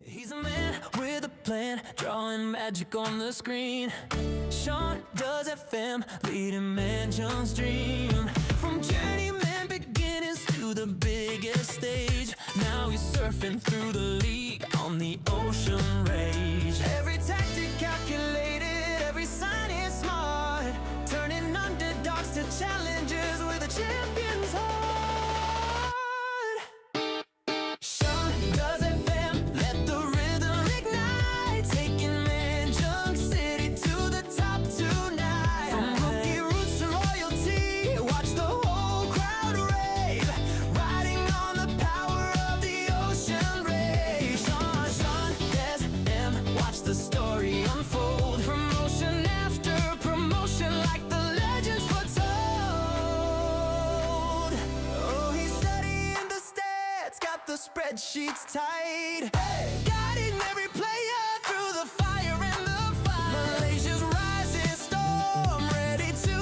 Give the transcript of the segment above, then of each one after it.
He's a man with a plan, drawing magic on the screen. Shaun does FM, leading Manjung's dream. From Journeyman beginnings to the biggest stage, now he's surfing through the league on the ocean rage. Every tactic calculated, every sign is smart, turning underdogs to challengers with a champion's heart. Shaun does FM, let the rhythm ignite, taking Manjung City to the top tonight. From rookie roots to royalty, watch the whole crowd rave, riding on the power of the ocean rage. Shaun does FM, watch the story unfold, promotion after promotion like the legends foretold. Oh, he's studying the stats, got the spreadsheets tight, guiding every player through the fire and the fight. Malaysia's rising storm, ready to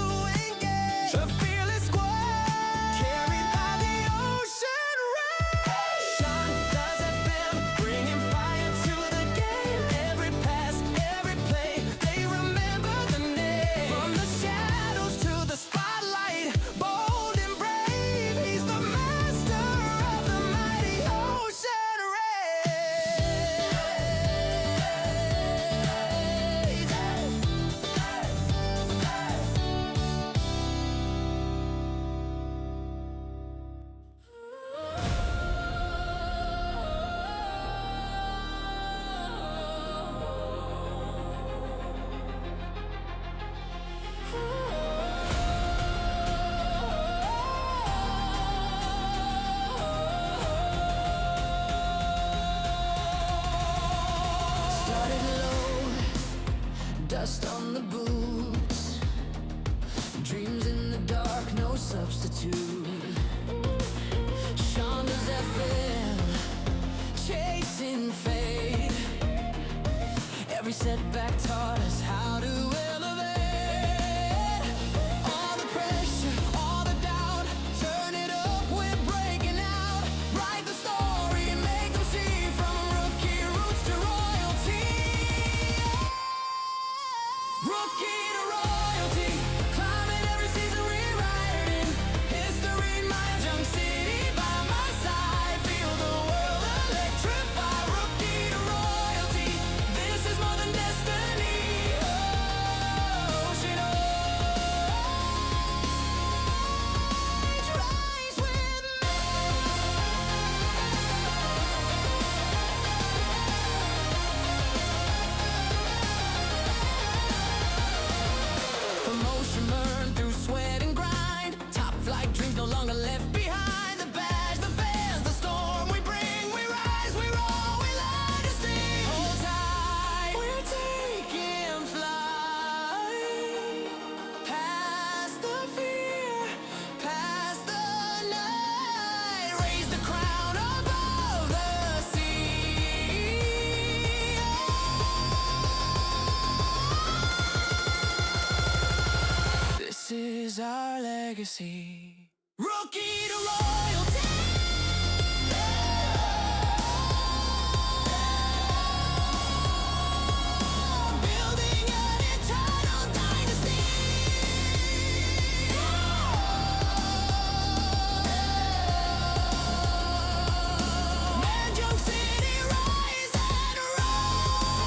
engage, a fearless squad carried by the ocean rage. Shaun does FM, bringing fire to the game. Every pass, every play, they remember the name. From the shadows to the spotlight, bold and brave, he's the master of the mighty ocean rage. Started low, dust on the boots, dreams in the dark, no substitute. Shaun does FM, chasing fate. Every setback taught us how to elevate. All the pressure, all the doubt, turn it up, we're breaking out. Write the story, make them see, from rookie roots to royalty. Rookie to royalty, climbing every season, rewriting history. Manjung City by my side, feel the world electrify. Rookie to royalty, this is more than destiny. Ocean age, rise with me. Promotion earned through sweat and grind, top flight dreams no longer left behind. The badge, the fans, the storm we bring, we rise, we roll, we light a steam. Hold tight, we're taking flight, past the fear, past the night. Raise the crown above the sea. This is our legacy. Rookie to royalty. Building an eternal dynasty. Manjung City, rise and roll.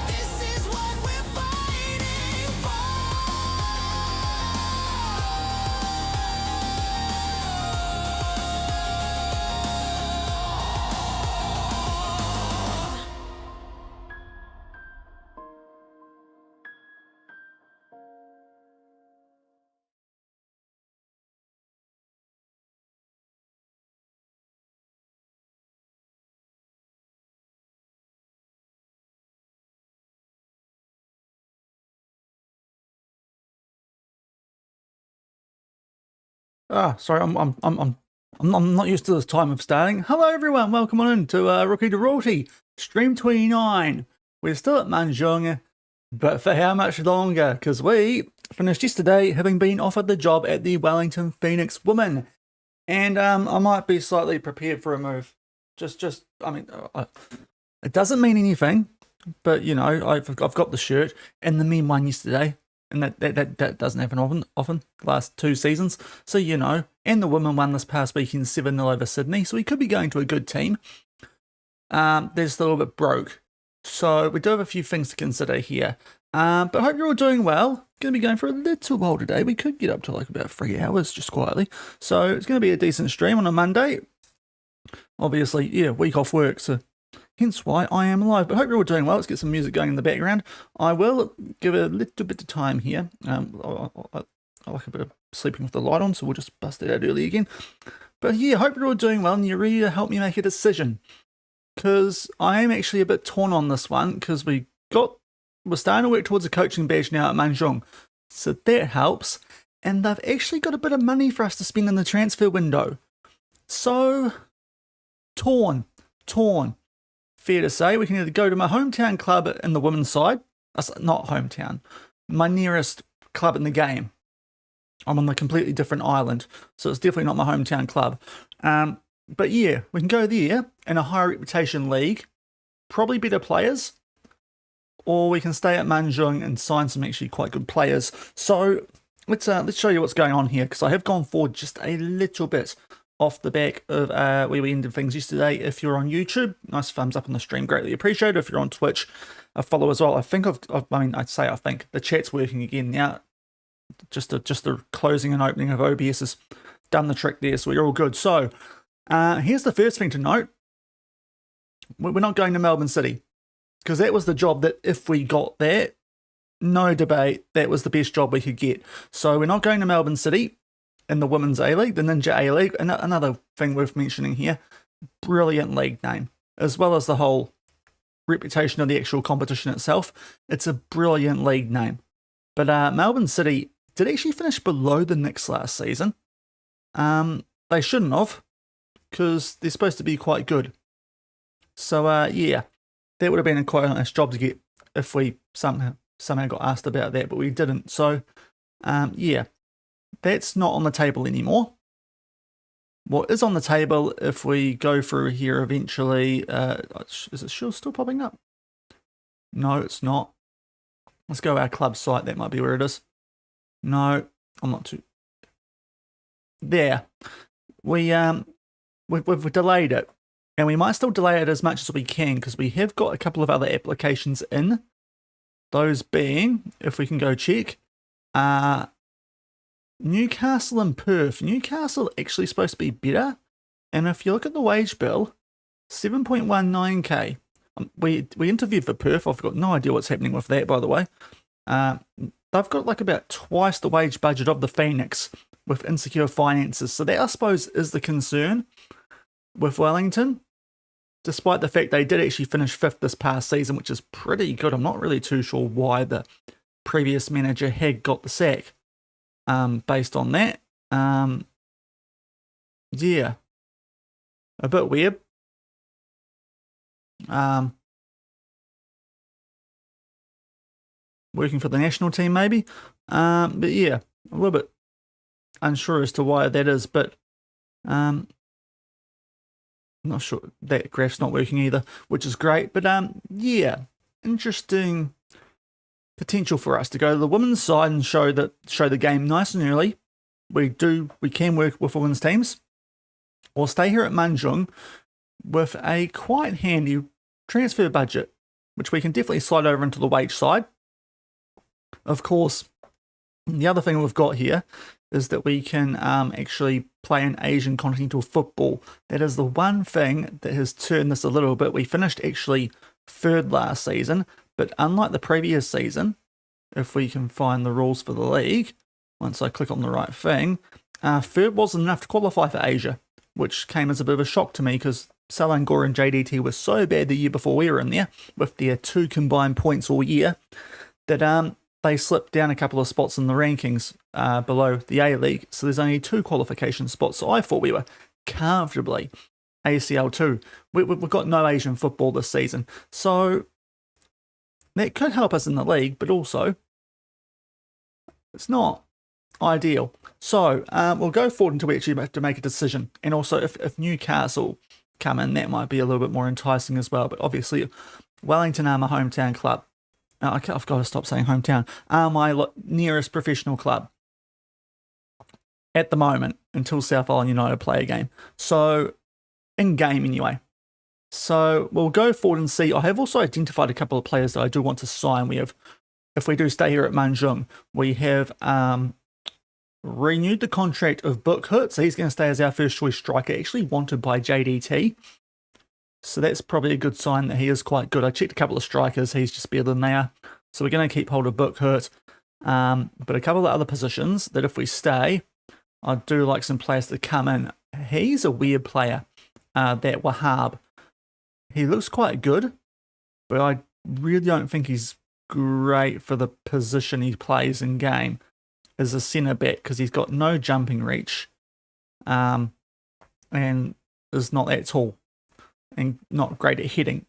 This is what we're fighting for. Sorry, I'm not used to this time of starting. Hello everyone, welcome on in to Rookie to Royalty, Stream 29. We're still at Manjung, but for how much longer? Because we finished yesterday, having been offered the job at the Wellington Phoenix Women. And I might be slightly prepared for a move. I mean, it doesn't mean anything, but you know, I've got the shirt, and the men won yesterday, and that doesn't happen often. The last 2 seasons, so you know, and the women won this past weekend 7-0 over Sydney, so we could be going to a good team. They're just a little bit broke, so we do have a few things to consider here. But I hope you're all doing well. Going to be going for a little while today. We could get up to like about 3 hours just quietly. So it's going to be a decent stream on a Monday. Obviously, yeah, week off work, so hence why I am alive. But I hope you're all doing well. Let's get some music going in the background. I will give it a little bit of time here. I like a bit of sleeping with the light on, so we'll just bust it out early again. But yeah, I hope you're all doing well and you're ready to help me make a decision. Because I am actually a bit torn on this one, because we're starting to work towards a coaching badge now at Manjung, so that helps, and they've actually got a bit of money for us to spend in the transfer window. So, torn. Fair to say, we can either go to my hometown club in the women's side, not hometown, my nearest club in the game. I'm on a completely different island, so it's definitely not my hometown club. But yeah, we can go there in a higher reputation league, probably better players, or we can stay at Manjung and sign some actually quite good players. So let's show you what's going on here, because I have gone forward just a little bit off the back of where we ended things yesterday. If you're on YouTube, nice thumbs up on the stream, greatly appreciated. If you're on Twitch, a follow as well. I think I think the chat's working again now. Just the closing and opening of OBS has done the trick there, so we're all good. So here's the first thing to note. We're not going to Melbourne City, because that was the job that if we got that, no debate, that was the best job we could get. So we're not going to Melbourne City in the Women's A-League, the Ninja A-League. And another thing worth mentioning here, brilliant league name, as well as the whole reputation of the actual competition itself. It's a brilliant league name. But Melbourne City did actually finish below the Knicks last season. They shouldn't have, because they're supposed to be quite good. So yeah, that would have been a quite nice job to get if we somehow got asked about that, but we didn't. So yeah, that's not on the table anymore. What is on the table, if we go through here eventually, is it still popping up? No, it's not. Let's go to our club site. That might be where it is. No, I'm not too. There. We've delayed it. And we might still delay it as much as we can, because we have got a couple of other applications in. Those being, if we can go check, Newcastle and Perth. Newcastle actually supposed to be better. And if you look at the wage bill, 7.19k. We interviewed for Perth. I've got no idea what's happening with that, by the way. They've got like about twice the wage budget of the Phoenix with insecure finances. So that, I suppose, is the concern with Wellington. Despite the fact they did actually finish 5th this past season, which is pretty good. I'm not really too sure why the previous manager had got the sack based on that. Yeah. A bit weird. Working for the national team, maybe. But yeah, a little bit unsure as to why that is, but not sure. That graph's not working either, which is great. But yeah, interesting potential for us to go to the women's side and show the game nice and early. We can work with women's teams, or stay here at Manjung with a quite handy transfer budget, which we can definitely slide over into the wage side. Of course, the other thing we've got here is that we can actually play in Asian continental football. That is the one thing that has turned this a little bit. We finished actually 3rd last season, but unlike the previous season, if we can find the rules for the league, once I click on the right thing, 3rd wasn't enough to qualify for Asia, which came as a bit of a shock to me, because Selangor and JDT were so bad the year before we were in there, with their 2 combined points all year, that they slipped down a couple of spots in the rankings below the A-League, so there's only 2 qualification spots. So I thought we were comfortably ACL2. We've got no Asian football this season, so that could help us in the league, but also It's not ideal. So we'll go forward until we actually have to make a decision. And also, if Newcastle come in, that might be a little bit more enticing as well. But obviously, Wellington are my hometown club. I've got to stop saying hometown. Are my nearest professional club at the moment until South Island United play a game. So, in game anyway. So we'll go forward and see. I have also identified a couple of players that I do want to sign. We have, if we do stay here at Manjung, we have renewed the contract of Bookhut, so he's going to stay as our first choice striker, actually wanted by JDT. So that's probably a good sign that he is quite good. I checked a couple of strikers, he's just better than they are. So we're going to keep hold of Bookhut. But a couple of other positions that if we stay, I do like some players to come in. He's a weird player, that Wahab. He looks quite good, but I really don't think he's great for the position he plays in game as a centre back, because he's got no jumping reach, and is not that tall, and not great at heading.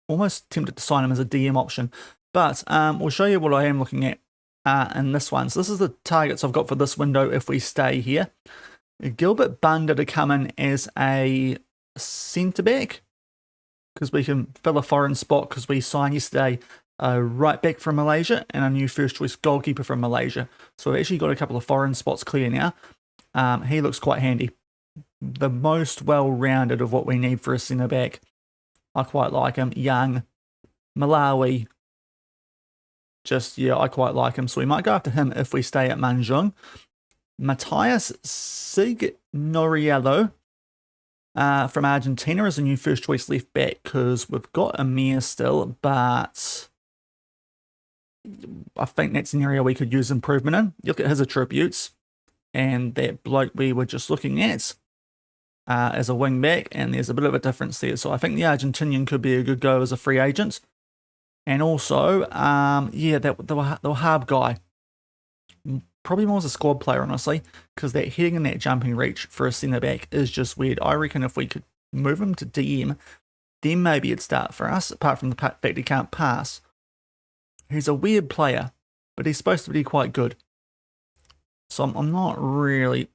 Almost tempted to sign him as a DM option, but we'll show you what I am looking at in this one. So this is the targets I've got for this window if we stay here. Gilbert Bunda to come in as a centre back, because we can fill a foreign spot, because we signed yesterday a right back from Malaysia and a new first choice goalkeeper from Malaysia. So we've actually got a couple of foreign spots clear now. He looks quite handy. The most well-rounded of what we need for a centre back. I quite like him. Young, Malawi. Just, yeah, I quite like him. So we might go after him if we stay at Manjung. Matthias Signoriello from Argentina is a new first choice left back, because we've got Amir still, but I think that's an area we could use improvement in. You look at his attributes, and that bloke we were just looking at as a wing back, and there's a bit of a difference there. So I think the Argentinian could be a good go as a free agent. And also, yeah, the Wahab guy, probably more as a squad player, honestly, because that heading and that jumping reach for a centre back is just weird. I reckon if we could move him to DM, then maybe it'd start for us, apart from the fact he can't pass. He's a weird player, but he's supposed to be quite good. So I'm not really...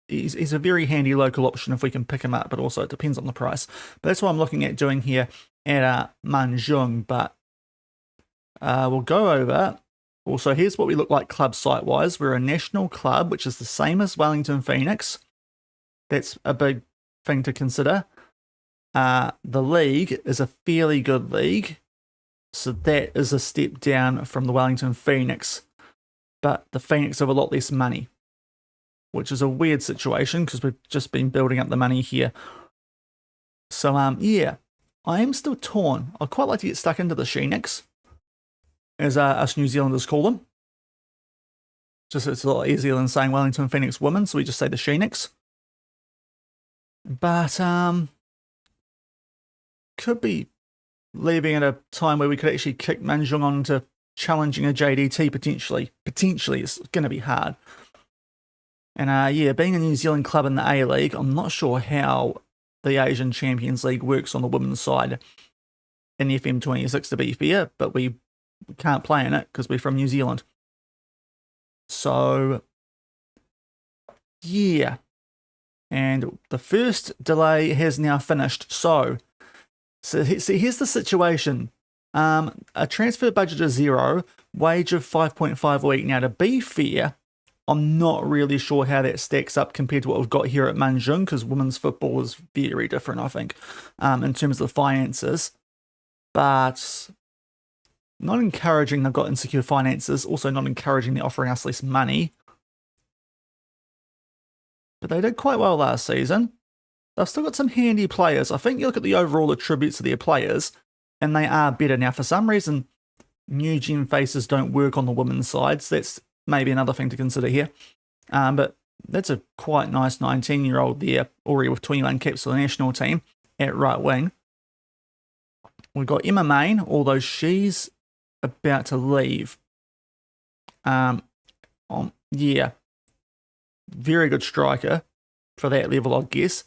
He's a very handy local option if we can pick him up, but also it depends on the price. But that's what I'm looking at doing here at Manjung. But we'll go over... Also, here's what we look like club site-wise. We're a national club, which is the same as Wellington Phoenix. That's a big thing to consider. The league is a fairly good league. So that is a step down from the Wellington Phoenix. But the Phoenix have a lot less money, which is a weird situation because we've just been building up the money here. So, yeah, I am still torn. I'd quite like to get stuck into the Phoenix, as us New Zealanders call them. Just it's a lot easier than saying Wellington Phoenix Women, so we just say the Phoenix. But could be leaving at a time where we could actually kick Manjung on to challenging a JDT potentially. Potentially, it's going to be hard. And yeah, being a New Zealand club in the A-League, I'm not sure how the Asian Champions League works on the women's side in FM26 to be fair, but we can't play in it because we're from New Zealand. So, yeah. And the first delay has now finished. So see, here's the situation. A transfer budget of 0, wage of 5.5 a week. Now, to be fair, I'm not really sure how that stacks up compared to what we've got here at Manjung, because women's football is very different, I think, in terms of the finances. But not encouraging they've got insecure finances, also not encouraging they're offering us less money. But they did quite well last season. They've still got some handy players. I think you look at the overall attributes of their players, and they are better. Now, for some reason, new gen faces don't work on the women's side, so that's maybe another thing to consider here. But that's a quite nice 19-year-old there, already with 21 caps for the national team at right wing. We've got Emma Main, although she's about to leave. Yeah, very good striker for that level, I guess.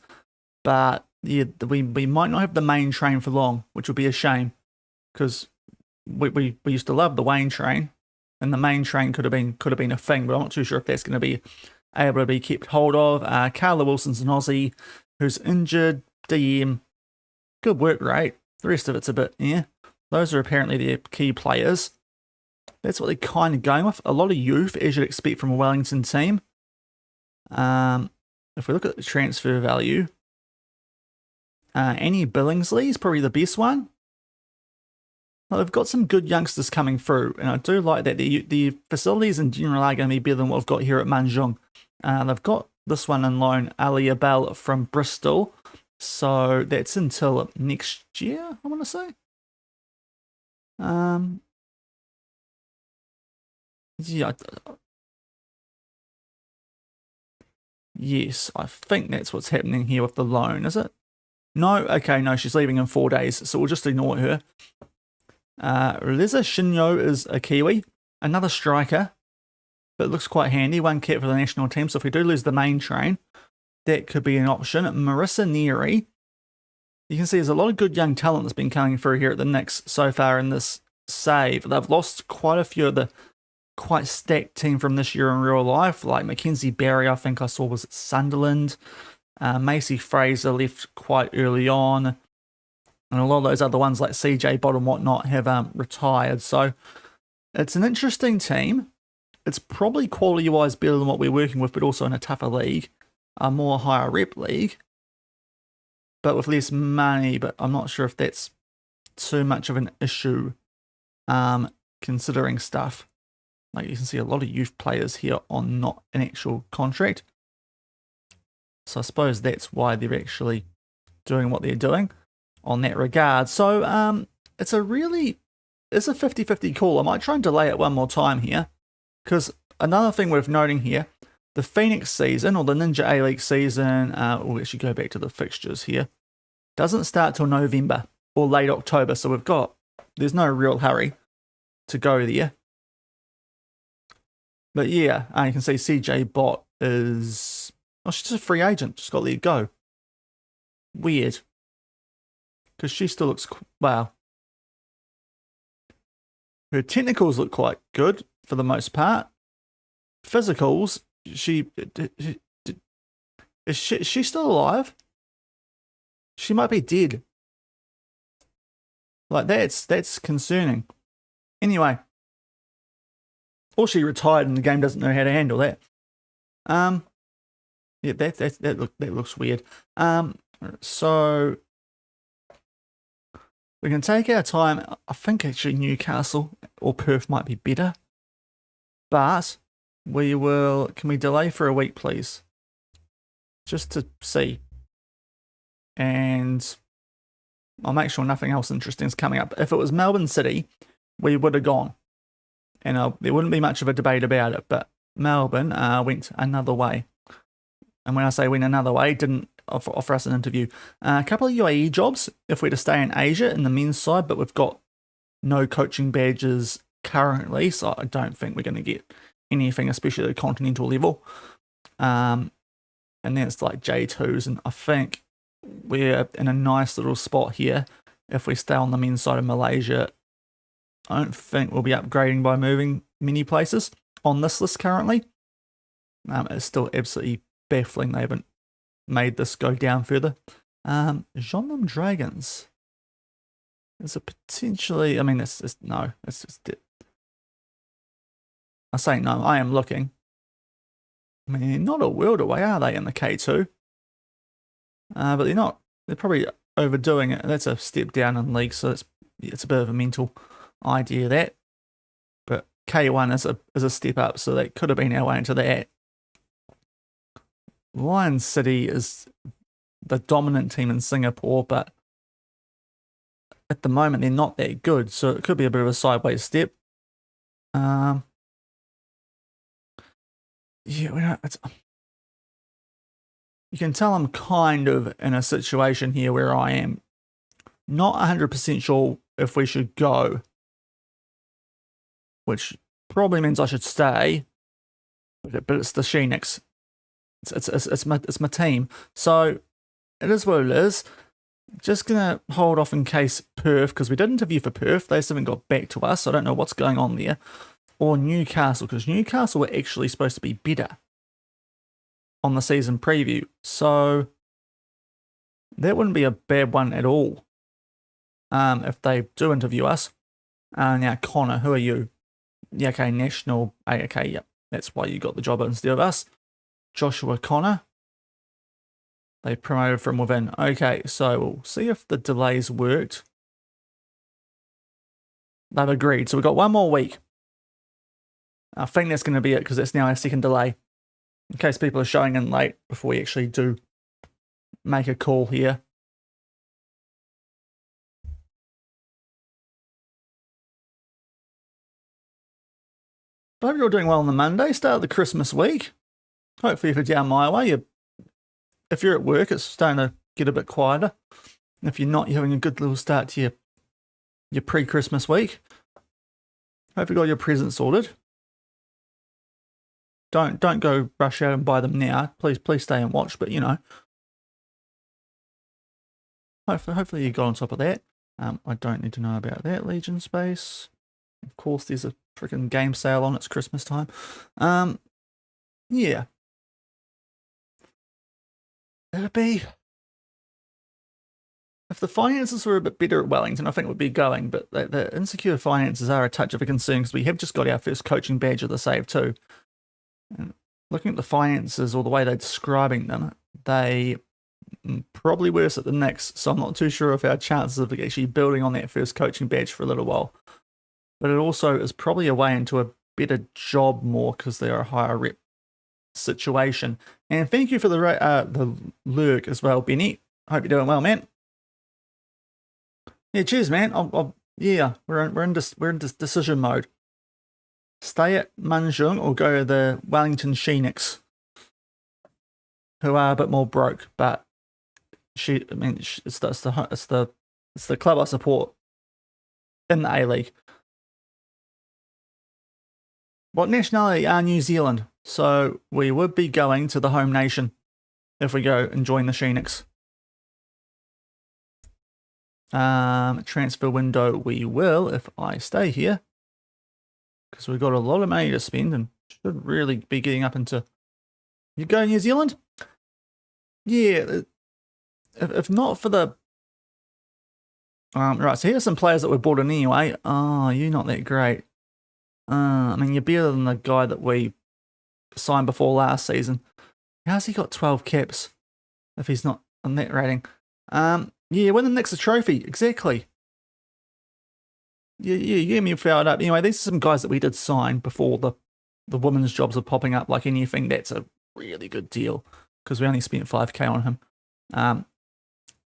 But yeah, we might not have the main train for long, which would be a shame, because we used to love the Wayne train, and the main train could have been a thing, but I'm not too sure if that's going to be able to be kept hold of. Carla Wilson's an Aussie who's injured. DM, good work rate. The rest of it's a bit, yeah. Those are apparently their key players. That's what they're kind of going with. A lot of youth, as you'd expect from a Wellington team. If we look at the transfer value, Annie Billingsley is probably the best one. Well, they've got some good youngsters coming through, and I do like that. The facilities in general are going to be better than what we've got here at Manjung. They've got this one on loan, Alia Bell from Bristol. So that's until next year, I want to say. Yeah. Yes, I think that's what's happening here with the loan, is it? No, okay, no, she's leaving in 4 days, so we'll just ignore her. Reza Shinyo is a Kiwi, another striker, but looks quite handy. One cap for the national team, so if we do lose the main train, that could be an option. Marissa Neary. You can see there's a lot of good young talent that's been coming through here at the Knicks so far in this save. They've lost quite a few of the quite stacked team from this year in real life, like Mackenzie Barry, I think I saw was at Sunderland. Macy Fraser left quite early on. And a lot of those other ones like CJ Bott and whatnot have retired. So it's an interesting team. It's probably quality-wise better than what we're working with, but also in a tougher league, a more higher rep league, but with less money. But I'm not sure if that's too much of an issue, considering stuff. Like you can see a lot of youth players here on not an actual contract. So I suppose that's why they're actually doing what they're doing on that regard. So it's a 50-50 call. I might try and delay it one more time here, because another thing worth noting here, the Phoenix season, or the Ninja A-League season, we'll actually go back to the fixtures here, doesn't start till November or late October, so there's no real hurry to go there. But yeah, you can see CJ Bott is, she's just a free agent, just got to let it go. Weird. Because she still looks, wow. Her technicals look quite good for the most part. Physicals, is she still alive? She might be dead. Like that's concerning. Anyway. Or she retired and the game doesn't know how to handle that. Yeah, that looks weird. So we can take our time. I think actually Newcastle or Perth might be better. But can we delay for a week, please? Just to see. And I'll make sure nothing else interesting is coming up. If it was Melbourne City, we would have gone. And there wouldn't be much of a debate about it, but Melbourne went another way. And when I say went another way, didn't offer us an interview. A couple of UAE jobs if we're to stay in Asia in the men's side, but we've got no coaching badges currently, so I don't think we're going to get anything, especially at the continental level. And then it's like J2s, and I think we're in a nice little spot here if we stay on the men's side of Malaysia. I don't think we'll be upgrading by moving many places on this list currently. It's still absolutely baffling they haven't made this go down further. Jeonnam Dragons is a potentially, I mean, it's just I say no, I am looking. I mean, not a world away, are they, in the K2? But they're not. They're probably overdoing it. That's a step down in league, so it's a bit of a mental idea that. But K1 is a step up, so that could have been our way into that. Lion City is the dominant team in Singapore, but at the moment they're not that good, so it could be a bit of a sideways step. Yeah, you can tell I'm kind of in a situation here where I am not 100% sure if we should go, which probably means I should stay, but it's the Phoenix. It's my team, so it is what it is. Just gonna hold off in case Perth, because we did interview for Perth. They still haven't got back to us. So I don't know what's going on there. or Newcastle, because Newcastle were actually supposed to be better on the season preview. So that wouldn't be a bad one at all if they do interview us. Now, Connor, who are you? Yeah, okay, national. Okay, yep, that's why you got the job instead of us. Joshua Connor. They promoted from within. Okay, so we'll see if the delays worked. They've agreed. So we've got one more week. I think that's going to be it because it's now our second delay. In case people are showing in late before we actually do make a call here. But I hope you're all doing well on the Monday, start of the Christmas week. Hopefully if you're down my way, if you're at work, it's starting to get a bit quieter. And if you're not, you're having a good little start to your pre-Christmas week. Hope you got your presents sorted. Don't go rush out and buy them now. Please stay and watch. But you know, hopefully you got on top of that. I don't need to know about that. Legion Space. Of course, there's a freaking game sale on. It's Christmas time. Yeah. It'd be, if the finances were a bit better at Wellington, I think we'd be going, but the insecure finances are a touch of a concern because we have just got our first coaching badge of the save too. And looking at the finances or the way they're describing them, they probably worse at the next, so I'm not too sure of our chances of actually building on that first coaching badge for a little while. But it also is probably a way into a better job more because they're a higher rep situation. And thank you for the lurk as well, Benny. Hope you're doing well, man. Yeah, cheers, man. Yeah, we're in this decision mode. Stay at Manjung or go to the Wellington Phoenix, who are a bit more broke, but it's the club I support in the A-League. What nationality are New Zealand? So we would be going to the home nation if we go and join the Phoenix. Transfer window we will if I stay here. Because we've got a lot of money to spend and should really be getting up into... You go New Zealand? Yeah. If not for the... right, so here's some players that were bought in anyway. Oh, you're not that great. I mean, you're better than the guy that we signed before last season. How's he got 12 caps if he's not on that rating? Yeah, when the next trophy, exactly. You get me fired up. Anyway, these are some guys that we did sign before the women's jobs are popping up. Like anything, that's a really good deal because we only spent 5k on him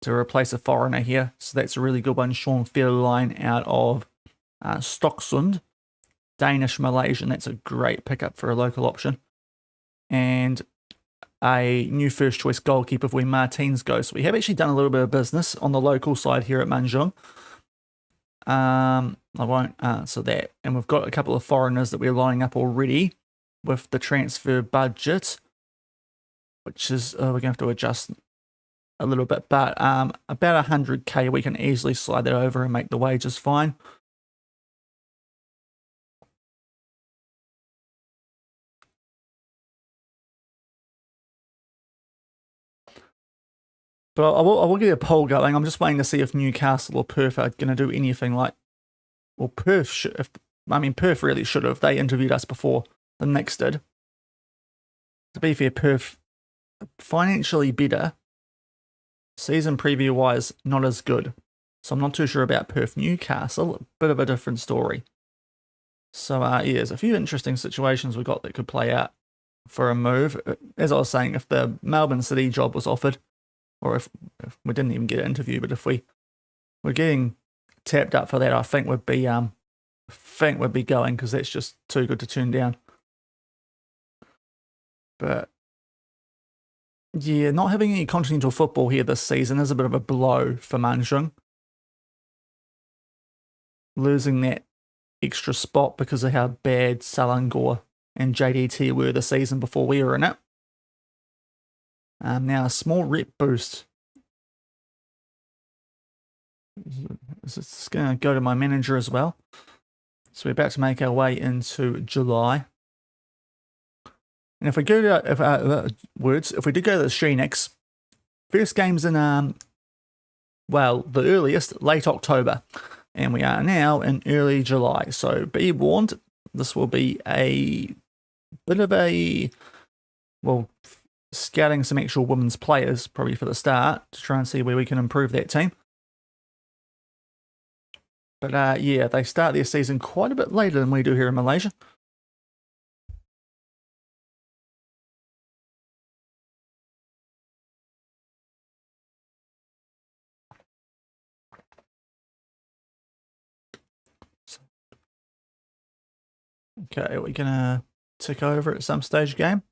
to replace a foreigner here. So that's a really good one. Shaun out of Stocksund. Danish Malaysian, that's a great pickup for a local option. And a new first choice goalkeeper for when Martins goes. So we have actually done a little bit of business on the local side here at Manjung. I won't answer that. And we've got a couple of foreigners that we're lining up already with the transfer budget, which is, we're going to have to adjust a little bit, but about 100k, we can easily slide that over and make the wages fine. But I will get a poll going. I'm just waiting to see if Newcastle or Perth are going to do anything like... Well, Perth Perth really should have. They interviewed us before the Knicks did. To be fair, Perth financially better. Season preview-wise, not as good. So I'm not too sure about Perth. Newcastle, a bit of a different story. So, yeah, there's a few interesting situations we've got that could play out for a move. As I was saying, if the Melbourne City job was offered, or if we didn't even get an interview, but if we're getting tapped up for that, I think we'd be going because that's just too good to turn down. But yeah, not having any continental football here this season is a bit of a blow for Manjung. Losing that extra spot because of how bad Selangor and JDT were the season before we were in it. Now, a small rep boost. It's going to go to my manager as well. So we're about to make our way into July. And if we go to, if we do go to the Phoenix, first game's in, well, the earliest, late October. And we are now in early July. So be warned, this will be a bit of a, well, scouting some actual women's players, probably for the start, to try and see where we can improve that team. But yeah, they start their season quite a bit later than we do here in Malaysia. Okay, we're going to tick over at some stage game.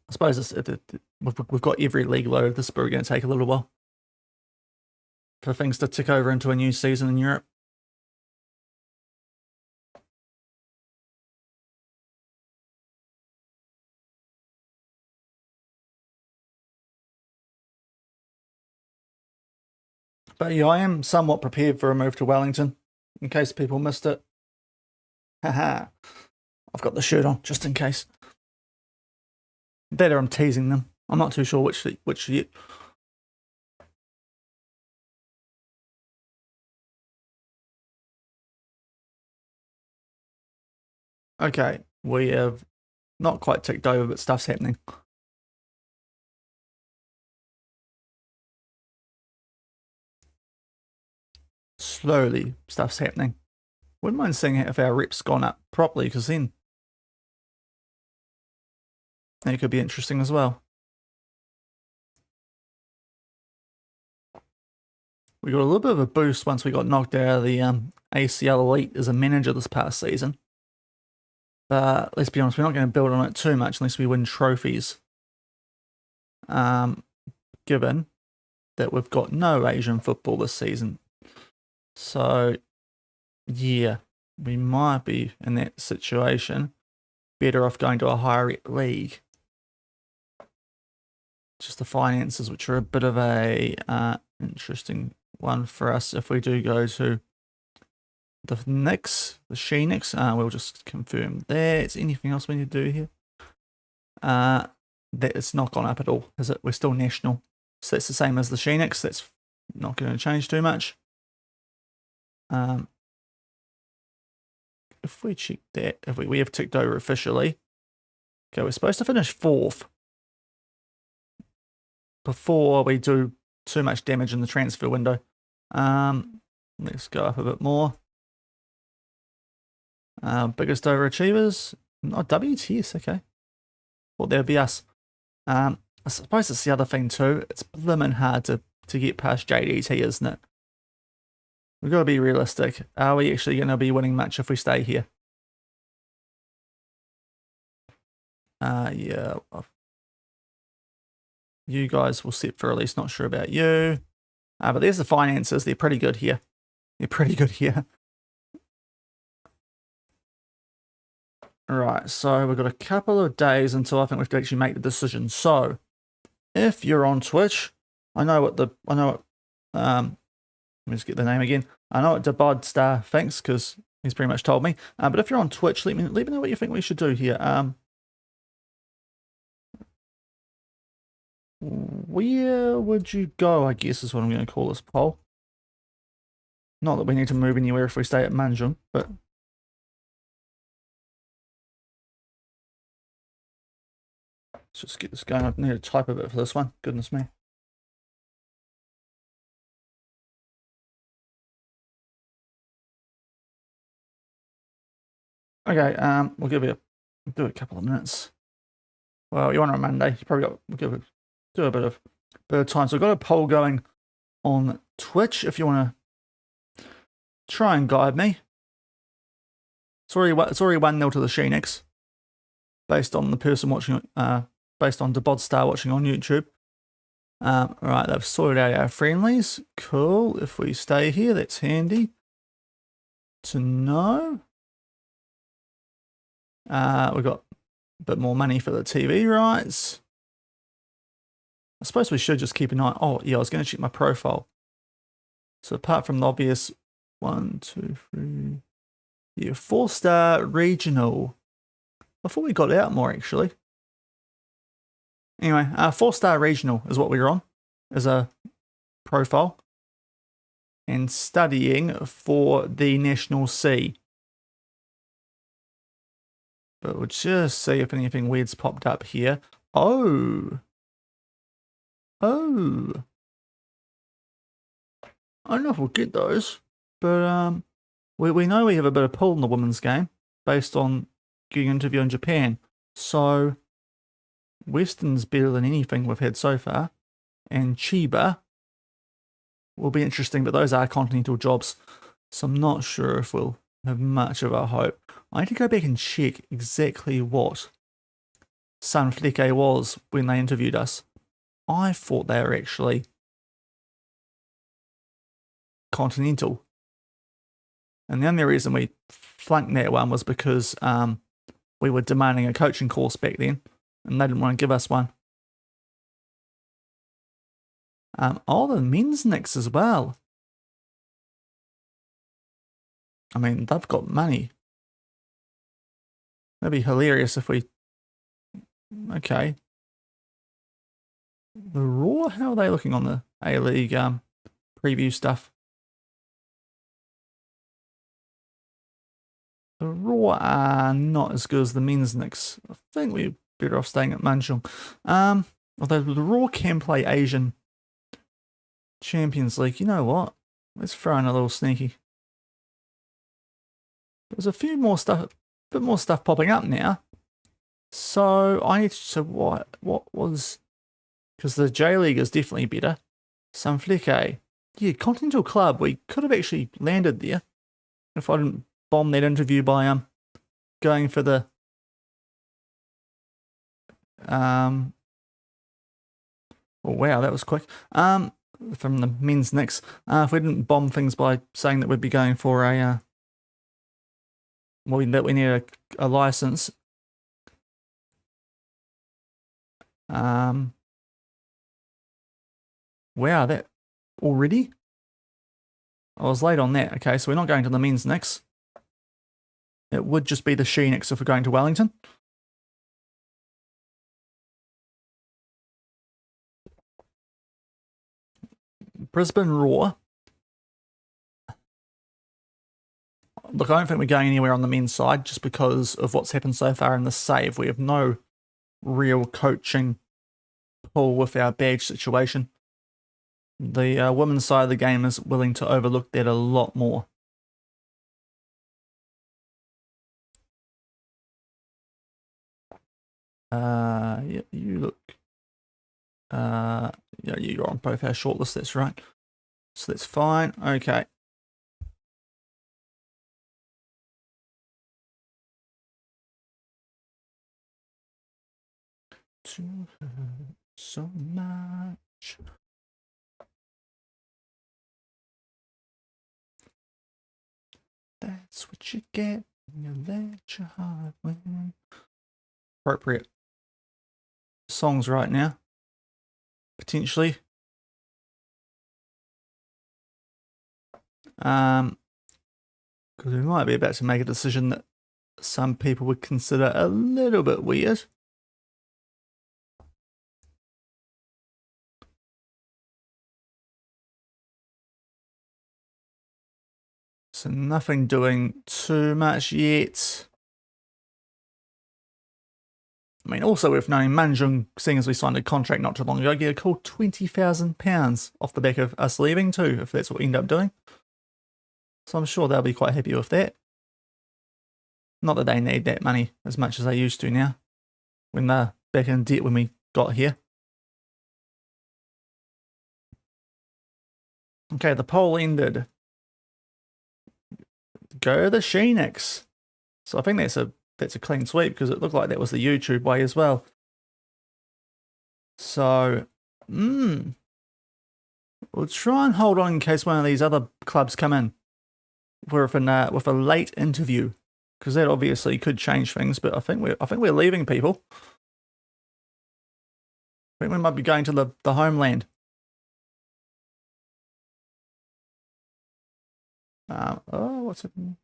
I suppose we've got every league loaded. This is probably going to take a little while for things to tick over into a new season in Europe. But yeah, I am somewhat prepared for a move to Wellington, in case people missed it. Haha, I've got the shirt on, just in case. That or I'm teasing them. I'm not too sure which yet. Okay, we have not quite ticked over, but stuff's happening. Slowly, stuff's happening. Wouldn't mind seeing if our rep's gone up properly, because then it could be interesting as well. We got a little bit of a boost once we got knocked out of the ACL Elite as a manager this past season. But let's be honest, we're not going to build on it too much unless we win trophies. Given that we've got no Asian football this season. So, yeah, we might be in that situation. Better off going to a higher league. Just the finances, which are a bit of a interesting one for us if we do go to the Phoenix. We'll just confirm that. Anything else we need to do here? That it's not gone up at all, is it? We're still national. So that's the same as the Phoenix. That's not going to change too much. If we check that, if we have ticked over officially. Okay, we're supposed to finish 4th before we do too much damage in the transfer window. Let's go up a bit more. Biggest overachievers. Oh, WTS, okay. Well, that would be us. I suppose it's the other thing too. It's blimmin' hard to get past JDT, isn't it? We've got to be realistic. Are we actually going to be winning much if we stay here? Yeah. You guys will set for release. Not sure about you. But there's the finances. They're pretty good here. They're pretty good here. Right, so we've got a couple of days until I think we have to actually make the decision. So, if you're on Twitch, let me just get the name again. I know what Debod Star thinks because he's pretty much told me. But if you're on Twitch, let me know what you think we should do here. Where would you go, I guess is what I'm going to call this poll. Not that we need to move anywhere if we stay at Manjung, but... Let's just get this going. I need to type a bit for this one. Goodness me. Okay, we'll give it do a couple of minutes. Well, you want it on Monday. You probably do a bit of time. So I've got a poll going on Twitch if you want to try and guide me. It's already 1-0 to the Phoenix, based on the person watching. Based on Debod Star watching on YouTube. Right, they've sorted out our friendlies. Cool. If we stay here, that's handy to know. We've got a bit more money for the TV rights. I suppose we should just keep an eye. Oh, yeah, I was going to check my profile. So apart from the obvious 1, 2, 3, Yeah, 4-star regional. I thought we got out more actually. Anyway, 4-star regional is what we're on as a profile. And studying for the National C. But we'll just see if anything weird's popped up here. Oh. I don't know if we'll get those, but we know we have a bit of pull in the women's game based on getting an interview in Japan. So Western's better than anything we've had so far, and Chiba will be interesting, but those are continental jobs, so I'm not sure if we'll have much of a hope. I need to go back and check exactly what Sunflecke was when they interviewed us. I thought they were actually continental. And the only reason we flunked that one was because we were demanding a coaching course back then, and they didn't want to give us one. The men's Knicks as well. I mean, they've got money. That'd be hilarious if we... Okay. The Raw, how are they looking on the A-League preview stuff? The Raw are not as good as the men's Knicks. I think we're better off staying at Manjung. Although the Raw can play Asian Champions League. You know what? Let's throw in a little sneaky. There's a bit more stuff popping up now. So I need to, so what was, because the J League is definitely better. Sunflecke. Yeah, Continental Club, we could have actually landed there if I didn't bomb that interview by going for the oh wow, that was quick. From the men's Knicks. If we didn't bomb things by saying that we'd be going for a that we need a license. Wow, that already? I was late on that. Okay, so we're not going to the men's Knicks. It would just be the she Knicks if we're going to Wellington. Brisbane Raw. Look, I don't think we're going anywhere on the men's side just because of what's happened so far in the save. We have no real coaching pull with our badge situation. The women's side of the game is willing to overlook that a lot more. Yeah, you look. Yeah, you're on both our shortlists, that's right. So that's fine. Okay. To hurt so much. That's what you get when you let your heart win. Appropriate songs right now, potentially. Because we might be about to make a decision that some people would consider a little bit weird. So nothing doing too much yet. I mean, also we've known Manjung, seeing as we signed a contract not too long ago, get a cool £20,000 off the back of us leaving too, if that's what we end up doing. So I'm sure they'll be quite happy with that. Not that they need that money as much as they used to now, when they're back in debt when we got here. Okay, the poll ended. Go the Sheenix. So I think that's a clean sweep because it looked like that was the YouTube way as well. So, we'll try and hold on in case one of these other clubs come in with a late interview, because that obviously could change things. But I think we're leaving people. I think we might be going to the homeland. Oh, what's happening?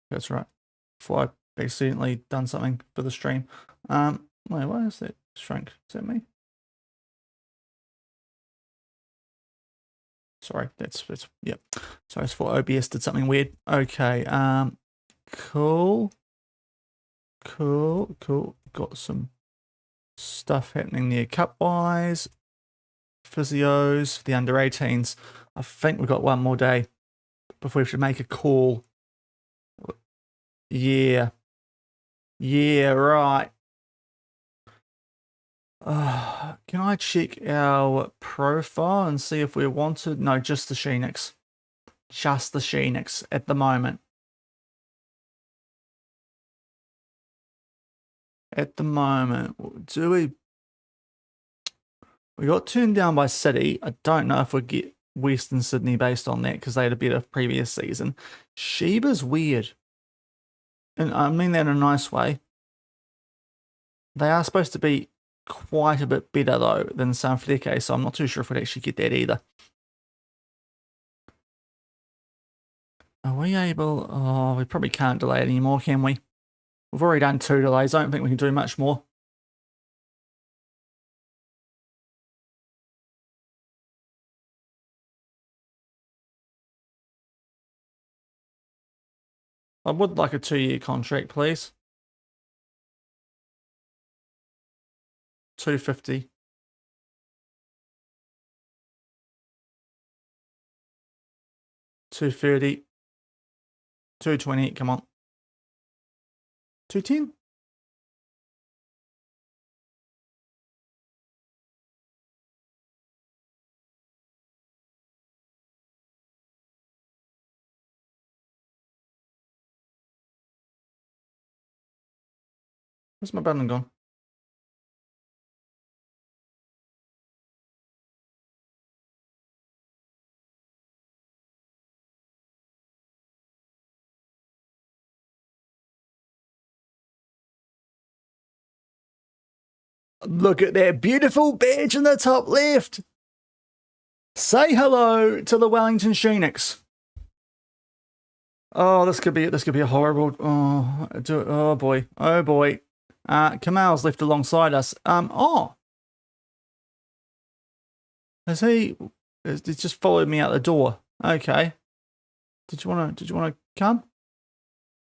That's right. Before I accidentally done something for the stream. Wait, why is that shrink? Is that me? Sorry, that's yep. Sorry, it's for OBS did something weird. Okay, cool. Got some stuff happening there cup-wise. Physios for the under 18s. I think we've got one more day before we should make a call. Yeah. Yeah, right. Can I check our profile and see if we're wanted? No, just the Phoenix. Just the Phoenix at the moment. At the moment, do we got turned down by City. I don't know if we get Western Sydney based on that because they had a better previous season. Sheba's weird. And I mean that in a nice way. They are supposed to be quite a bit better, though, than Sanfrecce, so I'm not too sure if we'd actually get that either. Are we able... Oh, we probably can't delay it anymore, can we? We've already done 2 delays. I don't think we can do much more. I would like a 2-year contract, please. 250. 230. 220. Come on. 210. Where's my button gone? Look at that beautiful badge in the top left. Say hello to the Wellington Phoenix. Oh, this could be a horrible. Oh boy. Oh boy. Kamal's left alongside us. He's just followed me out the door. Okay. Did you wanna come?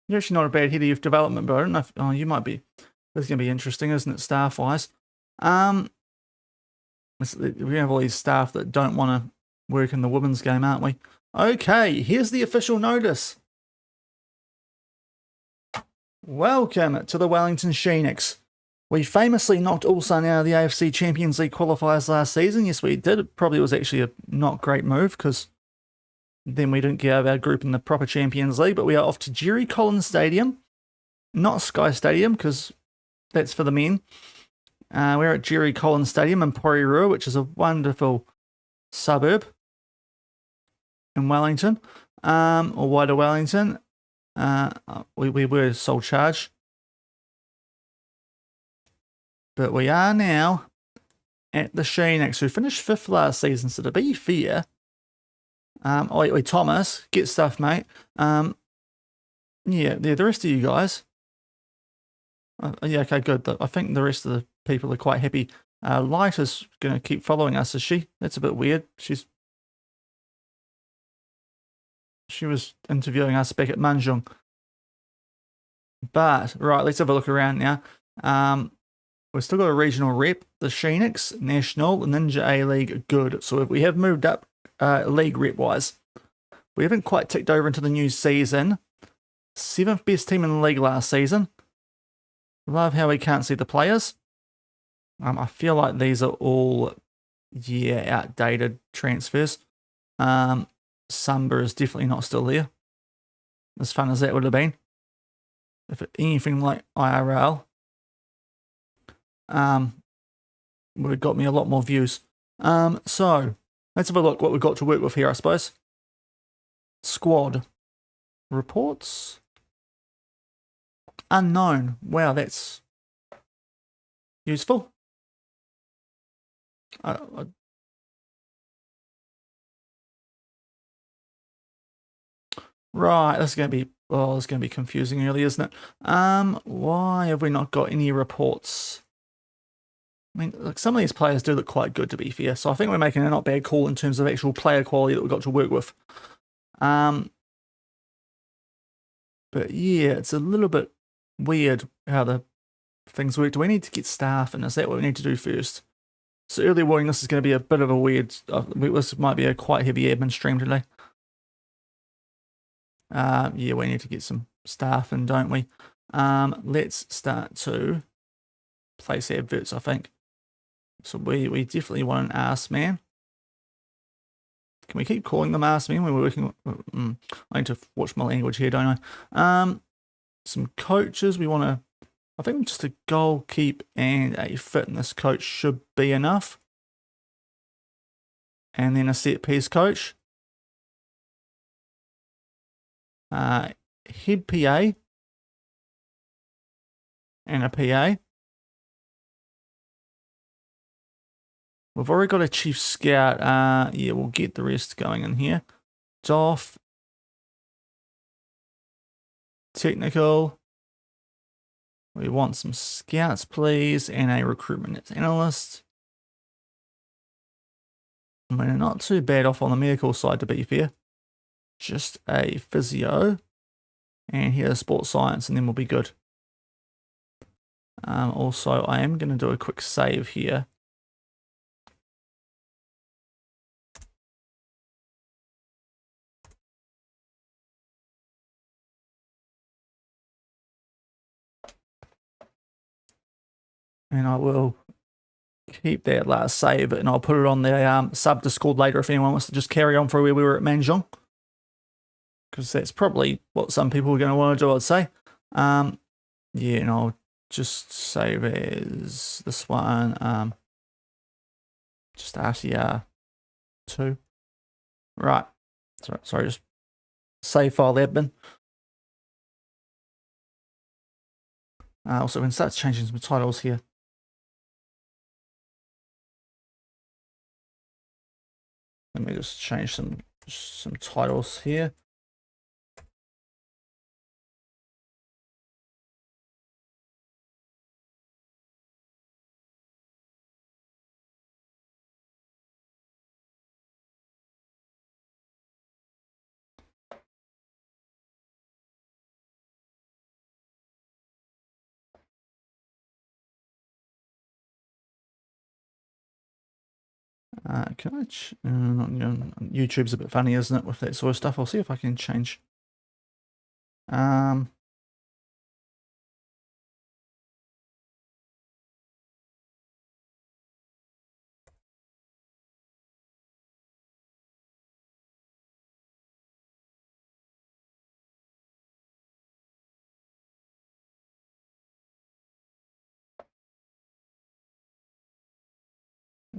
You're actually not a bad head of development, but I don't know if, you might be. This is gonna be interesting, isn't it, staff wise? We have all these staff that don't want to work in the women's game, aren't we? Okay, here's the official notice. Welcome to the Wellington Phoenix. We famously knocked Ulsan out of the AFC Champions League qualifiers last season. Yes, we did. It probably was actually a not great move because then we didn't get out of our group in the proper Champions League. But we are off to Jerry Collins Stadium, not Sky Stadium because that's for the men. We're at Jerry Collins Stadium in Porirua, which is a wonderful suburb in Wellington, or wider Wellington. We were sole charge, but we are now at the Phoenix, who finished 5th last season. So to be fair, Thomas, get stuff, mate. Yeah, the rest of you guys. Yeah, okay, good. I think the rest of the people are quite happy. Light is going to keep following us, is she? That's a bit weird. She was interviewing us back at Manjung. But, right, let's have a look around now. We've still got a regional rep, the Phoenix, National, Ninja A-League, good. So we have moved up league rep-wise. We haven't quite ticked over into the new season. 7th best team in the league last season. Love how we can't see the players. I feel like these are all, outdated transfers. Samba is definitely not still there. As fun as that would have been. If anything like IRL, would have got me a lot more views. So, let's have a look what we've got to work with here, I suppose. Squad. Reports. Unknown. Wow, that's useful. Right, this is going to be Oh, it's going to be confusing early, isn't it? Why have we not got any reports? I mean, look, some of these players do look quite good, to be fair. So I think we're making a not bad call in terms of actual player quality that we've got to work with. But yeah, it's a little bit weird how the things work. Do we need to get staff, and is that what we need to do first? So early warning, this is going to be a bit of a weird, this might be a quite heavy admin stream today. Yeah, we need to get some staff in, don't we? Let's start to place adverts, I think. So we definitely want an ass man. Can we keep calling them ass men when we're working? I need to watch my language here, don't I? Some coaches, we want to, I think just a goal keep and a fitness coach should be enough. And then a set piece coach. Head PA and a PA. We've already got a chief scout. Yeah, we'll get the rest going in here. Doff. Technical. We want some scouts, please, and a recruitment analyst. We're not too bad off on the medical side, to be fair. Just a physio. And here's sports science, and then we'll be good. Also, I am going to do a quick save here. And I will keep that last save, and I'll put it on the sub Discord later if anyone wants to just carry on for where we were at Manjung. Because that's probably what some people are going to want to do, I'd say. Yeah, and I'll just save as this one. Just RTR 2. Right. Sorry, just save file admin. Also, we can start changing some titles here. Let me just change some titles here. Can I? YouTube's a bit funny, isn't it, with that sort of stuff? I'll see if I can change.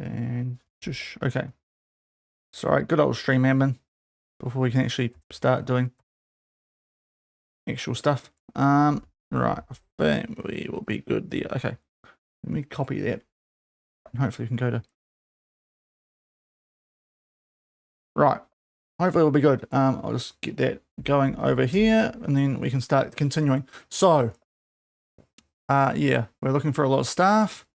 And just okay. Sorry, good old stream admin. Before we can actually start doing actual stuff. Right, I think we will be good there. Okay, let me copy that. And hopefully we can go to. Right, hopefully we'll be good. I'll just get that going over here, and then we can start continuing. So, yeah, we're looking for a lot of staff.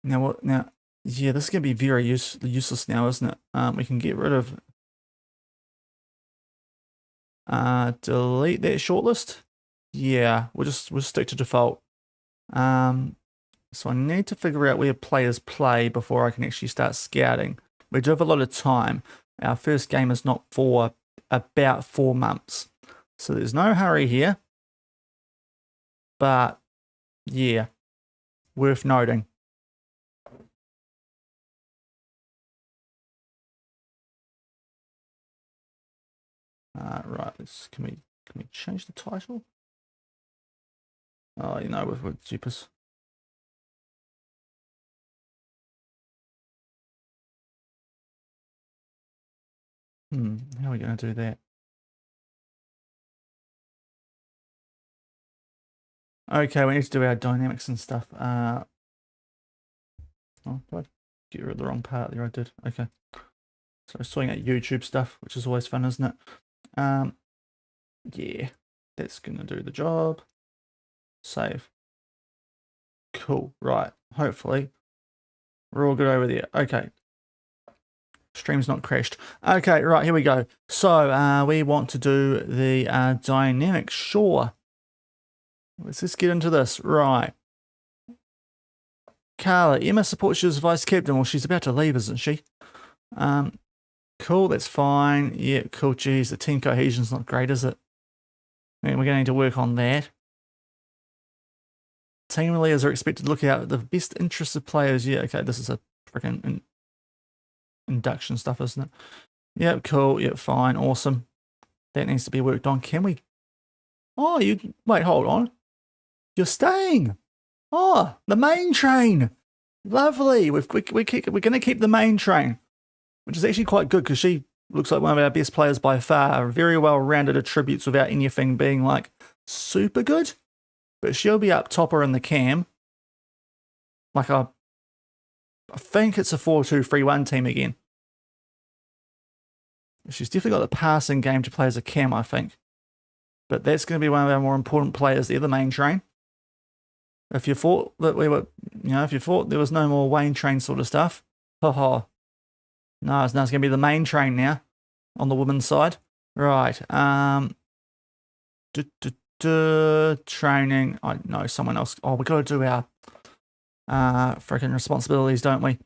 Now what? Now, yeah, this is gonna be very useless now, isn't it? We can get rid of. Delete that shortlist. Yeah, we'll stick to default. So I need to figure out where players play before I can actually start scouting. We do have a lot of time. Our first game is not for about 4 months, so there's no hurry here. But yeah, worth noting. Right, can we change the title? Oh, you know, with Jeepers. How are we going to do that? Okay, we need to do our dynamics and stuff. Oh, did I get rid of the wrong part there? I did. Okay. So sorting out YouTube stuff, which is always fun, isn't it? Yeah, that's gonna do the job. Save. Cool. Right. Hopefully we're all good over there. Okay. Stream's not crashed. Okay, right, here we go. So we want to do the dynamic. Sure. Let's just get into this. Right. Carla, Emma supports you as vice captain. Well, she's about to leave, isn't she? Cool, that's fine. Yeah, cool. Geez, the team cohesion's not great, is it? Man, we're going to need to work on that. Team leaders are expected to look out the best interests of players. Yeah, okay, this is a freaking induction stuff, isn't it? Yep, cool. Yep, fine. Awesome. That needs to be worked on. Can we? Oh, you wait. Hold on. You're staying. Oh, the main train. Lovely. We're going to keep the main train, which is actually quite good because she looks like one of our best players by far. Very well-rounded attributes without anything being like super good. But she'll be up topper in the cam. Like I think it's a 4-2-3-1 team again. She's definitely got the passing game to play as a cam, I think. But that's going to be one of our more important players there, the main train. If you thought that we were, if you thought there was no more Wayne train sort of stuff, no, it's going to be the main train now on the women's side. Right. Training. I know someone else. Oh, we got to do our freaking responsibilities, don't we?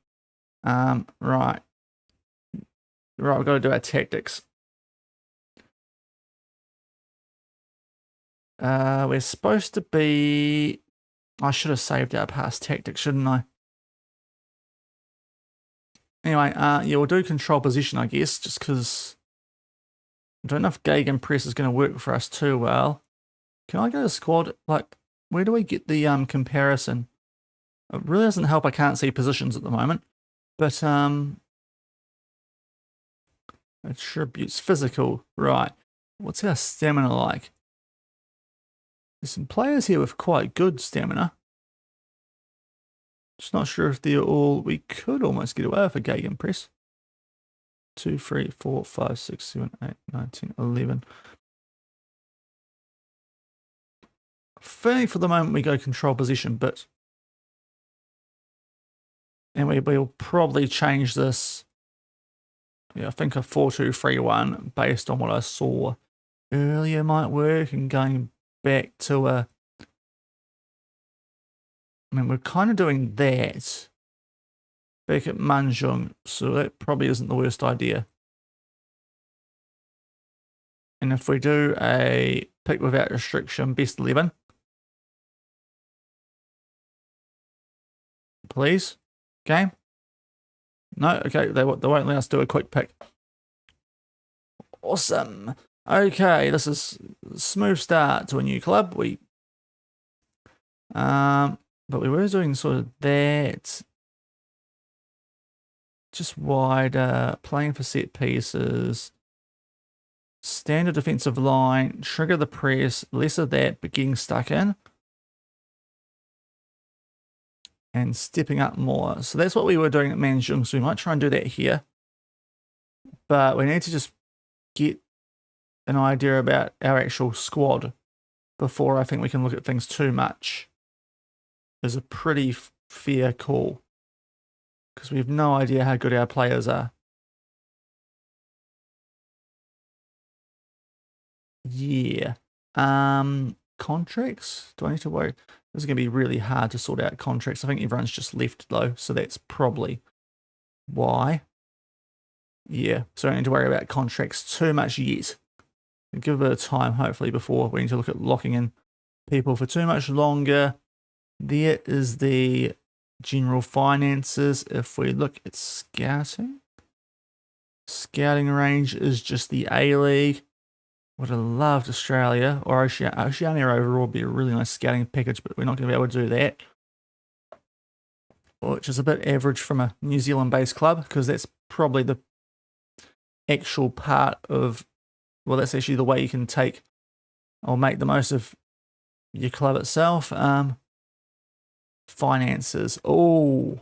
Right. Right, we've got to do our tactics. We're supposed to be... I should have saved our past tactics, shouldn't I? Anyway, yeah, we'll do control position, I guess, just because I don't know if Gegenpress is going to work for us too well. Can I go to squad? Like, where do we get the comparison? It really doesn't help I can't see positions at the moment. But, attributes, physical, right. What's our stamina like? There's some players here with quite good stamina. Just not sure if they're all... We could almost get away with a Gegenpress. 2, 3, 4, 5, 6, 7, 8, 9, 10, 11. I think for the moment we go control position, but... And we'll probably change this. Yeah, I think a 4-2-3-1 based on what I saw earlier might work, and going back to a... I mean, we're kind of doing that back at Manjung, so that probably isn't the worst idea. And if we do a pick without restriction, best 11. Please. Game. No, okay, they won't let us do a quick pick. Awesome. Okay, this is a smooth start to a new club. But we were doing sort of that. Just wider, playing for set pieces. Standard defensive line, trigger the press, less of that, but getting stuck in. And stepping up more. So that's what we were doing at Manjung, so we might try and do that here. But we need to just get an idea about our actual squad before I think we can look at things too much. Is a pretty fair call. Because we have no idea how good our players are. Yeah. Contracts? Do I need to worry? This is going to be really hard to sort out contracts. I think everyone's just left though, so that's probably why. Yeah, so I don't need to worry about contracts too much yet. Give it a bit of time, hopefully, before we need to look at locking in people for too much longer. There is the general finances. If we look at scouting, scouting range is just the A-League. Would have loved Australia or Oceania overall would be a really nice scouting package, but we're not going to be able to do that. Which is a bit average from a New Zealand-based club, because that's probably the actual part of, well, that's actually the way you can take or make the most of your club itself. Finances. Oh.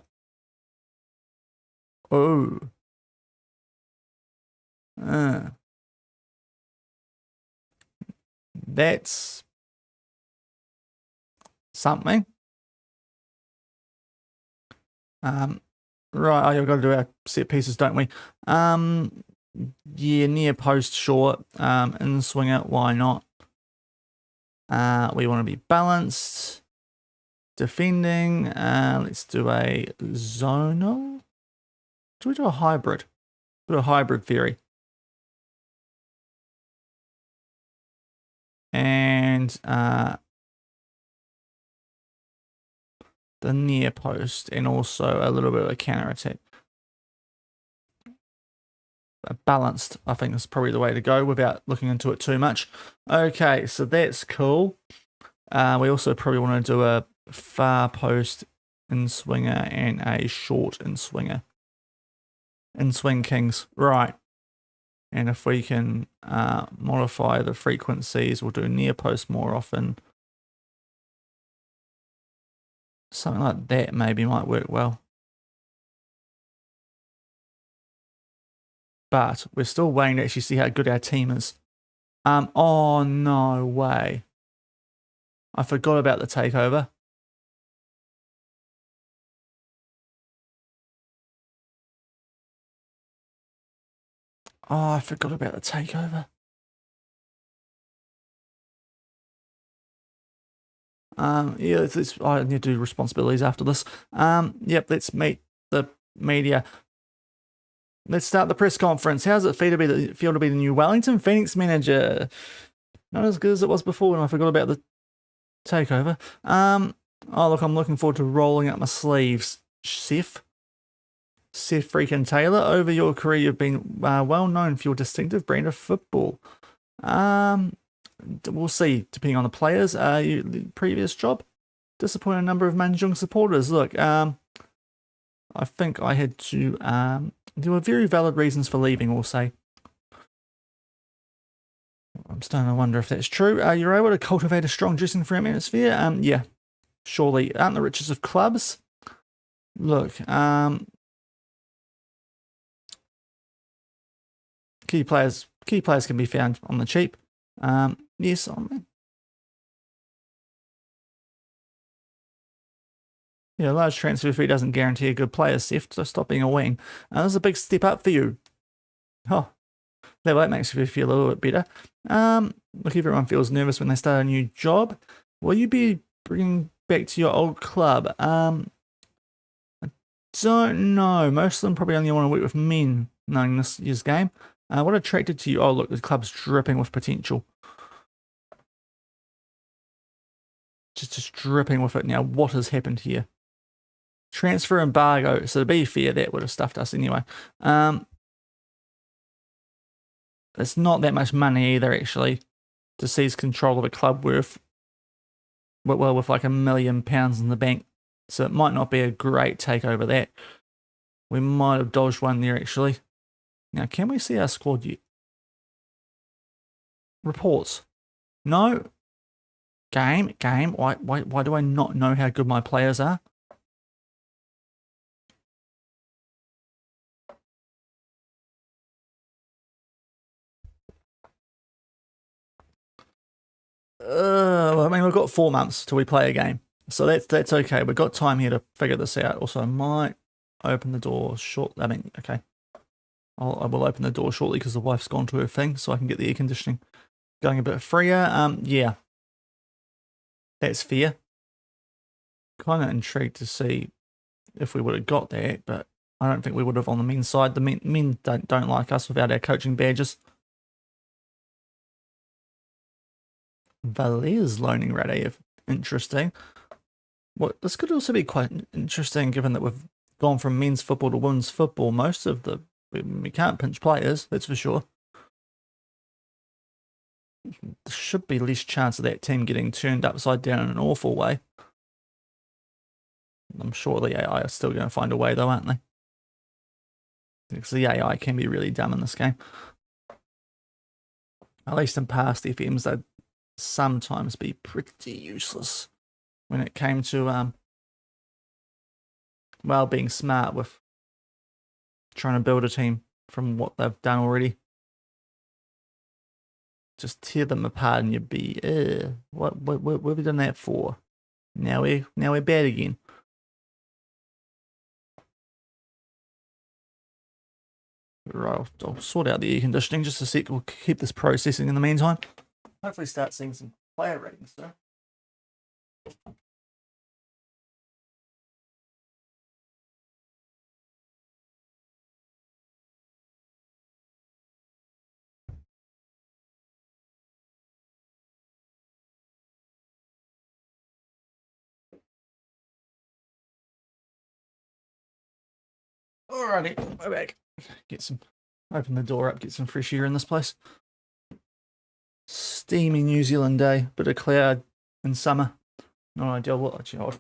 That's something. Right, oh, we've got to do our set pieces, don't we? Yeah, near post, short, in swinger, why not? We want to be balanced. Defending, let's do a zonal. Do we do a hybrid? Do a hybrid theory. And the near post, and also a little bit of a counter attack. Balanced, I think, is probably the way to go without looking into it too much. Okay, so that's cool. We also probably want to do a far post in swinger and a short in swinger. In swing kings, right. And if we can modify the frequencies, we'll do near post more often. Something like that maybe might work well. But we're still waiting to actually see how good our team is. Oh, no way. I forgot about the takeover. Oh, I forgot about the takeover. Yeah, I need to do responsibilities after this. Yep, let's meet the media. Let's start the press conference. How's it feel to be the new Wellington Phoenix manager? Not as good as it was before when I forgot about the takeover. Oh, look, I'm looking forward to rolling up my sleeves. Seth freaking Taylor, over your career, you've been well known for your distinctive brand of football. We'll see, depending on the players. The previous job, disappointed a number of Manjung supporters. Look, I think I had to. There were very valid reasons for leaving, we'll say. I'm starting to wonder if that's true. You're able to cultivate a strong dressing room atmosphere. Yeah, surely. Aren't the riches of clubs? Look, key players can be found on the cheap. Yes, yeah, a large transfer fee doesn't guarantee a good player, Seth, so stop being a wing. That's a big step up for you. Oh, that makes you feel a little bit better. Look, everyone feels nervous when they start a new job. Will you be bringing back to your old club? I don't know. Most of them probably only want to work with men, knowing this year's game. What attracted to you? Oh, look, the club's dripping with potential. Just dripping with it now. What has happened here? Transfer embargo. So to be fair, that would have stuffed us anyway. It's not that much money either, actually, to seize control of a club with like £1 million in the bank. So it might not be a great takeover that. We might have dodged one there, actually. Now, can we see our squad yet? Reports. No. Game. Why do I not know how good my players are? I mean, we've got 4 months till we play a game, so that's okay. We've got time here to figure this out. Also, I might open the door okay. I will open the door shortly because the wife's gone to her thing, so I can get the air conditioning going a bit freer. Yeah, that's fair. Kind of intrigued to see if we would have got that, but I don't think we would have on the men's side. The men don't like us without our coaching badges. Valér's loaning Radev. Interesting. Well, this could also be quite interesting given that we've gone from men's football to women's football. Most of we can't pinch players, that's for sure. There should be less chance of that team getting turned upside down in an awful way. I'm sure the AI are still going to find a way though, aren't they? Because the AI can be really dumb in this game. At least in past FMs, they'd sometimes be pretty useless when it came to being smart with trying to build a team from what they've done already. just tear them apart and you'd be, what have we done that for? Now we're bad again. Right, I'll sort out the air conditioning just a sec. We'll keep this processing in the meantime. Hopefully start seeing some player ratings though. Alrighty, we're back. Open the door up, get some fresh air in this place. Steamy New Zealand day, bit of cloud in summer. Not ideal. What actually hold?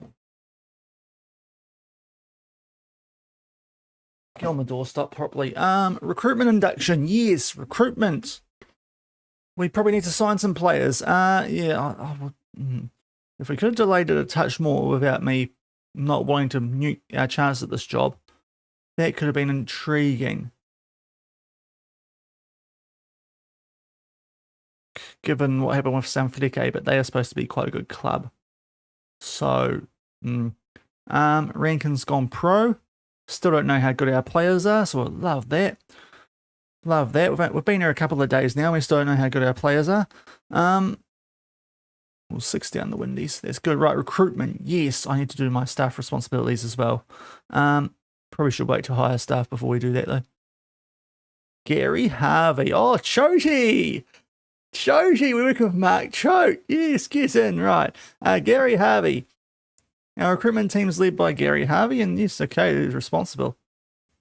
Get on the doorstop properly. Recruitment induction. Yes, recruitment. We probably need to sign some players. Yeah. If we could have delayed it a touch more without me not wanting to mute our chance at this job, that could have been intriguing. Given what happened with Sanfrecce, but they are supposed to be quite a good club. So, Rankin's gone pro. Still don't know how good our players are, so I love that. Love that. We've been here a couple of days now. We still don't know how good our players are. Well, 6 down the Windies. That's good. Right, recruitment. Yes, I need to do my staff responsibilities as well. Probably should wait to hire staff before we do that, though. Gary Harvey. Oh, Choti! Choti, we're working with Mark Choate. Yes, get in. Right. Gary Harvey. Our recruitment team's led by Gary Harvey, and yes, okay, he's responsible.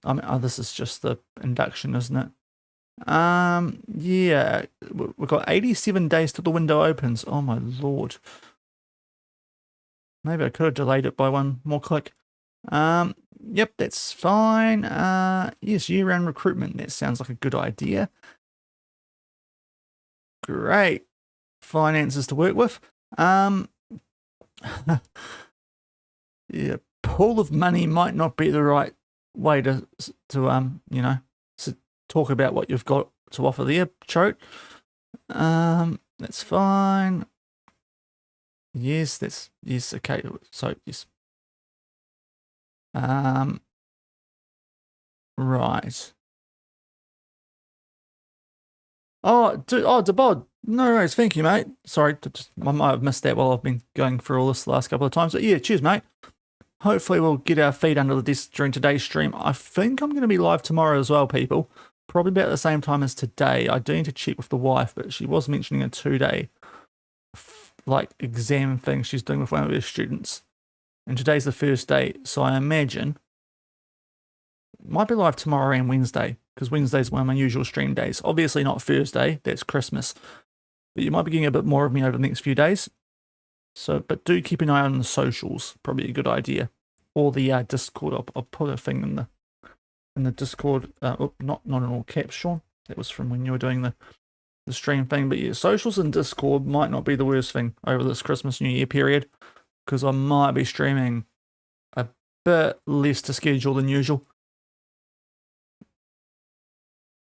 I mean, this is just the induction, isn't it? Yeah, we've got 87 days till the window opens. Oh my lord. Maybe I could have delayed it by one more click. Yep, that's fine. Yes, year-round recruitment. That sounds like a good idea. Great. Finances to work with. Yeah, pool of money might not be the right way to talk about what you've got to offer there, Choate. That's fine. Yes, okay. So yes. Right. DeBod. No worries, thank you, mate. Sorry, I might have missed that while I've been going through all this the last couple of times. But yeah, cheers, mate. Hopefully we'll get our feet under the desk during today's stream. I think I'm going to be live tomorrow as well, people. Probably about the same time as today. I do need to check with the wife, but she was mentioning a 2-day exam thing she's doing with one of her students. And today's the first day, so I imagine might be live tomorrow and Wednesday, because Wednesday's one of my usual stream days. Obviously not Thursday, that's Christmas. But you might be getting a bit more of me over the next few days. So, but do keep an eye on the socials, probably a good idea. Or the Discord. I'll put a thing in the Discord. Not in all caps, Shaun. That was from when you were doing the stream thing. But yeah, socials and Discord might not be the worst thing over this Christmas New Year period, because I might be streaming a bit less to schedule than usual,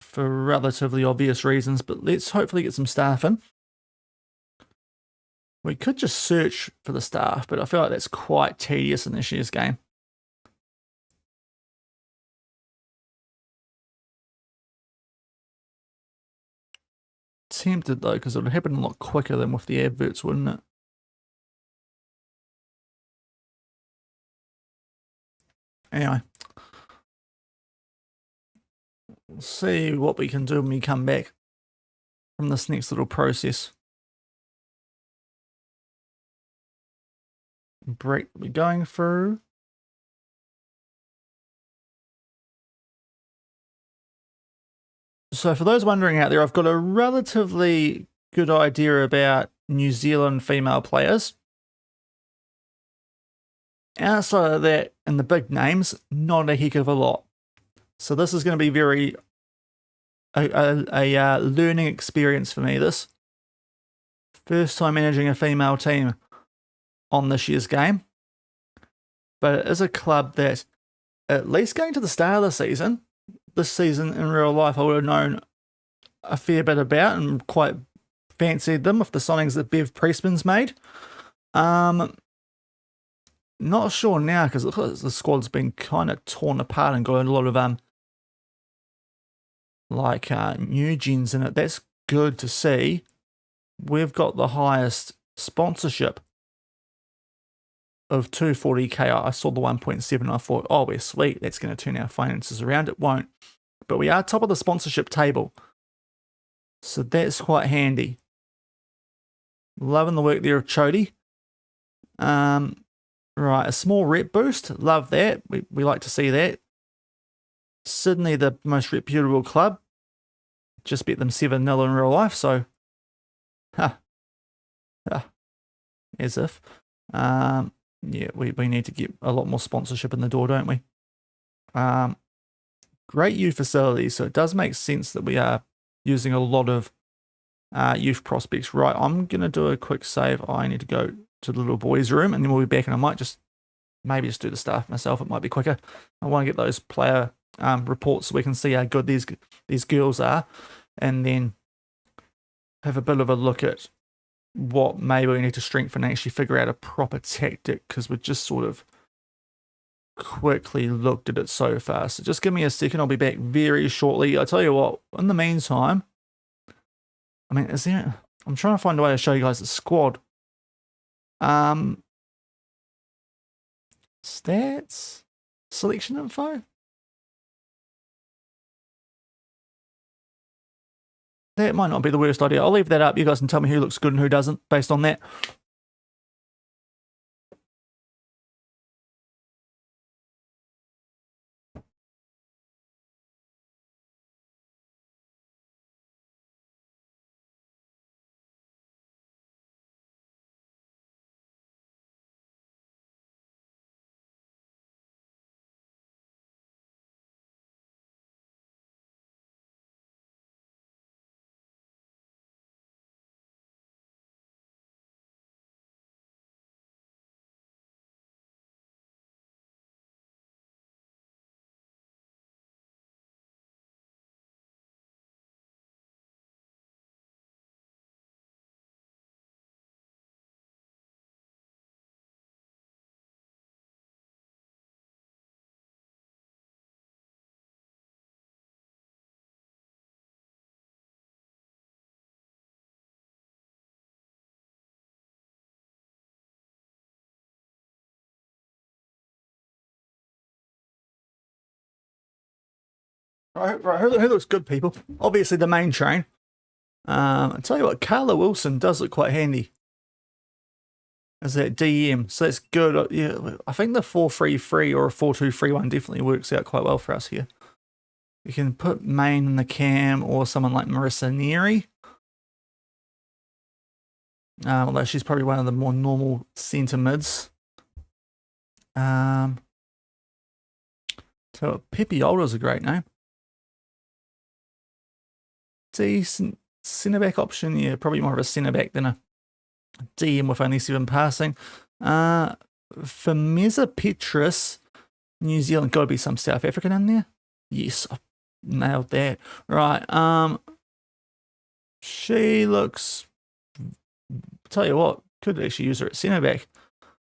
for relatively obvious reasons, but let's hopefully get some staff in. We could just search for the staff, but I feel like that's quite tedious in this year's game. Tempted though, because it would happen a lot quicker than with the adverts, wouldn't it? Anyway. We'll see what we can do when we come back from this next little process. Break we're going through. So for those wondering out there, I've got a relatively good idea about New Zealand female players. Outside of that, and the big names, not a heck of a lot. So this is going to be very a learning experience for me. This first time managing a female team on this year's game, but it is a club that, at least going to the start of the season, this season in real life, I would have known a fair bit about and quite fancied them with the signings that Bev Priestman's made. Not sure now because the squad's been kind of torn apart and got a lot of new gens in it. That's good to see. We've got the highest sponsorship of 240k. I saw the 1.7 and I thought, oh, we're sweet. That's going to turn our finances around. It won't. But we are top of the sponsorship table. So that's quite handy. Loving the work there of Chody. Right, a small rep boost. Love that. We like to see that. Sydney, the most reputable club. Just beat them 7-0 in real life, so as if. Yeah, we need to get a lot more sponsorship in the door, don't we? Great youth facilities, so it does make sense that we are using a lot of youth prospects. Right, I'm going to do a quick save. I need to go to the little boys' room, and then we'll be back, and I might just do the stuff myself. It might be quicker. I want to get those player reports so we can see how good these girls are, and then have a bit of a look at what maybe we need to strengthen and actually figure out a proper tactic, because we've just sort of quickly looked at it so far. So just give me a second. I'll be back very shortly. I'll tell you what, in the meantime, I mean, I'm trying to find a way to show you guys the squad. Stats, selection info. That might not be the worst idea. I'll leave that up. You guys can tell me who looks good and who doesn't based on that. Right, who looks good, people? Obviously the main train. I'll tell you what, Carla Wilson does look quite handy as that DM, so that's good. Yeah, I think the 4-3-3 or a 4-2-3-1 definitely works out quite well for us here. You can put Main in the cam or someone like Marissa Neary. Although she's probably one of the more normal centre mids. So Pepe Older's a great name. Decent centre back option, yeah, probably more of a centre back than a DM with only 7 passing. For Meza Petrus, New Zealand, got to be some South African in there. Yes, I nailed that. Right, she looks. Tell you what, could actually use her at centre back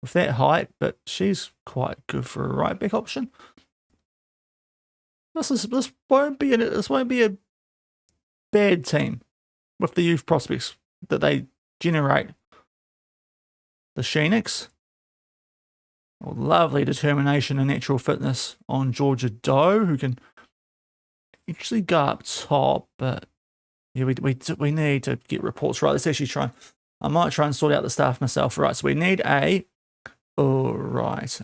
with that height, but she's quite good for a right back option. This won't be a bad team with the youth prospects that they generate. The Phoenix, lovely determination and natural fitness on Georgia Doe, who can actually go up top, but yeah, we need to get reports right. Let's actually try. I might try and sort out the stuff myself. Right, so we need a. All right.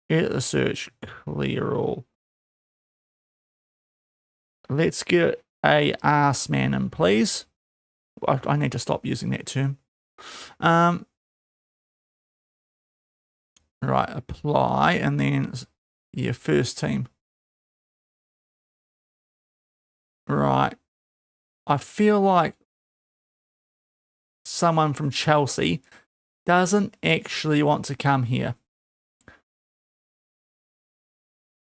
Get the search clear all. Let's get a arse man in, please. I need to stop using that term. Right, apply, and then your first team. Right. I feel like someone from Chelsea doesn't actually want to come here.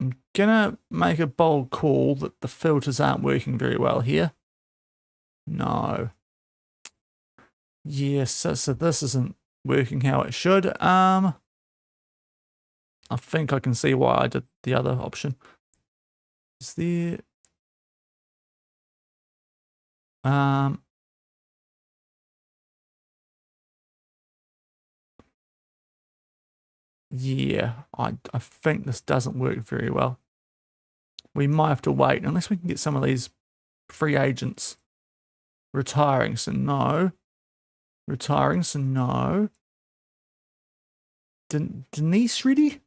I'm gonna make a bold call that the filters aren't working very well here. No. Yes, so this isn't working how it should. I think I can see why I did the other option. Is there... Yeah, I think this doesn't work very well. We might have to wait unless we can get some of these free agents retiring. So no. Retiring, so no. Denise ready?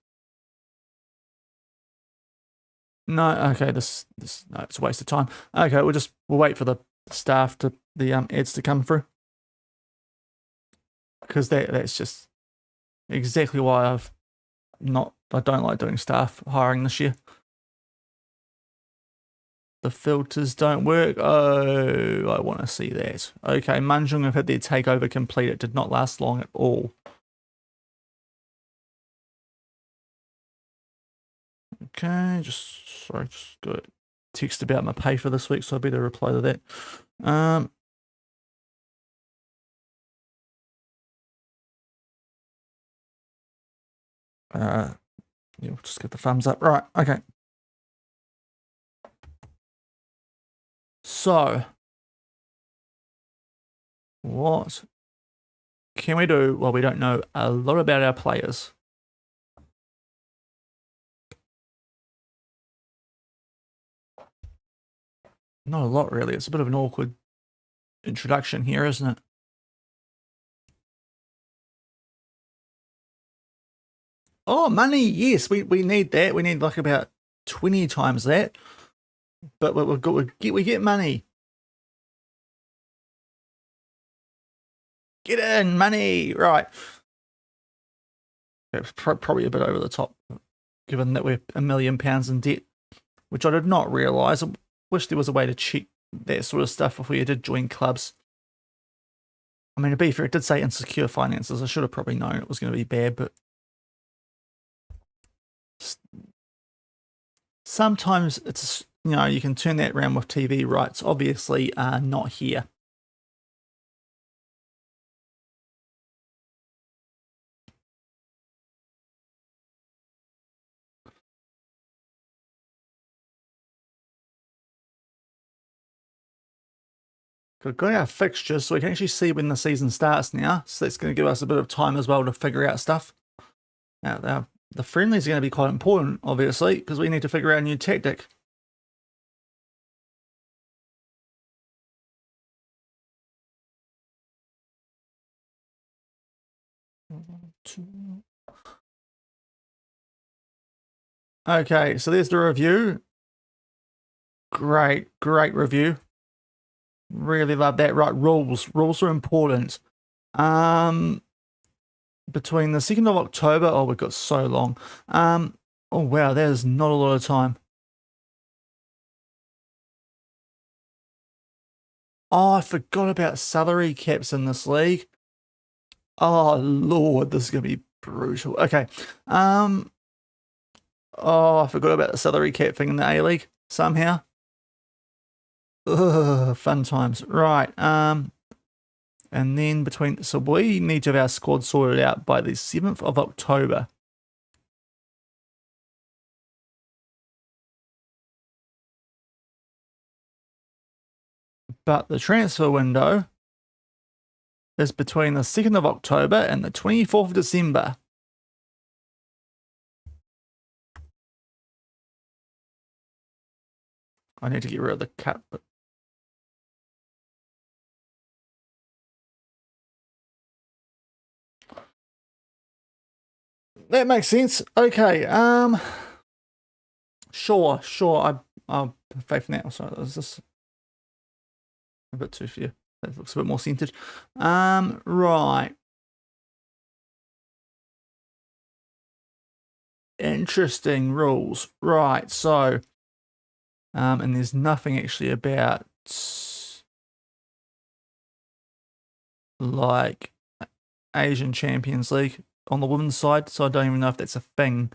No, okay, this no, it's a waste of time. Okay, we'll wait for the staff to the ads to come through. Because that's just exactly why I don't like doing staff hiring this year. The filters don't work. Oh, I want to see that. Okay, Manjung have had their takeover complete. It did not last long at all. Okay, just got a text about my pay for this week, so I better reply to that. Yeah, we'll just get the thumbs up. Right, okay. So, what can we do? Well, we don't know a lot about our players. Not a lot, really. It's a bit of an awkward introduction here, isn't it? Oh, money. Yes, we need that. We need like about 20 times that. But we get money. Get in, money. Right. It's probably a bit over the top, given that we're £1 million in debt, which I did not realise. I wish there was a way to check that sort of stuff before you did join clubs. I mean, to be fair, it did say insecure finances. I should have probably known it was going to be bad, but sometimes it's, you know, you can turn that around with TV rights. Obviously, not here. We've got our fixtures, so we can actually see when the season starts now. So that's going to give us a bit of time as well to figure out stuff. Now, the friendlies are going to be quite important, obviously, because we need to figure out a new tactic. Okay, so there's the review. Great review. Really love that. Right, rules are important. Between the 2nd of October, oh, we've got so long. Oh wow, that is not a lot of time. Oh, I forgot about salary caps in this league. Oh Lord, this is gonna be brutal. Okay. Oh, I forgot about the salary cap thing in the A-League somehow. Ugh, fun times. Right. And then so we need to have our squad sorted out by the 7th of October. But the transfer window is between the 2nd of October and the 24th of December. I need to get rid of the cut. That makes sense. Okay. Sure. I'll faith in that. Sorry, is this a bit too few? That looks a bit more centered. Right. Interesting rules. Right. So, and there's nothing actually about like Asian Champions League on the women's side, so I don't even know if that's a thing.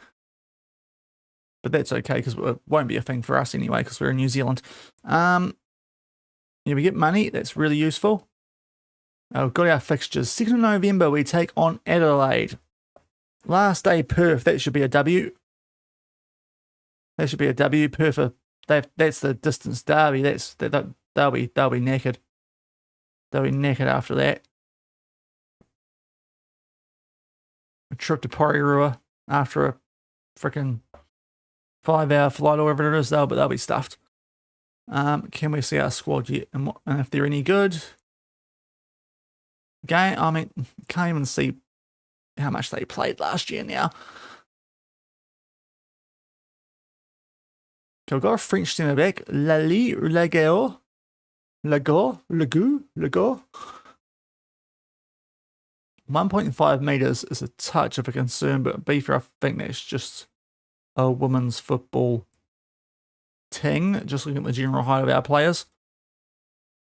but that's okay because it won't be a thing for us anyway because we're in New Zealand. Yeah, we get money. That's really useful. We've got our fixtures. 2nd of November, we take on Adelaide. Last day, Perth. That should be a W. That should be a W. Perth. That's the distance derby. They'll be knackered. They'll be knackered after that. A trip to Porirua after a freaking 5-hour flight or whatever it is. They'll be stuffed. Can we see our squad yet? And if they're any good? Game. I mean, can't even see how much they played last year now. Okay, we've got a French centre back, Lagou. 1.5 metres is a touch of a concern, but Beefer, I think that's just a women's football thing, just looking at the general height of our players.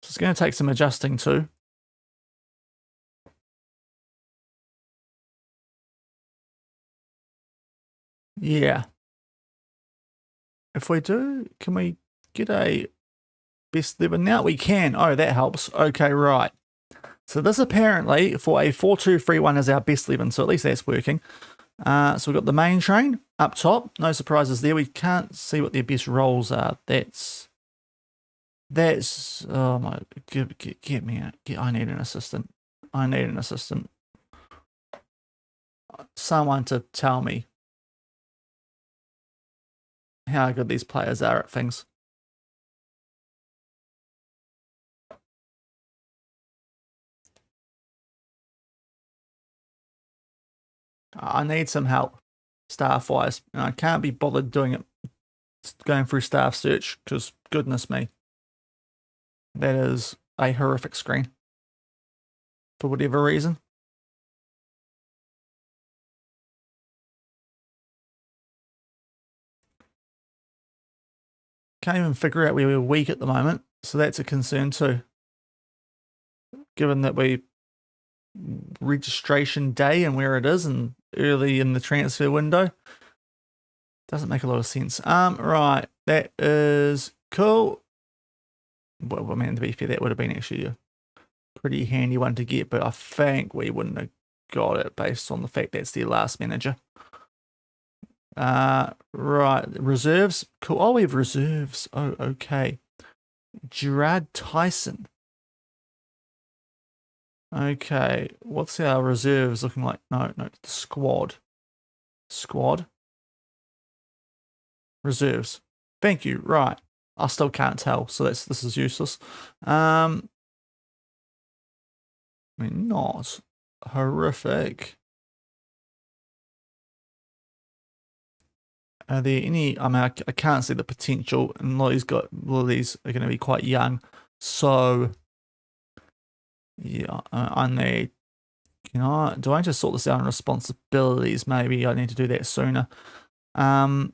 So it's going to take some adjusting too. Yeah. If we do, can we get a best 11 now? We can. Oh, that helps. Okay, right. So this apparently for a 4-2-3-1 is our best 11, so at least that's working. So we've got the main train up top. No surprises there. We can't see what their best roles are. That's oh my, get me out. I need an assistant. I need an assistant. Someone to tell me how good these players are at things. I need some help staff-wise. And I can't be bothered doing it, going through staff search, because goodness me, that is a horrific screen for whatever reason. Can't even figure out where we're weak at the moment, so that's a concern too. Given that we registration day and where it is and early in the transfer window, doesn't make a lot of sense. Right, that is cool. Well, I mean, to be fair, that would have been actually a pretty handy one to get, but I think we wouldn't have got it based on the fact that's their last manager. Right, reserves. Cool. Oh, we have reserves. Oh, okay. Gerard Tyson. Okay, what's our reserves looking like? No, the squad. Squad. Reserves. Thank you. Right. I still can't tell, so this is useless. I mean, not horrific. Are there any? I mean, I can't see the potential, and a lot of these are going to be quite young. So, yeah, I need. Do I just sort this out on responsibilities? Maybe I need to do that sooner. I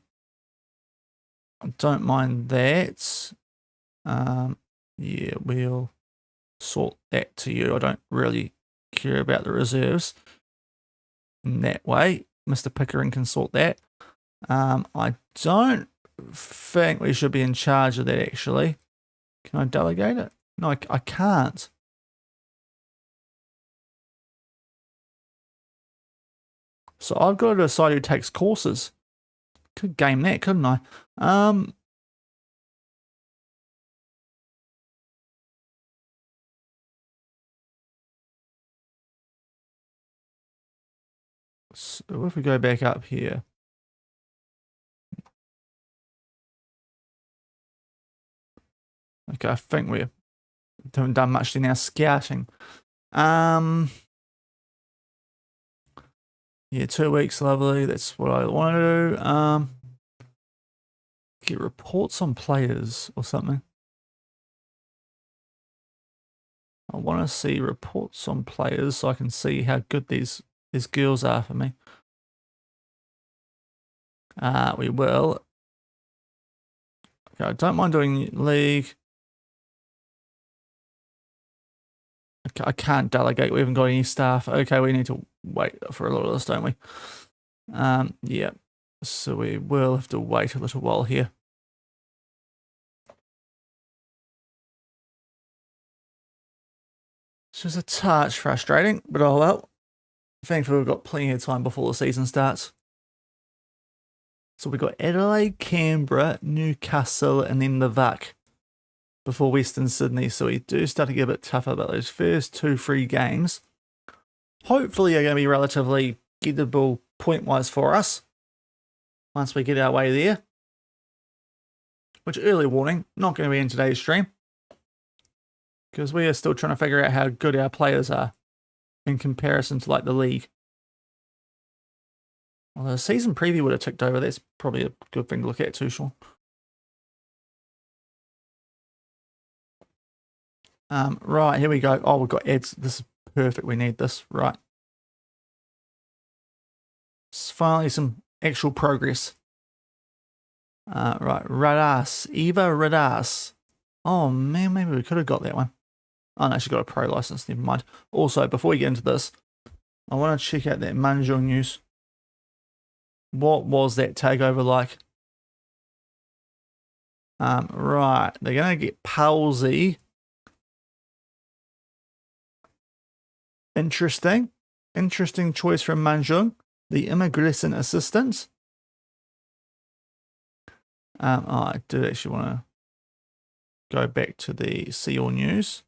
don't mind that. Yeah, we'll sort that to you. I don't really care about the reserves in that way. Mr. Pickering can sort that. I don't think we should be in charge of that, actually. Can I delegate it? No, I can't. So I've got to decide who takes courses. Could game that, couldn't I? So if we go back up here. Okay, I think we haven't done much in our scouting. Yeah, 2 weeks, lovely. That's what I want to do. Get reports on players or something. I want to see reports on players so I can see how good these girls are for me. We will. Okay, I don't mind doing league. Okay, I can't delegate. We haven't got any staff. Okay, we need to wait for a lot of this, don't we? Yeah. So we will have to wait a little while here. It's just a touch frustrating, but oh well. Thankfully, we've got plenty of time before the season starts. So we've got Adelaide, Canberra, Newcastle, and then the VAC before Western Sydney. So we do start to get a bit tougher about those first 2-3 games. Hopefully, are going to be relatively gettable point-wise for us once we get our way there. Which, early warning, not going to be in today's stream, because we are still trying to figure out how good our players are in comparison to like the league. Well, the season preview would have ticked over. That's probably a good thing to look at too, Shaun. Right, here we go. Oh, we've got ads. This is perfect. We need this. Right. It's finally some actual progress. Right, Radas. Eva Radas. Oh, man, maybe we could have got that one. Oh, no, she got a pro license. Never mind. Also, before we get into this, I want to check out that Manjung news. What was that takeover like? Right, they're going to get Palsy. Interesting. Interesting choice from Manjung, the immigration assistant. I do actually want to go back to the See All news.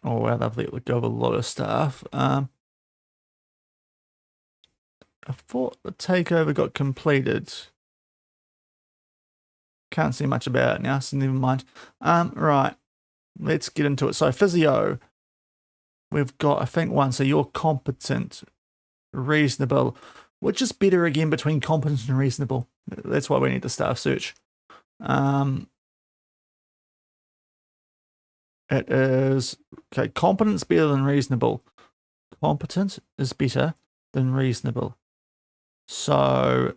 Oh, wow, they've let go of a lot of staff. I thought the takeover got completed. Can't see much about it now, so never mind. Right, let's get into it. So, physio, we've got, I think, one. So, you're competent, reasonable. Which is better again between competent and reasonable? That's why we need the staff search. It is, okay, competent's better than reasonable. Competent is better than reasonable. So,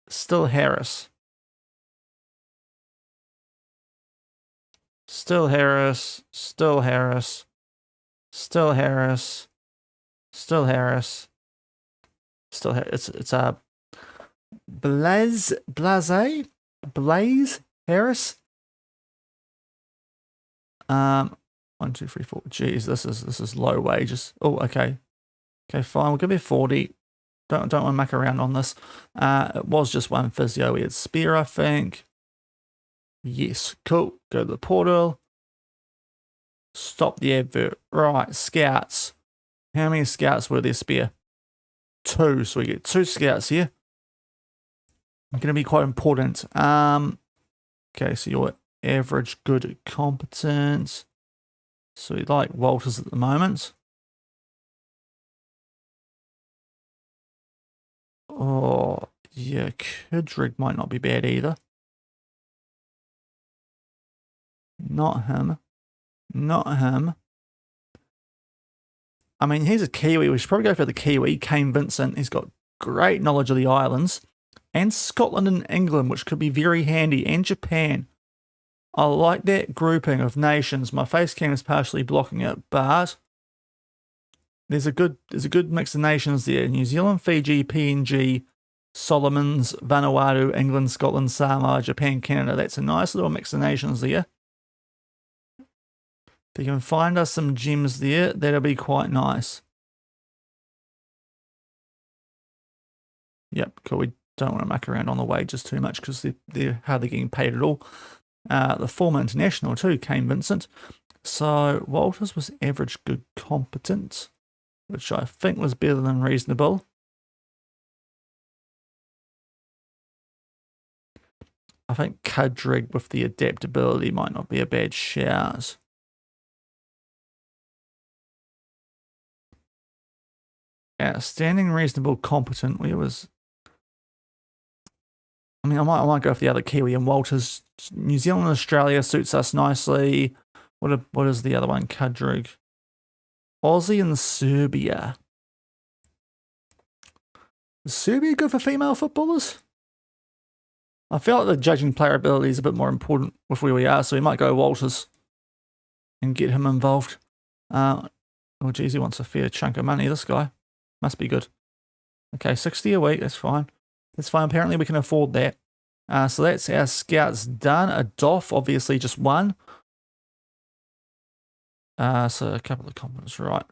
still Harris. Still Harris. Still Harris. Still Harris. Still Harris. Still Harris. It's a Blaze Harris. 1, 2, 3, 4. Jeez, this is low wages. Oh, okay. Okay, fine. We'll give you 40. Don't want to muck around on this. It was just one physio. We had Spear, I think. Yes, cool. Go to the portal. Stop the advert. Right, scouts. How many scouts were there, Spear? 2. So we get 2 scouts here. Going to be quite important. Okay, so you're average, good, competent. So we like Walters at the moment. Oh, yeah, Kudrig might not be bad either. Not him. Not him. I mean, he's a Kiwi. We should probably go for the Kiwi, Kane Vincent. He's got great knowledge of the islands. And Scotland and England, which could be very handy. And Japan. I like that grouping of nations. My Facecam is partially blocking it, but there's a good mix of nations there. New Zealand, Fiji, PNG, Solomons, Vanuatu, England, Scotland, Samoa, Japan, Canada. That's a nice little mix of nations there. If you can find us some gems there, that'll be quite nice. Yep, cool. We don't want to muck around on the wages too much because they're hardly getting paid at all. The former international too, Kane Vincent. So Walters was average, good, competent, which I think was better than reasonable. I think Kudrig with the adaptability might not be a bad shout. Outstanding, reasonable, competent. I might go for the other Kiwi and Walters. New Zealand and Australia suits us nicely. What is the other one? Kudrig. Aussie and Serbia. Is Serbia good for female footballers? I feel like the judging player ability is a bit more important with where we are, so we might go Walters and get him involved. Oh, geez, he wants a fair chunk of money, this guy. Must be good. Okay, 60 a week. That's fine. That's fine. Apparently we can afford that. So that's our scouts done. A doff, obviously just one. So a couple of competence, right.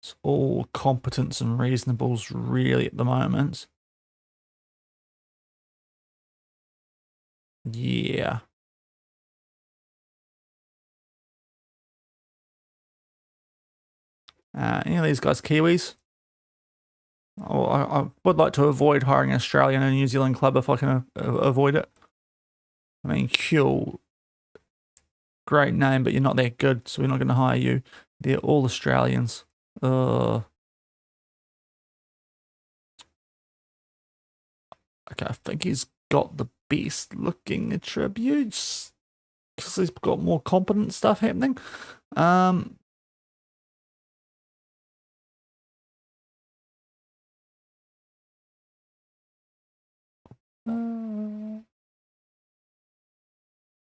It's all competence and reasonables really at the moment. Yeah. Any of these guys Kiwis? Oh, I would like to avoid hiring an Australian and New Zealand club if I can avoid it. I mean, cool. Great name, but you're not that good, so we're not going to hire you. They're all Australians. Okay, I think he's got the best looking attributes because he's got more competent stuff happening.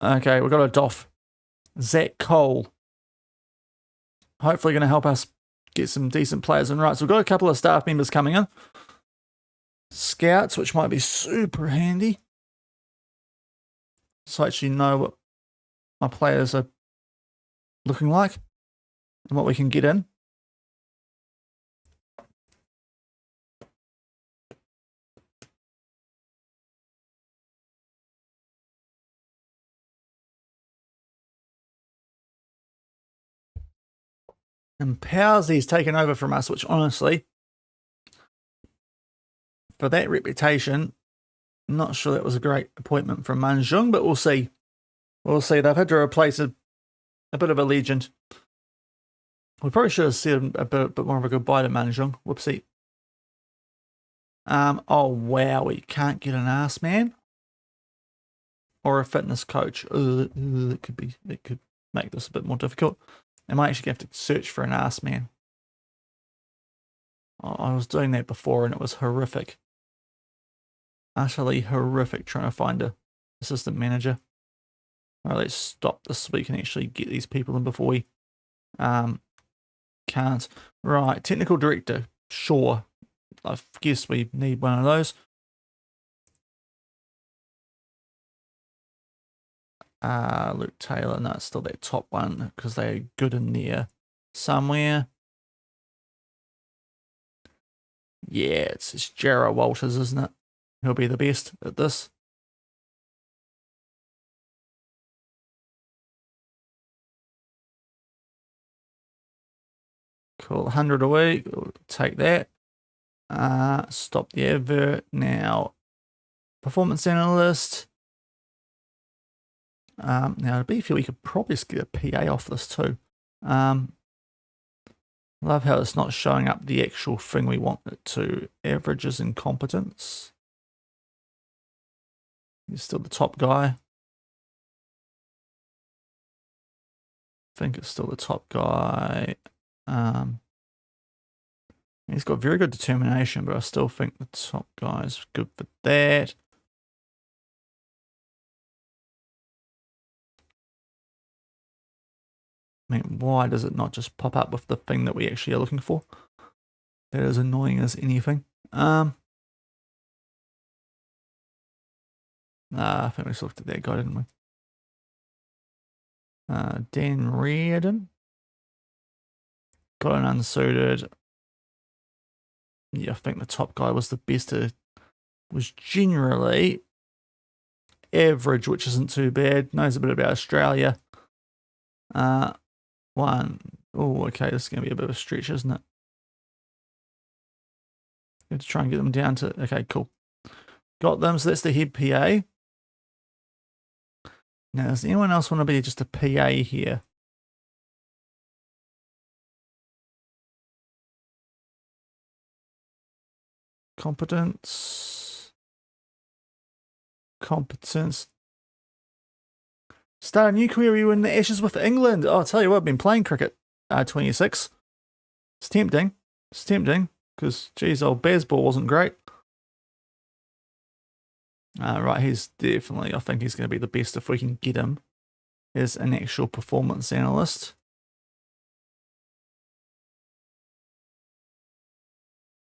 Okay, we've got a doff. Zach Cole. Hopefully going to help us get some decent players in. Right, so we've got a couple of staff members coming in. Scouts, which might be super handy. So I actually know what my players are looking like and what we can get in. And Powsley's taken over from us, which honestly, for that reputation, not sure that was a great appointment from Manjung, but we'll see. We'll see. They've had to replace a bit of a legend. We probably should have said a bit more of a goodbye to Manjung. Whoopsie. Oh wow, we can't get an ass man or a fitness coach. It could make this a bit more difficult. I might actually have to search for an ass man. I was doing that before and it was horrific. Utterly horrific trying to find a assistant manager. All right, let's stop this so we can actually get these people in before we can't. Right, technical director, sure. I guess we need one of those. Luke Taylor, no, it's still that top one because they're good in there somewhere. Yeah, it's Jarrah Walters, isn't it? He'll be the best at this. Cool, 100 a week, we'll take that. Stop the advert now. Performance analyst. Now, to be fair, we could probably just get a PA off this too. Love how it's not showing up the actual thing we want it to. Averages and competence. He's still the top guy. I think it's still the top guy. He's got very good determination, but I still think the top guy is good for that. I mean, why does it not just pop up with the thing that we actually are looking for? That is annoying as anything. I think we just looked at that guy, didn't we? Dan Reardon. Got an unsuited. Yeah, I think the top guy was the best. Was generally average, which isn't too bad. Knows a bit about Australia. One. Oh, okay, this is going to be a bit of a stretch, isn't it? Have to try and get them down to... Okay, cool. Got them, so that's the head PA. Now, does anyone else want to be just a PA here? Competence. Start a new career, you win the Ashes with England. Oh, I'll tell you what, I've been playing cricket. 26. It's tempting. It's tempting. Because, geez, old Bazball wasn't great. Right, he's definitely, I think he's going to be the best if we can get him as an actual performance analyst.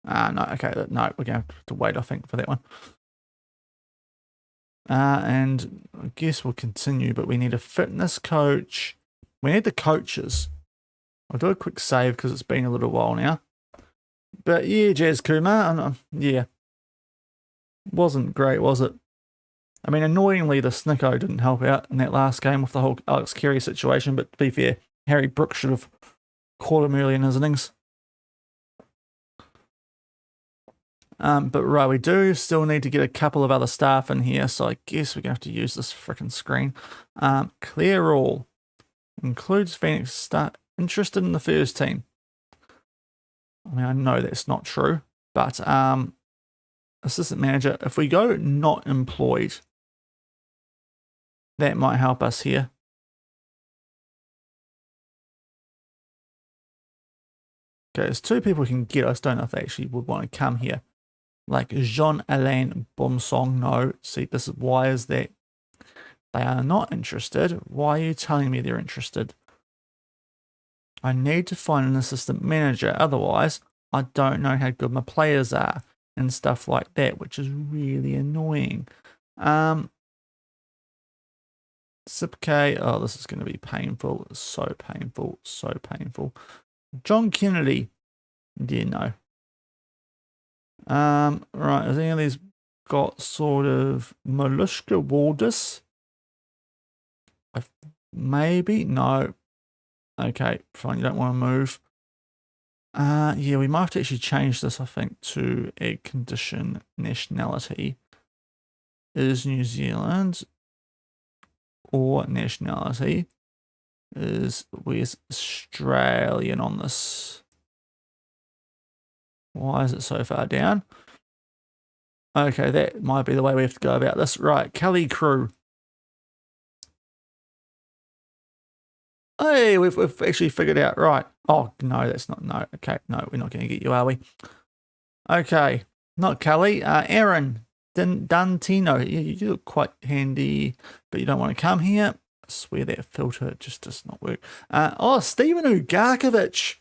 No, okay, no, we're going to have to wait, I think, for that one. And I guess we'll continue, but we need a fitness coach. We need the coaches. I'll do a quick save because it's been a little while now. But yeah, Jazz Kumar, yeah. Wasn't great, was it? I mean, annoyingly, the Snicko didn't help out in that last game with the whole Alex Carey situation, but to be fair, Harry Brooks should have caught him early in his innings. But right, we do still need to get a couple of other staff in here, so I guess we're going to have to use this freaking screen. Clear all. Includes Phoenix start interested in the first team. I mean, I know that's not true, but assistant manager, if we go not employed, that might help us here. Okay, there's two people we can get. I just don't know if they actually would want to come here. Like Jean-Alain Bomsong. No, see, this is why is that? They are not interested. Why are you telling me they're interested? I need to find an assistant manager. Otherwise, I don't know how good my players are and stuff like that, which is really annoying. Sipk. Oh, this is going to be painful. So painful. So painful. John Kennedy. Yeah, no. Right, has any of these got sort of Molluska Waldus? Maybe? No. Okay, fine, you don't want to move. Yeah, we might have to actually change this, I think, to egg condition nationality is New Zealand, or nationality is where's Australian on this. Why is it so far down? Okay, that might be the way we have to go about this. Right, Kelly crew. Hey, we've actually figured out. Right. Oh, no, that's not. No. Okay, no, we're not going to get you, are we? Okay, not Kelly. Aaron Dantino. You look quite handy, but you don't want to come here. I swear that filter just does not work. Oh, Stephen Ugarkovic.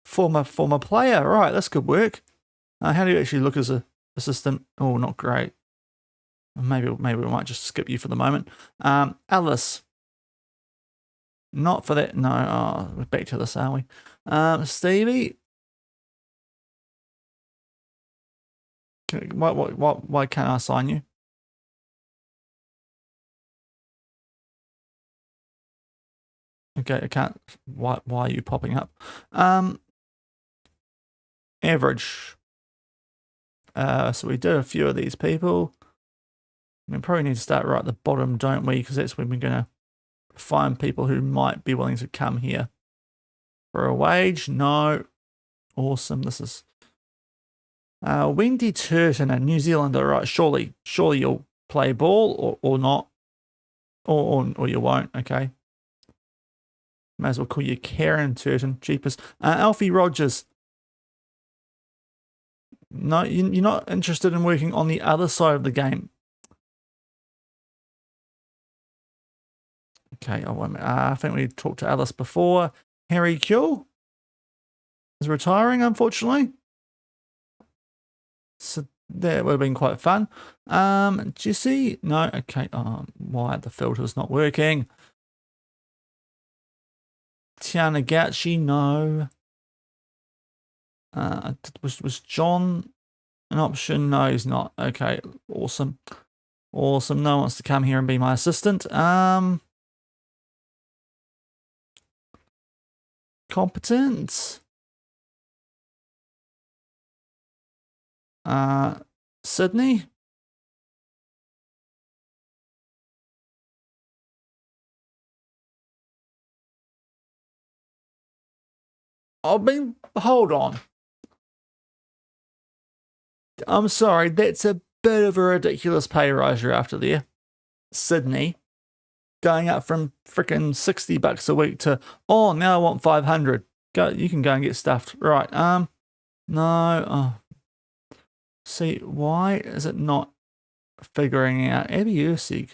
Former player. Right, this could work. How do you actually look as a assistant? Oh, not great. Maybe we might just skip you for the moment. Alice. Not for that. No. Oh, we're back to this, are we? Stevie. Why can't I sign you? Okay, I can't. Why are you popping up? Average. So we did a few of these people. We probably need to start right at the bottom, don't we? Because that's when we're going to find people who might be willing to come here. For a wage? No. Awesome. This is Wendy Turton, a New Zealander. Right, surely you'll play ball or not. Or you won't, okay. May as well call you Karen Turton. Jeepers. Alfie Rogers. No, you're not interested in working on the other side of the game. Okay, I think we talked to Alice before. Harry Kuehl is retiring, unfortunately. So that would have been quite fun. Jesse? No, okay. Why the filter's not working? Tiana Gauchi? No. Was John an option? No, he's not. Okay, awesome. Awesome. No one wants to come here and be my assistant. Competent. Sydney. Hold on. I'm sorry, that's a bit of a ridiculous pay rise you're after there. Sydney. Going up from freaking $60 a week to, oh, now I want 500. Go, you can go and get stuffed. Right, no, oh. See, why is it not figuring out? Abby Ursig.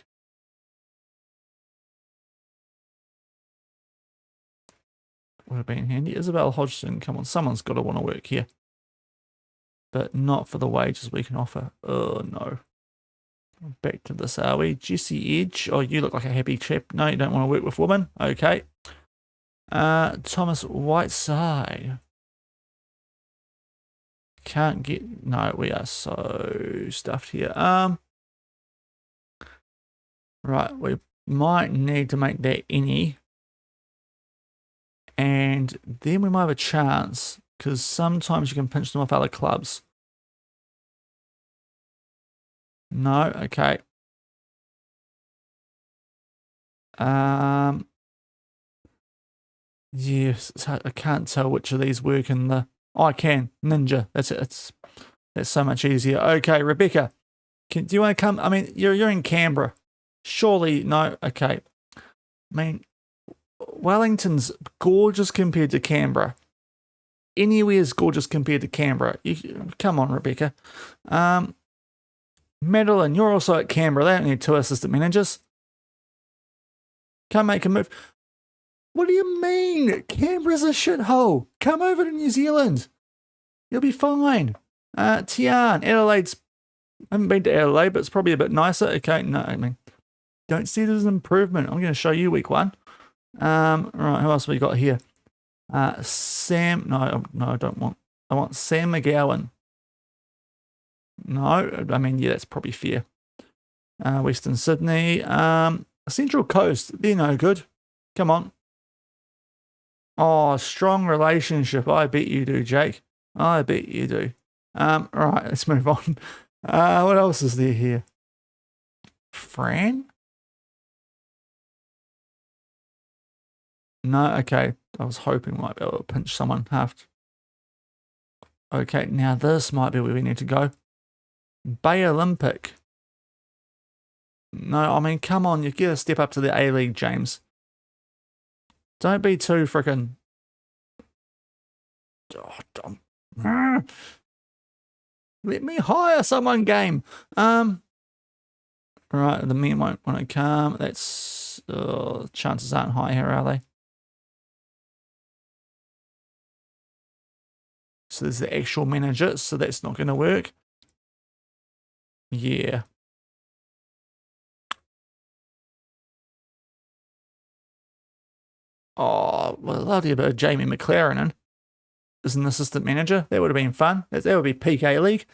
Would have been handy. Isabel Hodgson, come on, someone's got to want to work here. but not for the wages we can offer. Oh, no. Back to this, are we? Jesse Edge. Oh, you look like a happy chap. No, you don't want to work with women. Okay. Thomas Whiteside. Can't get... No, we are so stuffed here. Right, we might need to make that any. And then we might have a chance, because sometimes you can pinch them off other clubs. No, okay. Yes, I can't tell which of these work in the... Oh, I can. Ninja. That's it. That's so much easier. Okay, Rebecca. Do you want to come? I mean, you're in Canberra. Surely, no. Okay. I mean, Wellington's gorgeous compared to Canberra. Anywhere's gorgeous compared to Canberra. Come on, Rebecca. Madeline, you're also at Canberra. They don't need 2 assistant managers. Can't make a move. What do you mean? Canberra's a shithole. Come over to New Zealand. You'll be fine. Tian, Adelaide's... I haven't been to Adelaide, but it's probably a bit nicer. Okay, no, I mean, don't see it as an improvement. I'm going to show you week 1. Right, who else have we got here? Sam... No, I don't want... I want Sam McGowan. No, I mean, yeah, that's probably fair. Western Sydney. Central Coast, they're no good. Come on. Oh, strong relationship. I bet you do, Jake. I bet you do. Right, let's move on. What else is there here? Fran? No, okay. I was hoping we might be able to pinch someone half. Okay, now this might be where we need to go. Bay Olympic. No, I mean, come on. You've got to step up to the A-League, James. Don't be too frickin'... Oh, let me hire someone, game. Right, the men won't want to come. That's... chances aren't high here, are they? So there's the actual manager, so that's not going to work. Yeah. Oh, well, I'd love to get a bit of Jamie McLaren in as an assistant manager. That would have been fun. That would be peak A-League.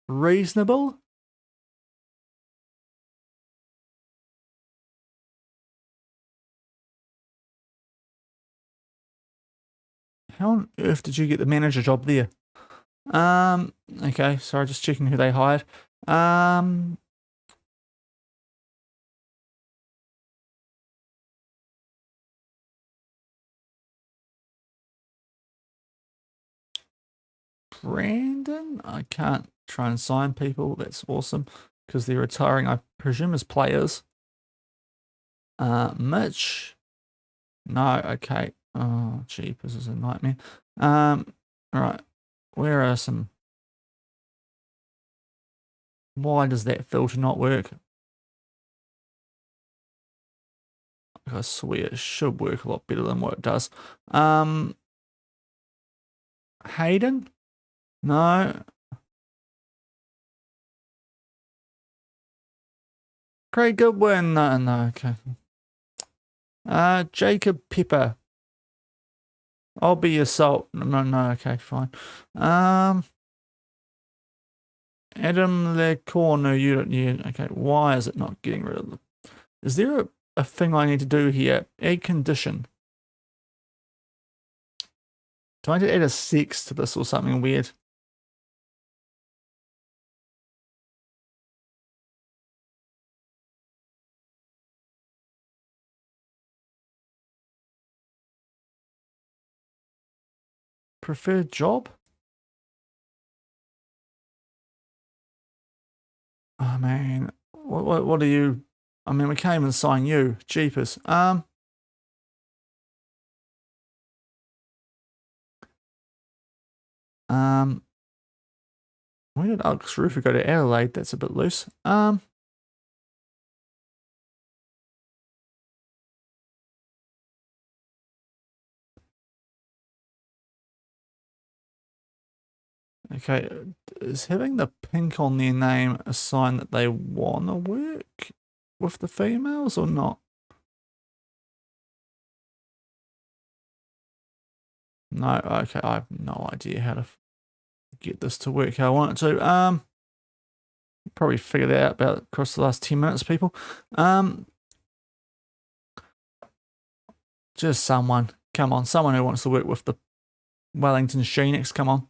Reasonable. How on earth did you get the manager job there? Okay, sorry, just checking who they hired. Brandon? I can't try and sign people. That's awesome because they're retiring, I presume, as players. Mitch? No, okay. Oh, jeep, this is a nightmare. Alright. Where are some... Why does that filter not work? I swear it should work a lot better than what it does. Hayden? No. Craig Goodwin? No, okay. Jacob Pepper. I'll be your salt. No, okay, fine. Adam Lecornu, you don't... Yeah, okay, why is it not getting rid of them? Is there a thing I need to do here? Add condition. Do I need to add a sex to this or something weird? Preferred job? Oh man, what are you? I mean, we can't even sign you. Jeepers. Where did Alex Roofer go to Adelaide? That's a bit loose. Okay, is having the pink on their name a sign that they want to work with the females or not? No, okay, I have no idea how to get this to work how I want it to. Probably figure that out about across the last 10 minutes, people. Just someone, come on, someone who wants to work with the Wellington Phoenix, come on.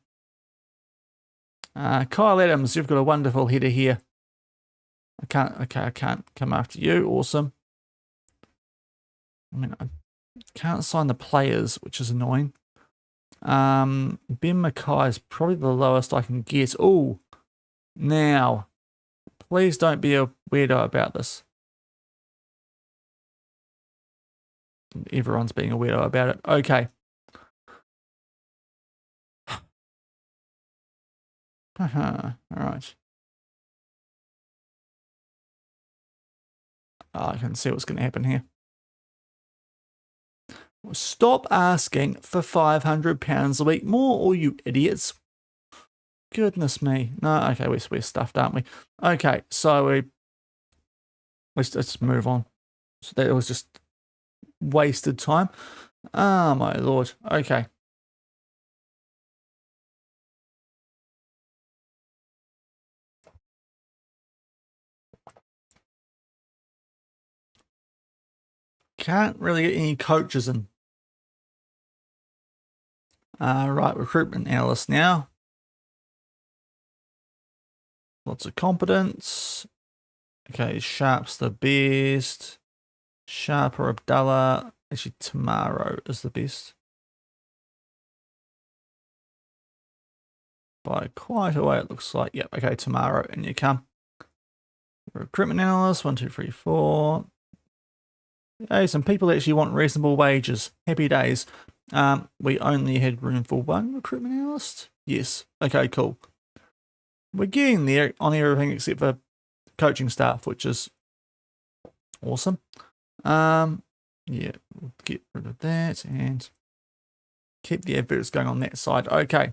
Kyle Adams, you've got a wonderful header here. I can't come after you. Awesome. I mean, I can't sign the players, which is annoying. Ben Mackay is probably the lowest I can get. Oh, now, please don't be a weirdo about this. Everyone's being a weirdo about it. Okay. All right. I can see what's going to happen here. Stop asking for £500 a week more, all you idiots. Goodness me. No, okay, we're stuffed, aren't we? Okay, so let's move on. So that was just wasted time. Oh, my lord. Okay. Can't really get any coaches in. Right, recruitment analyst now. Lots of competence. Okay, Sharp's the best. Sharp or Abdallah. Actually, Tomorrow is the best. By quite a way, it looks like. Yep, okay, Tomorrow, and you come. Recruitment analyst, 1, 2, 3, 4. Hey, some people actually want reasonable wages. Happy days. We only had room for one recruitment analyst. Yes. Okay, cool. We're getting there on everything except for coaching staff, which is awesome. Yeah, we'll get rid of that and keep the adverts going on that side. Okay.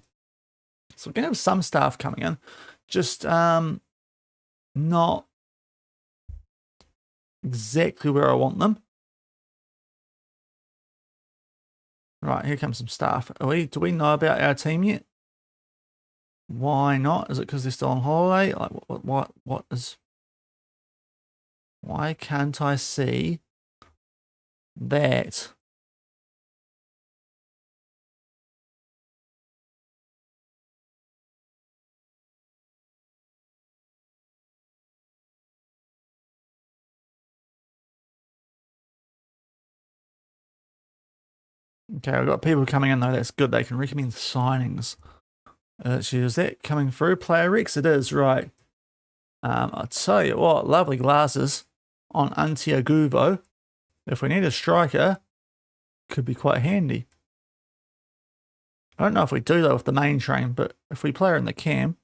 So we're going to have some staff coming in. Just not exactly where I want them. Right, here comes some staff. Do we know about our team yet? Why not? Is it because they're still on holiday? Like, what is? Why can't I see that? Okay, I've got people coming in though. That's good. They can recommend signings. Is that coming through? Player Rex? It is, right. I'll tell you what, lovely glasses on Antiaguvo. If we need a striker, could be quite handy. I don't know if we do though with the main train, but if we play her in the cam,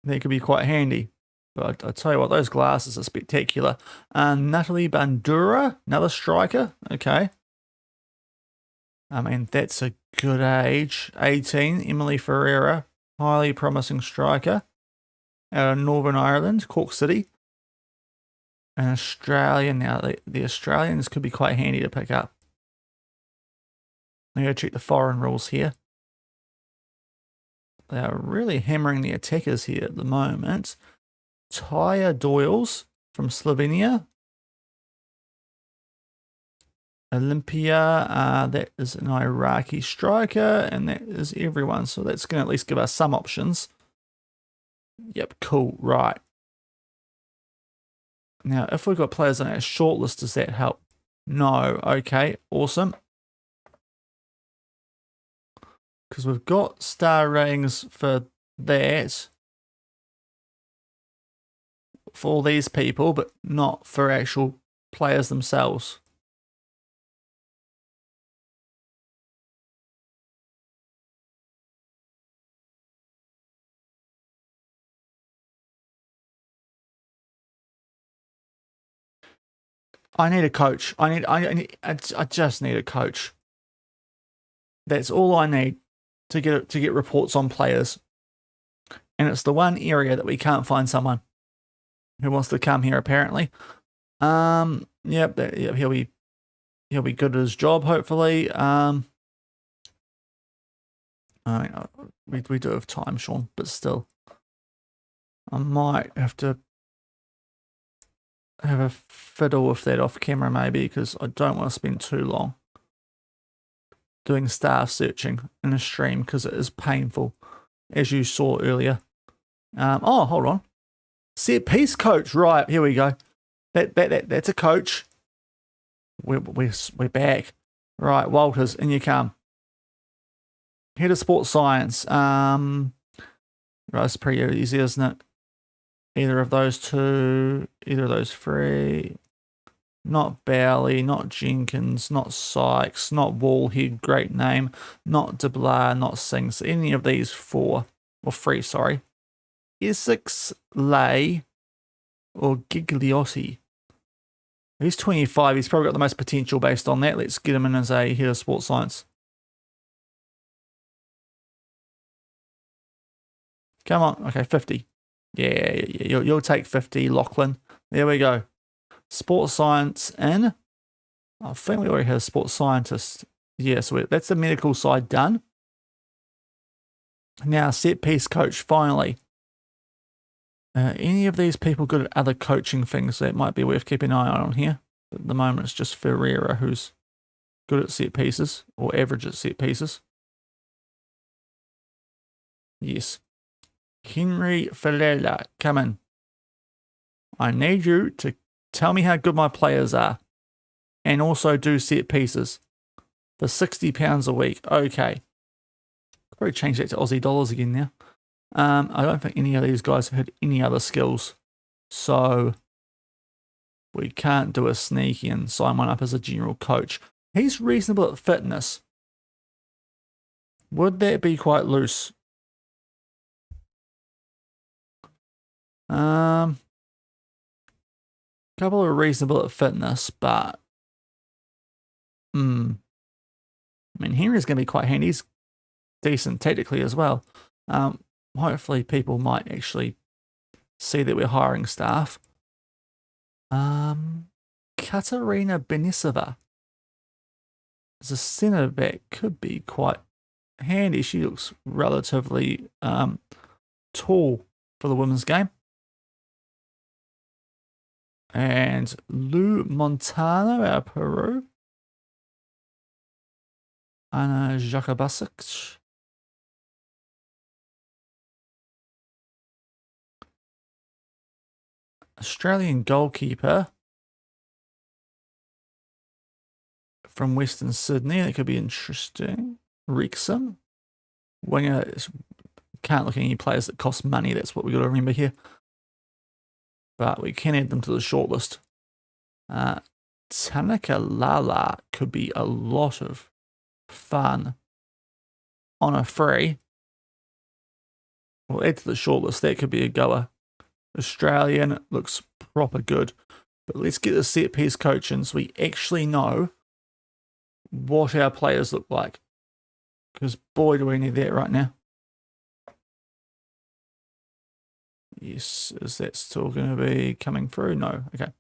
they could be quite handy. But I'll tell you what, those glasses are spectacular. Natalie Bandura, another striker. Okay. I mean, that's a good age. 18, Emily Ferreira, highly promising striker. Out of Northern Ireland, Cork City. An Australian now. The Australians could be quite handy to pick up. I'm going to check the foreign rules here. They are really hammering the attackers here at the moment. Tyre Doyles from Slovenia. Olympia, that is an Iraqi striker, and that is everyone. So that's going to at least give us some options. Yep, cool, right. Now, if we've got players on our shortlist, does that help? No, okay, awesome. Because we've got star ratings for that. For all these people, but not for actual players themselves. I need a coach. I just need a coach. That's all I need. to get reports on players, and it's the one area that we can't find someone who wants to come here apparently. Yep, he'll be good at his job hopefully. We do have time, Shaun, but still, I might have to have a fiddle with that off camera maybe, because I don't want to spend too long doing staff searching in a stream, because it is painful, as you saw earlier. Oh, hold on. Set piece coach, right? Here we go. That's a coach. We're back. Right, Walters, in you come. Head of sports science. Right, it's pretty easy, isn't it? Either of those two, either of those three. Not Bowley, not Jenkins, not Sykes, not Wallhead, great name, not DeBlar, not Sings. Any of these four, or three, sorry. Essex, Lay, or Gigliotti. He's 25. He's probably got the most potential based on that. Let's get him in as a head of sports science. Come on. Okay, 50. Yeah. You'll take 50, Lachlan. There we go. Sports science in. I think we already have a sports scientist. Yeah, so that's the medical side done. Now, set piece coach, finally. Any of these people good at other coaching things that might be worth keeping an eye on here? But at the moment, it's just Ferreira who's good at set pieces, or average at set pieces. Yes. Henry Ferreira, come in. I need you to tell me how good my players are, and also do set pieces for £60 a week. Okay. Probably change that to Aussie dollars again now. I don't think any of these guys had any other skills, so we can't do a sneaky and sign one up as a general coach. He's reasonable at fitness. Would that be quite loose? Couple are reasonable at fitness, but I mean, Henry's going to be quite handy. He's decent tactically as well. Hopefully people might actually see that we're hiring staff. Katarina Benisova as a centre back could be quite handy. She looks relatively tall for the women's game. And Lou Montano out of Peru. Anna Jakubasic. Australian goalkeeper from Western Sydney. That could be interesting. Wrexham. Winger. Can't look at any players that cost money. That's what we've got to remember here. But we can add them to the shortlist. Tanaka Lala could be a lot of fun on a free. We'll add to the shortlist. That could be a goer. Australian, looks proper good. But let's get the set piece coach in so we actually know what our players look like. Because boy, do we need that right now. Yes, is that still going to be coming through? No, okay.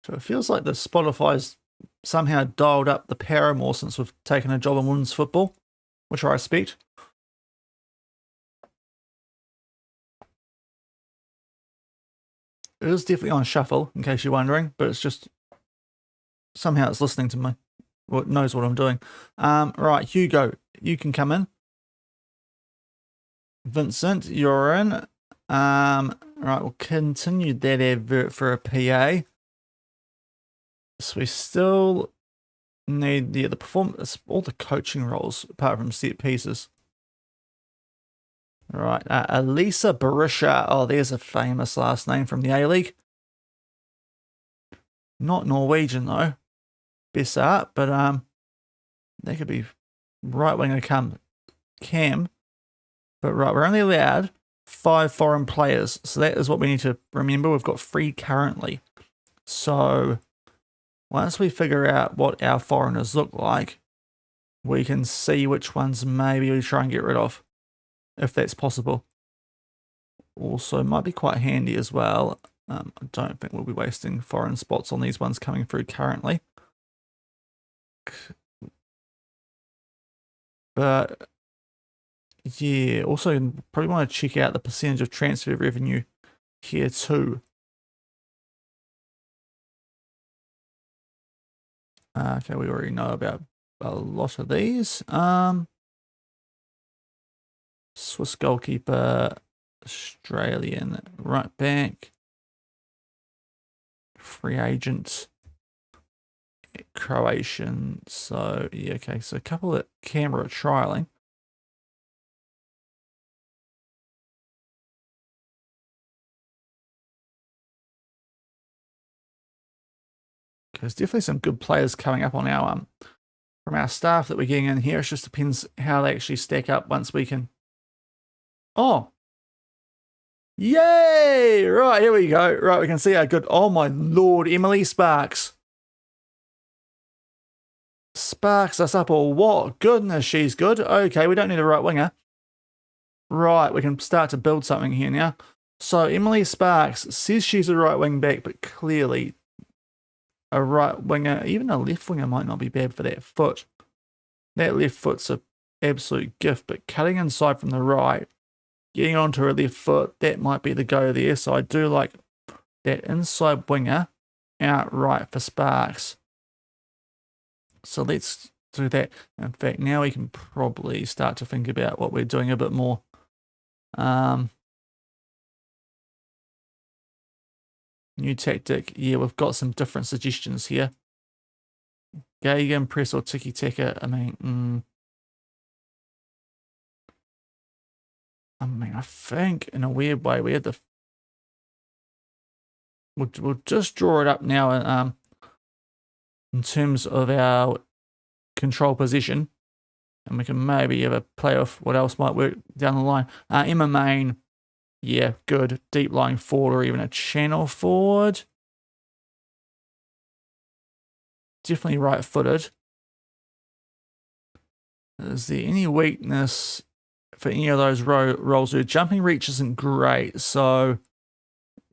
So it feels like the Spotify's somehow dialed up the power more since we've taken a job in women's football, which I respect. It is definitely on shuffle, in case you're wondering, but it's just somehow it's listening to me, or it knows what I'm doing. Right, Hugo, you can come in. Vincent, you're in. Right, we'll continue that advert for a PA. So we still need the performance, all the coaching roles apart from set pieces. All right, Elisa Barisha. Oh, there's a famous last name from the A-League. Not Norwegian though. Bessart, but that could be right winger come Cam. But right, we're only allowed 5 foreign players. So that is what we need to remember. We've got 3 currently. So once we figure out what our foreigners look like, we can see which ones maybe we try and get rid of, if that's possible. Also, might be quite handy as well. I don't think we'll be wasting foreign spots on these ones coming through currently. But yeah, also probably want to check out the percentage of transfer revenue here too. Okay, we already know about a lot of these. Swiss goalkeeper, Australian right back, free agent, Croatian. So yeah, okay, so a couple that Canberra are trialing. There's definitely some good players coming up on our from our staff that we're getting in here. It just depends how they actually stack up once we can. Oh, yay! Right, here we go. Right, we can see how good. Oh my lord, Emily Sparks. Sparks us up or what? Goodness, she's good. Okay, we don't need a right winger. Right, we can start to build something here now. So Emily Sparks says she's a right wing back, but clearly a right winger, even a left winger might not be bad for that foot. That left foot's an absolute gift, but cutting inside from the right, getting onto her left foot, that might be the go there. So I do like that inside winger outright for Sparks. So let's do that. In fact, now we can probably start to think about what we're doing a bit more. New tactic. Yeah, we've got some different suggestions here. Gagan, press or tiki-taka. I mean, I think in a weird way we had the. We'll just draw it up now. In terms of our control position, and we can maybe have a play off what else might work down the line. Emma Main, yeah, good. Deep lying forward or even a channel forward. Definitely right footed. Is there any weakness for any of those roles? Her jumping reach isn't great, so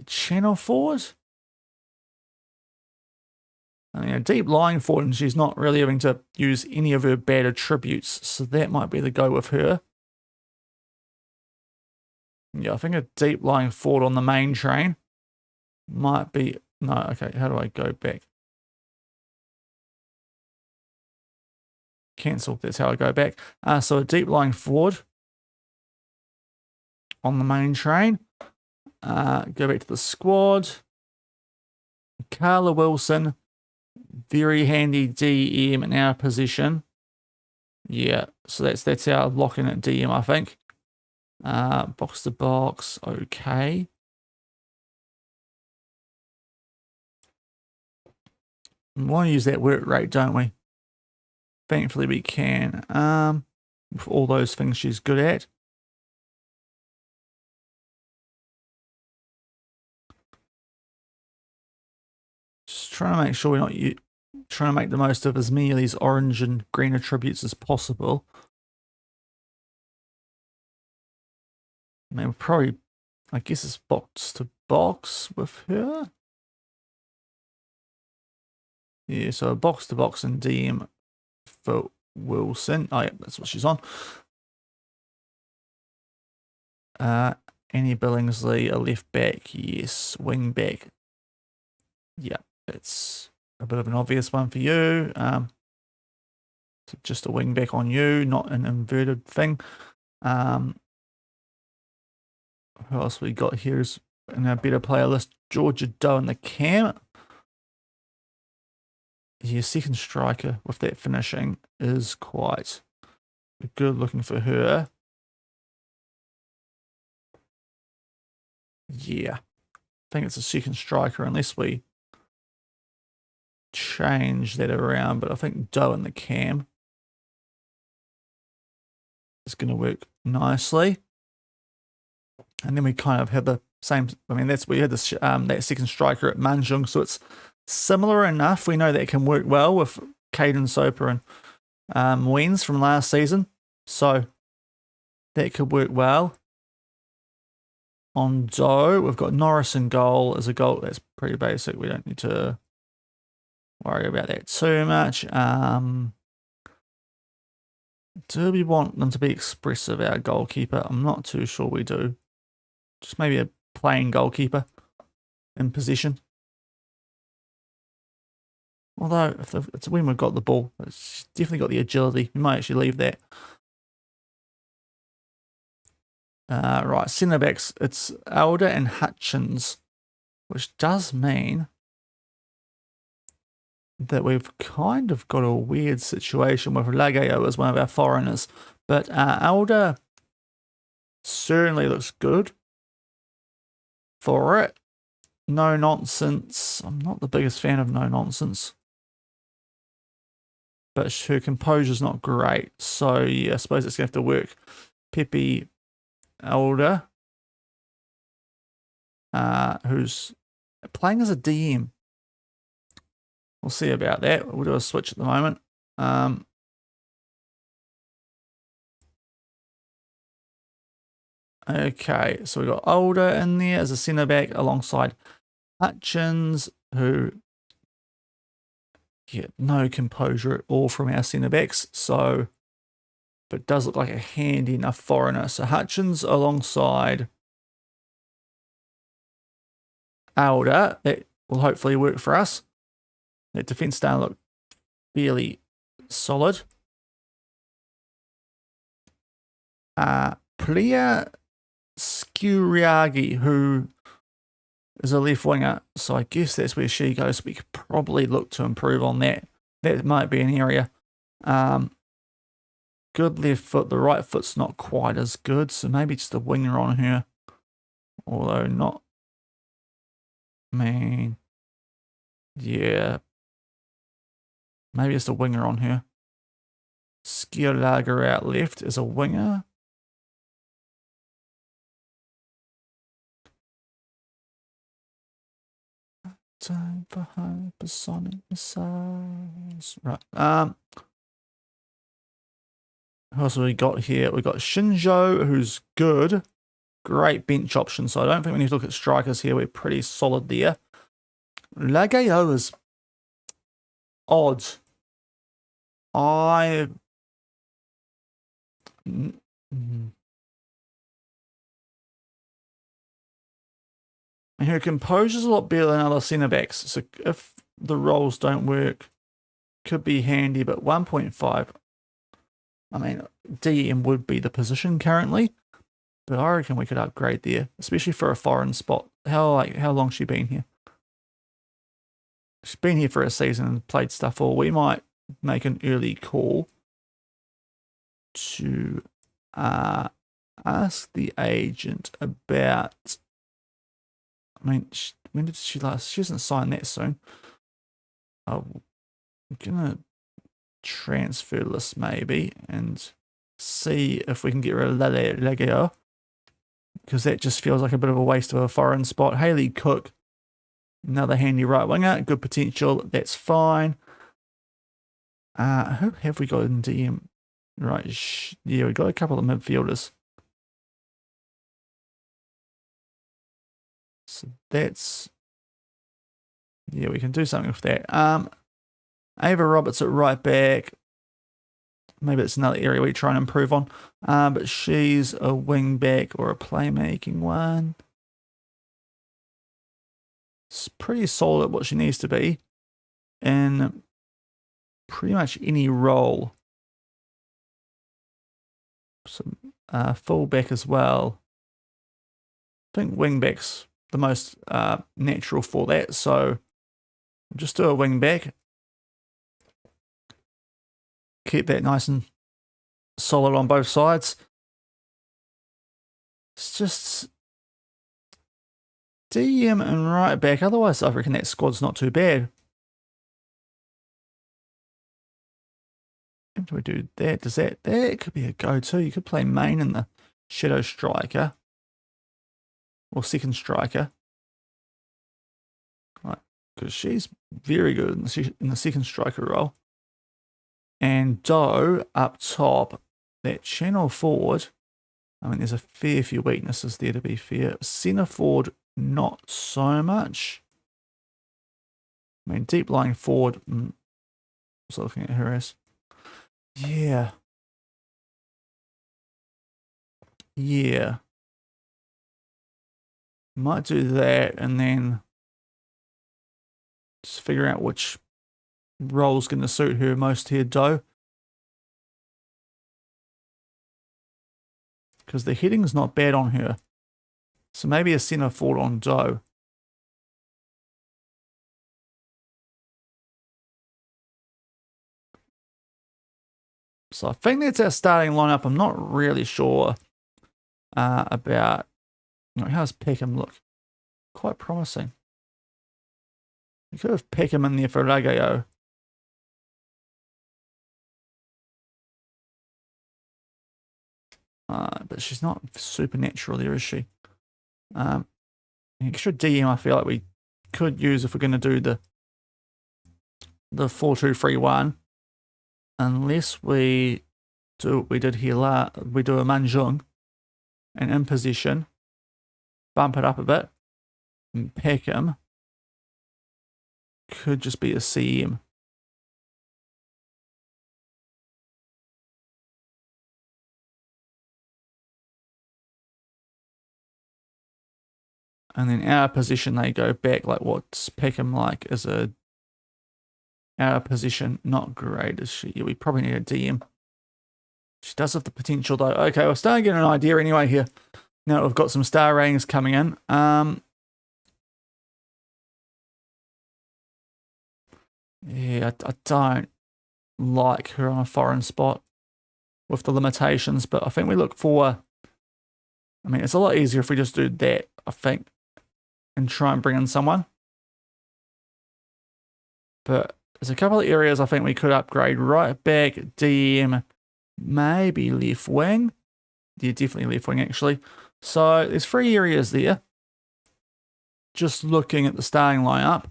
channel forward. I mean, a deep lying forward, and she's not really having to use any of her bad attributes, so that might be the go with her. Yeah, I think a deep lying forward on the main train might be. No, okay, how do I go back? Cancel, that's how I go back. So a deep lying forward on the main train. Go back to the squad. Carla Wilson, very handy DM in our position. Yeah, so that's our lock in at DM, I think. Box to box, okay. We want to use that work rate, don't we? Thankfully we can. With all those things she's good at. Just trying to make sure we're not trying to make the most of as many of these orange and green attributes as possible. I mean, probably, I guess it's box to box with her. Yeah, so a box to box and DM for Wilson. Oh, yeah, that's what she's on. Annie Billingsley, a left back. Yes, wing back. Yeah, it's a bit of an obvious one for you. So just a wing back on you, not an inverted thing. Who else we got here is in our better player list? Georgia Doe in the cam. Yeah, second striker with that finishing is quite good looking for her. Yeah, I think it's a second striker unless we change that around, but I think Doe and the cam is going to work nicely. And then we kind of have the same, I mean, we had this, that second striker at Manjung, so it's similar enough. We know that it can work well with Caden Soper and Weens from last season, so that could work well. On Doe, we've got Norris in goal as a goal. That's pretty basic. We don't need to worry about that too much. Do we want them to be expressive, our goalkeeper? I'm not too sure we do. Just maybe a plain goalkeeper in possession. Although, if it's when we've got the ball, it's definitely got the agility. We might actually leave that. Right, centre backs. It's Elder and Hutchins, which does mean that we've kind of got a weird situation with Lagao as one of our foreigners. But Elder certainly looks good for it. No nonsense. I'm not the biggest fan of no nonsense, but her composure's not great. So yeah, I suppose it's going to have to work. Pepe Elder, who's playing as a DM. We'll see about that. We'll do a switch at the moment. Okay, so we've got Older in there as a centre back alongside Hutchins, who get no composure at all from our centre backs. So, but does look like a handy enough foreigner. So Hutchins alongside Elder, that will hopefully work for us. That defence down look fairly solid. Plia Skuriagi, who is a left winger, so I guess that's where she goes. We could probably look to improve on that. That might be an area. Good left foot. The right foot's not quite as good, so maybe just a winger on her. Although not. I mean, yeah. Maybe just a winger on her. Skiolager out left is a winger. Time for hypersonic missiles. Right. Who else have we got here? We got Shinjo, who's good. Great bench option. So I don't think we need to look at strikers here. We're pretty solid there. Lagao is odd. And her composure's a lot better than other centre backs. So if the roles don't work, could be handy. But 1.5, I mean, DM would be the position currently. But I reckon we could upgrade there, especially for a foreign spot. How long's she been here? She's been here for a season and played stuff all. We might make an early call to ask the agent about. I mean, when did she last? She hasn't signed that soon. I'm gonna transfer list maybe and see if we can get rid of Lagao, because that just feels like a bit of a waste of a foreign spot. Hayley Cook, another handy right winger, good potential. That's fine. Who have we got in DM? Right, yeah, we got a couple of midfielders. So that's, yeah, we can do something with that. Ava Roberts at right back. Maybe it's another area we try and improve on. But she's a wing back or a playmaking one. It's pretty solid at what she needs to be in pretty much any role. So full back as well. I think wing back's the most natural for that. So just do a wing back. Keep that nice and solid on both sides. It's just DM and right back. Otherwise, I reckon that squad's not too bad. do we do that? Does that could be a go-to. You could play main in the shadow striker or second striker, right? Because she's very good in the second striker role. And Doe up top, that channel forward. I mean, there's a fair few weaknesses there, to be fair. Centre forward, not so much. I mean, deep lying forward. Was looking at her as. Yeah. Yeah. Might do that and then just figure out which role's going to suit her most here, Doe. Because the heading's not bad on her. So maybe a centre forward on Doe. So I think that's our starting lineup. I'm not really sure about, you know, how's Peckham look? Quite promising. You could have Peckham in there for Ragao. But she's not supernatural there, is she? Extra DM I feel like we could use if we're going to do the 4-2-3-1. Unless we do what we did here, we do a Manjung and in position, bump it up a bit, and Peckham could just be a CM. And then our position, they go back. Like, what's Peckham like as a our position? Not great, is she? Yeah, we probably need a DM. She does have the potential, though. Okay, we're starting to get an idea anyway here. Now that we've got some star ratings coming in. Yeah, I don't like her on a foreign spot with the limitations, but I think we look for... I mean, it's a lot easier if we just do that, I think, and try and bring in someone. But there's a couple of areas I think we could upgrade. Right back, DM, maybe left wing. Yeah, definitely left wing, actually. So there's 3 areas there. Just looking at the starting lineup.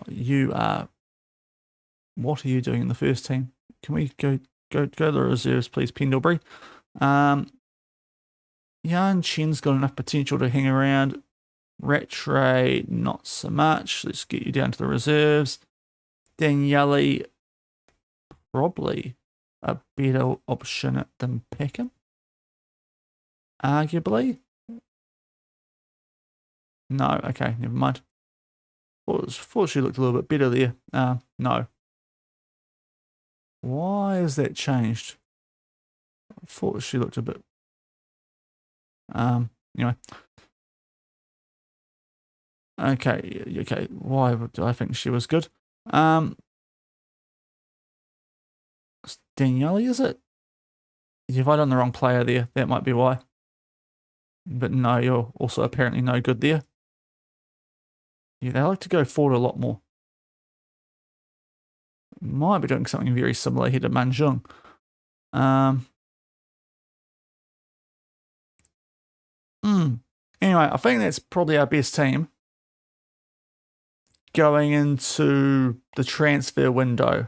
You are... What are you doing in the first team? Can we go to the reserves, please, Pendlebury? Yan Chen's got enough potential to hang around. Rattray, not so much. Let's get you down to the reserves. Daniele, probably a better option than Peckham. Arguably. No, okay, never mind. Thought she looked a little bit better there. No. Why has that changed? I thought she looked a bit... Anyway. Okay. Why do I think she was good? It's Daniele, is it? If I done the wrong player there, that might be why. But no, you're also apparently no good there. Yeah, they like to go forward a lot more. Might be doing something very similar here to Manjung. Anyway, I think that's probably our best team going into the transfer window.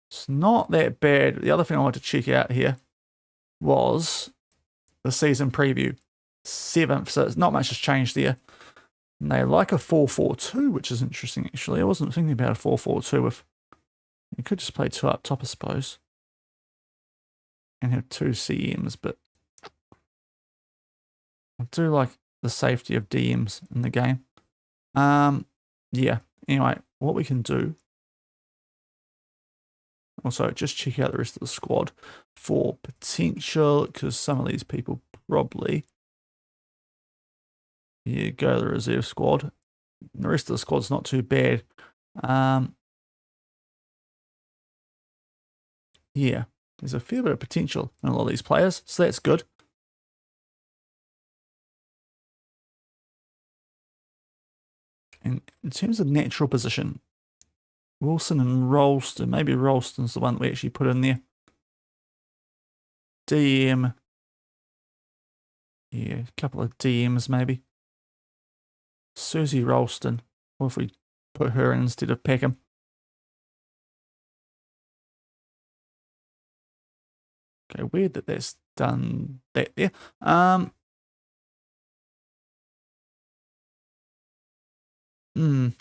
It's not that bad. The other thing I wanted to check out here was the season preview. 7th, so it's not much has changed there. And they like a 4-4-2, which is interesting, actually. I wasn't thinking about a 4-4-2 with... You could just play 2 up top, I suppose. And have 2 CMs, but... I do like the safety of DMs in the game. Yeah. Anyway, what we can do... Also, just check out the rest of the squad for potential, because some of these people probably... Yeah, go to the reserve squad. The rest of the squad's not too bad. Yeah, there's a fair bit of potential in a lot of these players, so that's good. And in terms of natural position, Wilson and Rolston. Maybe Rolston's the one that we actually put in there. DM. Yeah, a couple of DMs maybe. Susie Rolston. What if we put her in instead of Peckham? Okay, weird that that's done that there. I mean,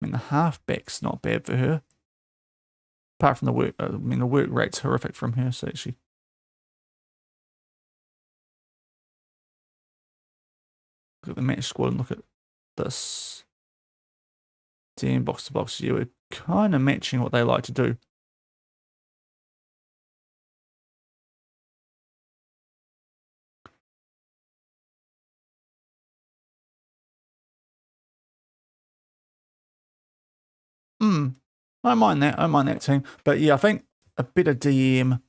the halfback's not bad for her. Apart from the work, I mean, the work rate's horrific from her, so actually. Look at the match squad and look at this. DM box to box, you were kind of matching what they like to do. I don't mind that. I don't mind that team. But yeah, I think a bit of DM,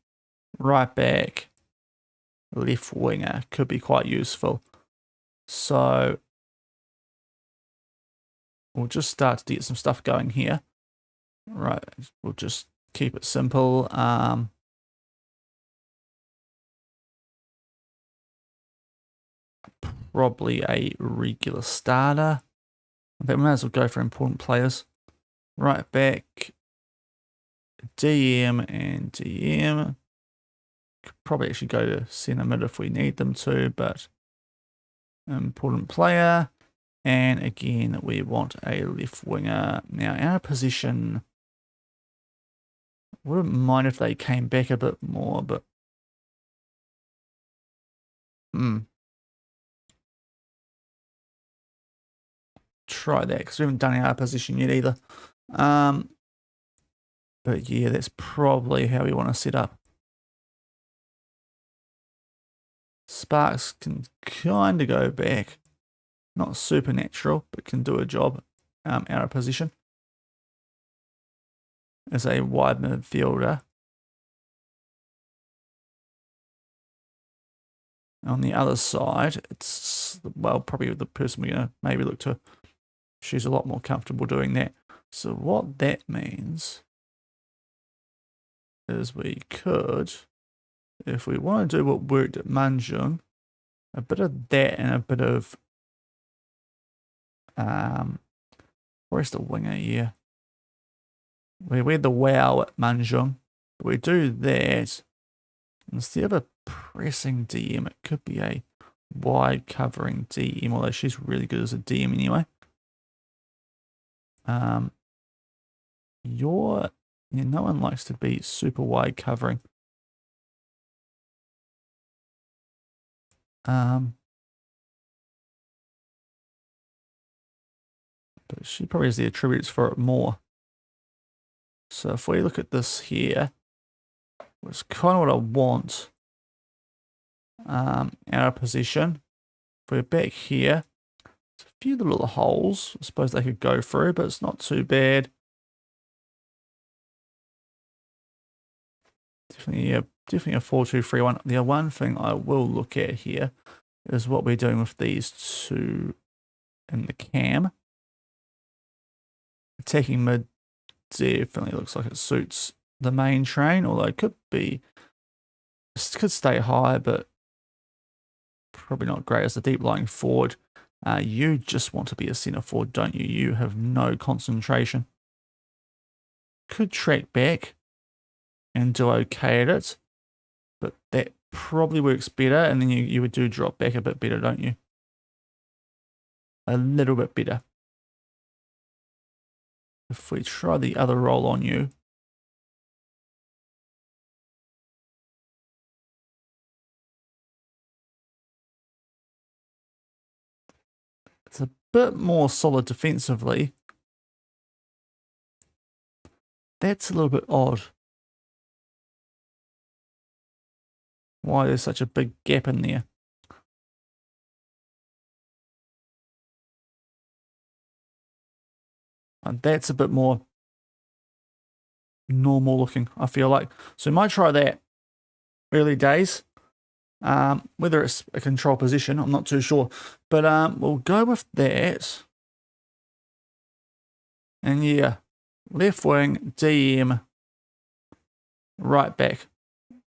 right back, left winger could be quite useful. So we'll just start to get some stuff going here. Right, we'll just keep it simple. Probably a regular starter. I think we might as well go for important players. Right back, DM and DM. Could probably actually go to centre mid if we need them to, but important player. And again, we want a left winger. Now, our position, wouldn't mind if they came back a bit more, but try that because we haven't done our position yet either. But yeah, that's probably how we want to set up. Sparks can kind of go back. Not supernatural, but can do a job out of position. As a wide midfielder. On the other side, it's, well, probably the person we're going to maybe look to. She's a lot more comfortable doing that. So what that means is we could, if we want to do what worked at Manjung, a bit of that and a bit of, where's the winger here? We had the wow at Manjung. But we do that. Instead of a pressing DM, it could be a wide covering DM, although she's really good as a DM anyway. No one likes to be super wide covering. But she probably has the attributes for it more. So if we look at this here, it's kind of what I want. Our position. If we're back here, there's a few little holes. I suppose they could go through, but it's not too bad. Definitely a 4-2-3-1. The one thing I will look at here is what we're doing with these two in the cam. Attacking mid definitely looks like it suits the main train, although it could stay high, but probably not great as a deep lying forward. You just want to be a centre forward, don't you? You have no concentration. Could track back and do okay at it, but that probably works better, and then you would do drop back a bit better, don't you? A little bit better. If we try the other role on you, it's a bit more solid defensively. That's a little bit odd. Why there's such a big gap in there? And that's a bit more normal looking, I feel like. So we might try that early days. Whether it's a control position, I'm not too sure. But we'll go with that. And yeah, left wing, DM, right back.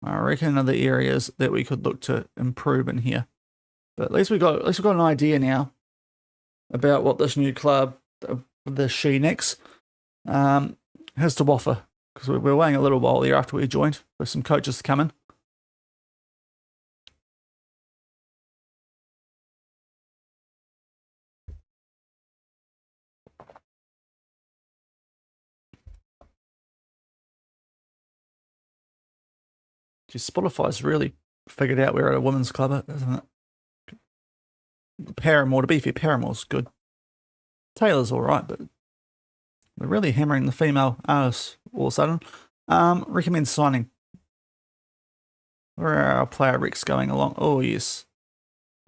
I reckon are the areas that we could look to improve in here. But at least we've got an idea now about what this new club, the Phoenix, has to offer. Because we're waiting a little while there after we joined with some coaches coming. Spotify's really figured out we're at a women's club, isn't it? Paramore, to be fair, Paramore's good. Taylor's alright, but we're really hammering the female artists all of a sudden. Recommend signing. Where are our player recs going along? Oh, yes.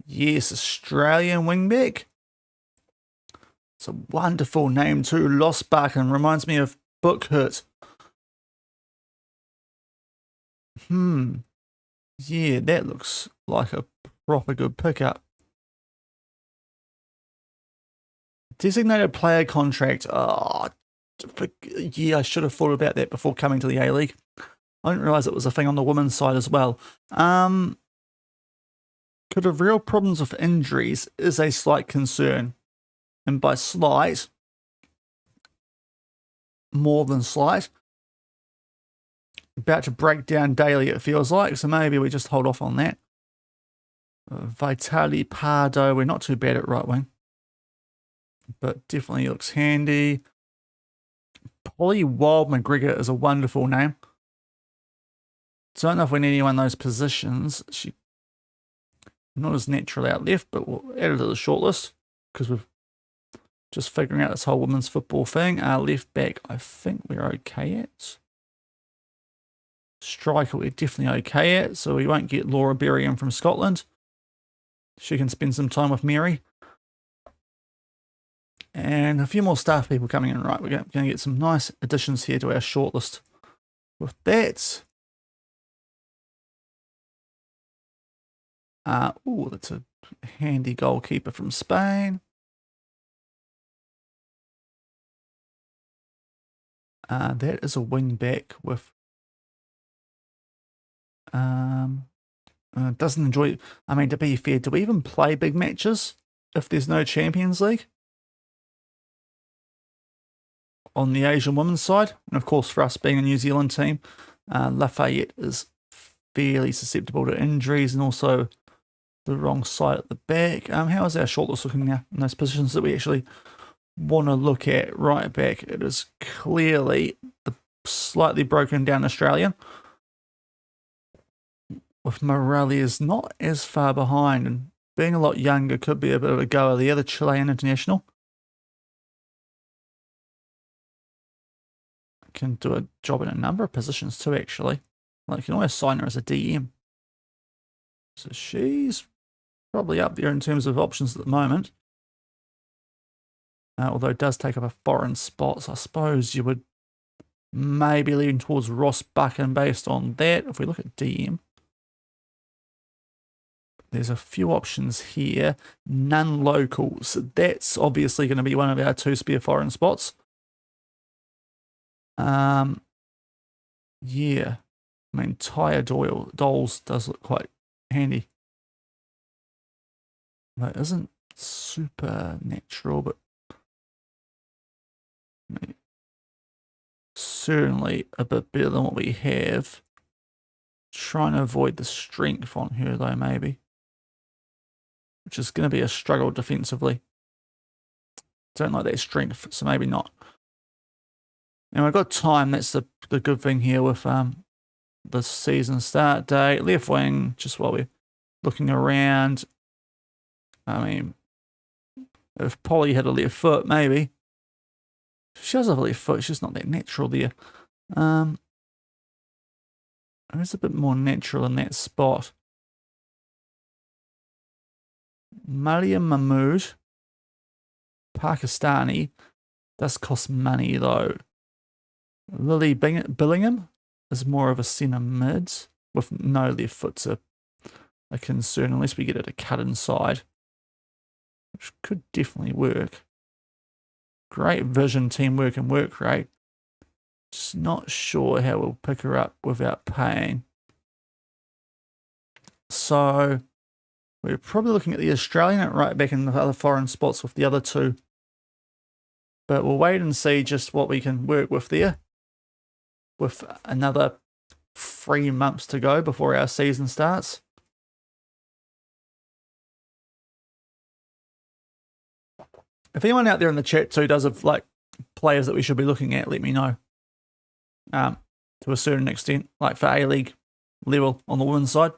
Yes, Australian wingback. It's a wonderful name too, Losbach, reminds me of Bookhurt. Yeah, that looks like a proper good pickup. Designated player contract. Oh, yeah, I should have thought about that before coming to the A-League. I didn't realise it was a thing on the women's side as well. Could have real problems with injuries is a slight concern. And by slight, more than slight. About to break down daily, it feels like, so maybe we just hold off on that. Vitali Pardo, we're not too bad at right wing, but definitely looks handy. Polly Wild McGregor is a wonderful name. Don't know if we need anyone in those positions. She not as natural out left, but we'll add her to the shortlist because we're just figuring out this whole women's football thing. Left back, I think we're okay at. Striker, we're definitely okay at, so we won't get Laura Berry in from Scotland. She can spend some time with Mary. And a few more staff people coming in. Right, we're going to get some nice additions here to our shortlist. With that, oh, that's a handy goalkeeper from Spain. That is a wing back with doesn't enjoy. I mean, to be fair, do we even play big matches if there's no Champions League on the Asian women's side? And of course, for us being a New Zealand team, Lafayette is fairly susceptible to injuries and also the wrong side at the back. How is our shortlist looking now in those positions that we actually want to look at? Right back, it is clearly the slightly broken down Australian. With Morales not as far behind and being a lot younger could be a bit of a goer there, the Chilean international. Can do a job in a number of positions too, actually. Like, you can always sign her as a DM. So she's probably up there in terms of options at the moment. Although it does take up a foreign spot, so I suppose you would maybe lean towards Ross Buchan based on that. If we look at DM, there's a few options here. None locals. That's obviously going to be one of our two spare foreign spots. Yeah. I mean, Tyre Dolls does look quite handy. That isn't super natural, but certainly a bit better than what we have. Trying to avoid the strength on her, though, maybe. Which is going to be a struggle defensively. Don't like that strength, so maybe not. And we've got time. That's the good thing here with the season start date. Left wing, just while we're looking around. I mean, if Polly had a left foot, maybe. If she does have a left foot, she's not that natural there. It's a bit more natural in that spot. Mariam Mahmood, Pakistani, does cost money though. Lily Billingham is more of a centre mid with no left foot's a concern unless we get it a cut inside, which could definitely work. Great vision, teamwork, and work rate. Just not sure how we'll pick her up without paying. So we're probably looking at the Australian right back in the other foreign spots with the other two. But we'll wait and see just what we can work with there. With another 3 months to go before our season starts. If anyone out there in the chat too does have like players that we should be looking at, let me know. To a certain extent, like for A-League level on the women's side.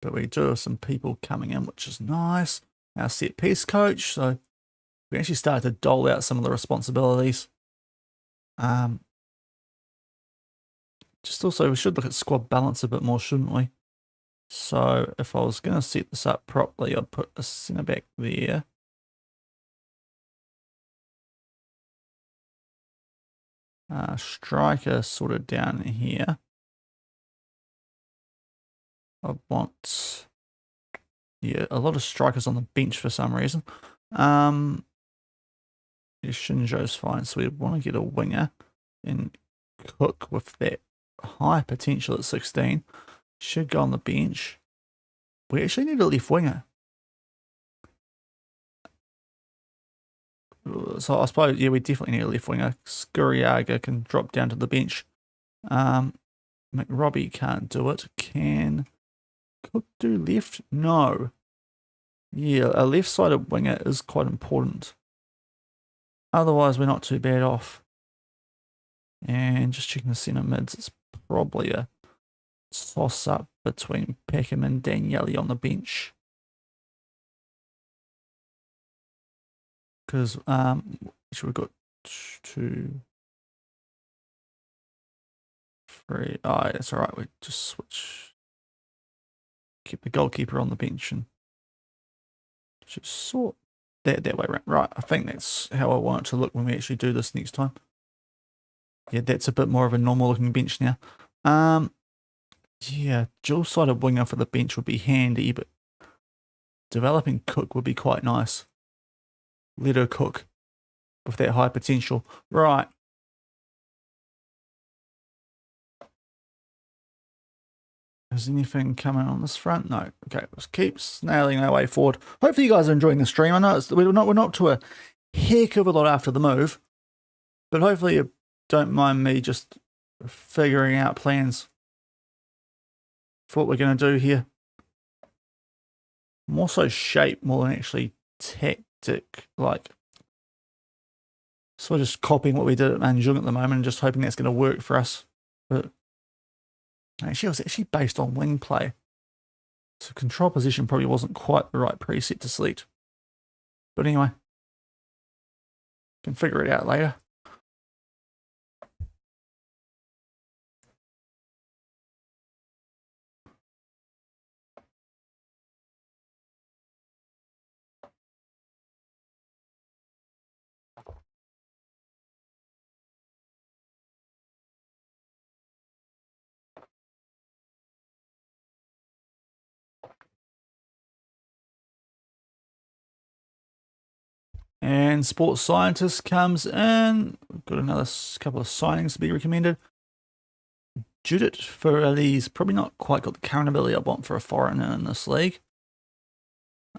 But we do have some people coming in, which is nice. Our set piece coach, so we actually started to dole out some of the responsibilities. Just also, we should look at squad balance a bit more, shouldn't we? So if I was going to set this up properly, I'd put a centre back there. Striker sort of down here. I want, yeah, a lot of strikers on the bench for some reason. Yeah, Shinjo's fine, so we want to get a winger and Cook with that high potential at 16. Should go on the bench. We actually need a left winger. So I suppose, yeah, we definitely need a left winger. Skuriaga can drop down to the bench. McRobbie can't do it. Can Cook do left? No. Yeah, a left-sided winger is quite important. Otherwise, we're not too bad off. And just checking the centre mids, it's probably a toss-up between Peckham and Daniele on the bench. Because we've got 2, 3. Oh, that's all right. We just switch. Keep the goalkeeper on the bench and just sort that way around. Right, I think that's how I want it to look when we actually do this next time. Yeah, that's a bit more of a normal looking bench now. Yeah, dual-sided winger for the bench would be handy, but developing Cook would be quite nice. Let her cook with that high potential. Right. Is anything coming on this front? No. Okay, let's keep snailing our way forward. Hopefully you guys are enjoying the stream. I know we're not to a heck of a lot after the move, but hopefully you don't mind me just figuring out plans for what we're going to do here. More so shape more than actually tactic. Like, so we're just copying what we did at Manjung at the moment and just hoping that's going to work for us. But actually, it was actually based on wing play. So control position probably wasn't quite the right preset to select. But anyway, can figure it out later. And sports scientist comes in. We've got another couple of signings to be recommended. Judith Furley's probably not quite got the current ability I want for a foreigner in this league.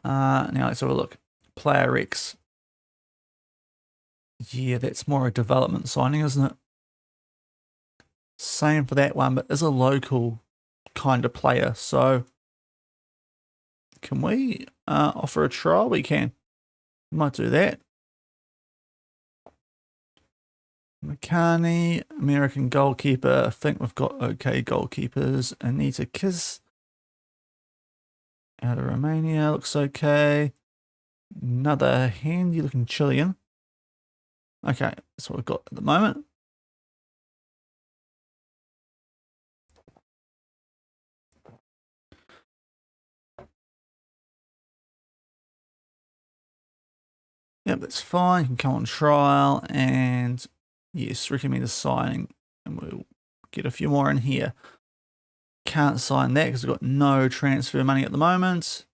Now let's have a look. Player X. Yeah, that's more a development signing, isn't it? Same for that one, but is a local kind of player. So can we offer a trial? We can. Might do that. McCarney, American goalkeeper. I think we've got okay goalkeepers. Anita Kiss out of Romania. Looks okay. Another handy looking Chilean. Okay, that's what we've got at the moment. Yep, that's fine. You can come on trial and yes, recommend a signing and we'll get a few more in here. Can't sign that because we've got no transfer money at the moment.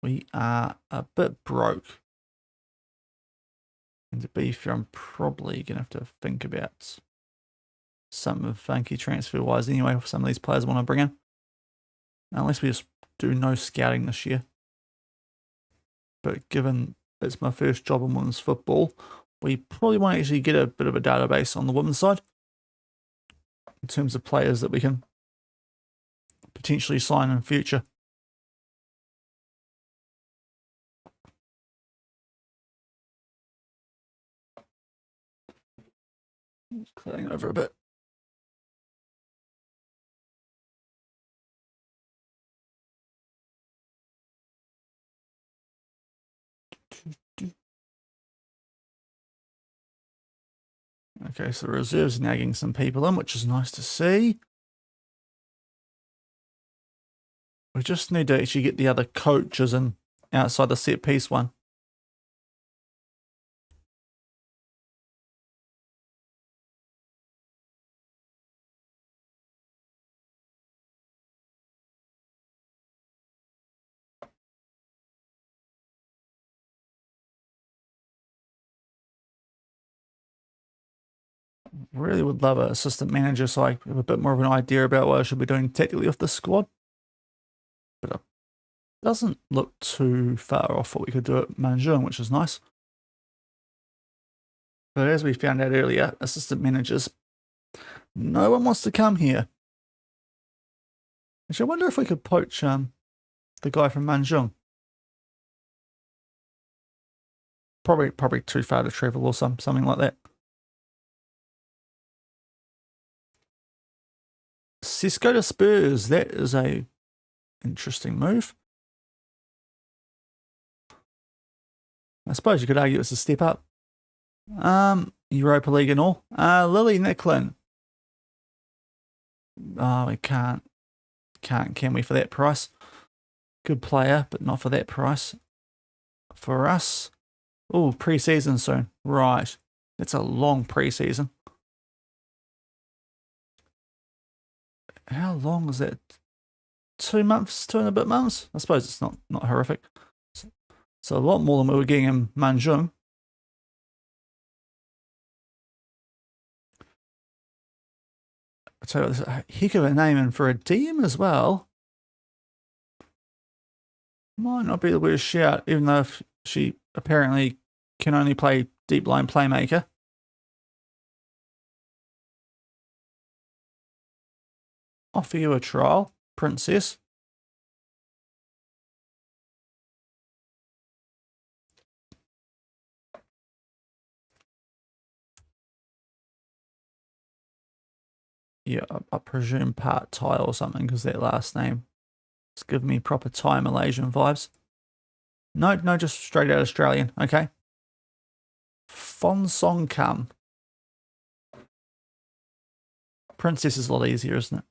we are a bit broke. And to be fair, I'm probably going to have to think about something funky transfer-wise anyway for some of these players I want to bring in. Unless we just do no scouting this year. But given it's my first job in women's football, we probably want to actually get a bit of a database on the women's side in terms of players that we can potentially sign in future. Clearing over a bit. Okay, so the reserves are now getting some people in, which is nice to see. We just need to actually get the other coaches in outside the set piece one. Really would love an assistant manager so I have a bit more of an idea about what I should be doing tactically with this squad. But it doesn't look too far off what we could do at Manjung, which is nice. But as we found out earlier, assistant managers, no one wants to come here. Actually, I wonder if we could poach the guy from Manjung. Probably too far to travel or something like that. Cisco to Spurs, that is a interesting move. I suppose you could argue it's a step up. Europa League and all. Lily Nicklin. Oh, we can't, can we, for that price? Good player, but not for that price. For us, oh, pre-season soon. Right, that's a long pre-season. How long is that? 2 months, 2 and a bit months? I suppose it's not horrific. So a lot more than we were getting in Manjung. I tell you what, there's a heck of a name in for a DM as well. Might not be the worst shout, even though she apparently can only play deep line playmaker. Offer you a trial, Princess. Yeah, I presume part Thai or something because that last name is giving me proper Thai Malaysian vibes. No, just straight out Australian. Okay. Fon Song Kam. Princess is a lot easier, isn't it?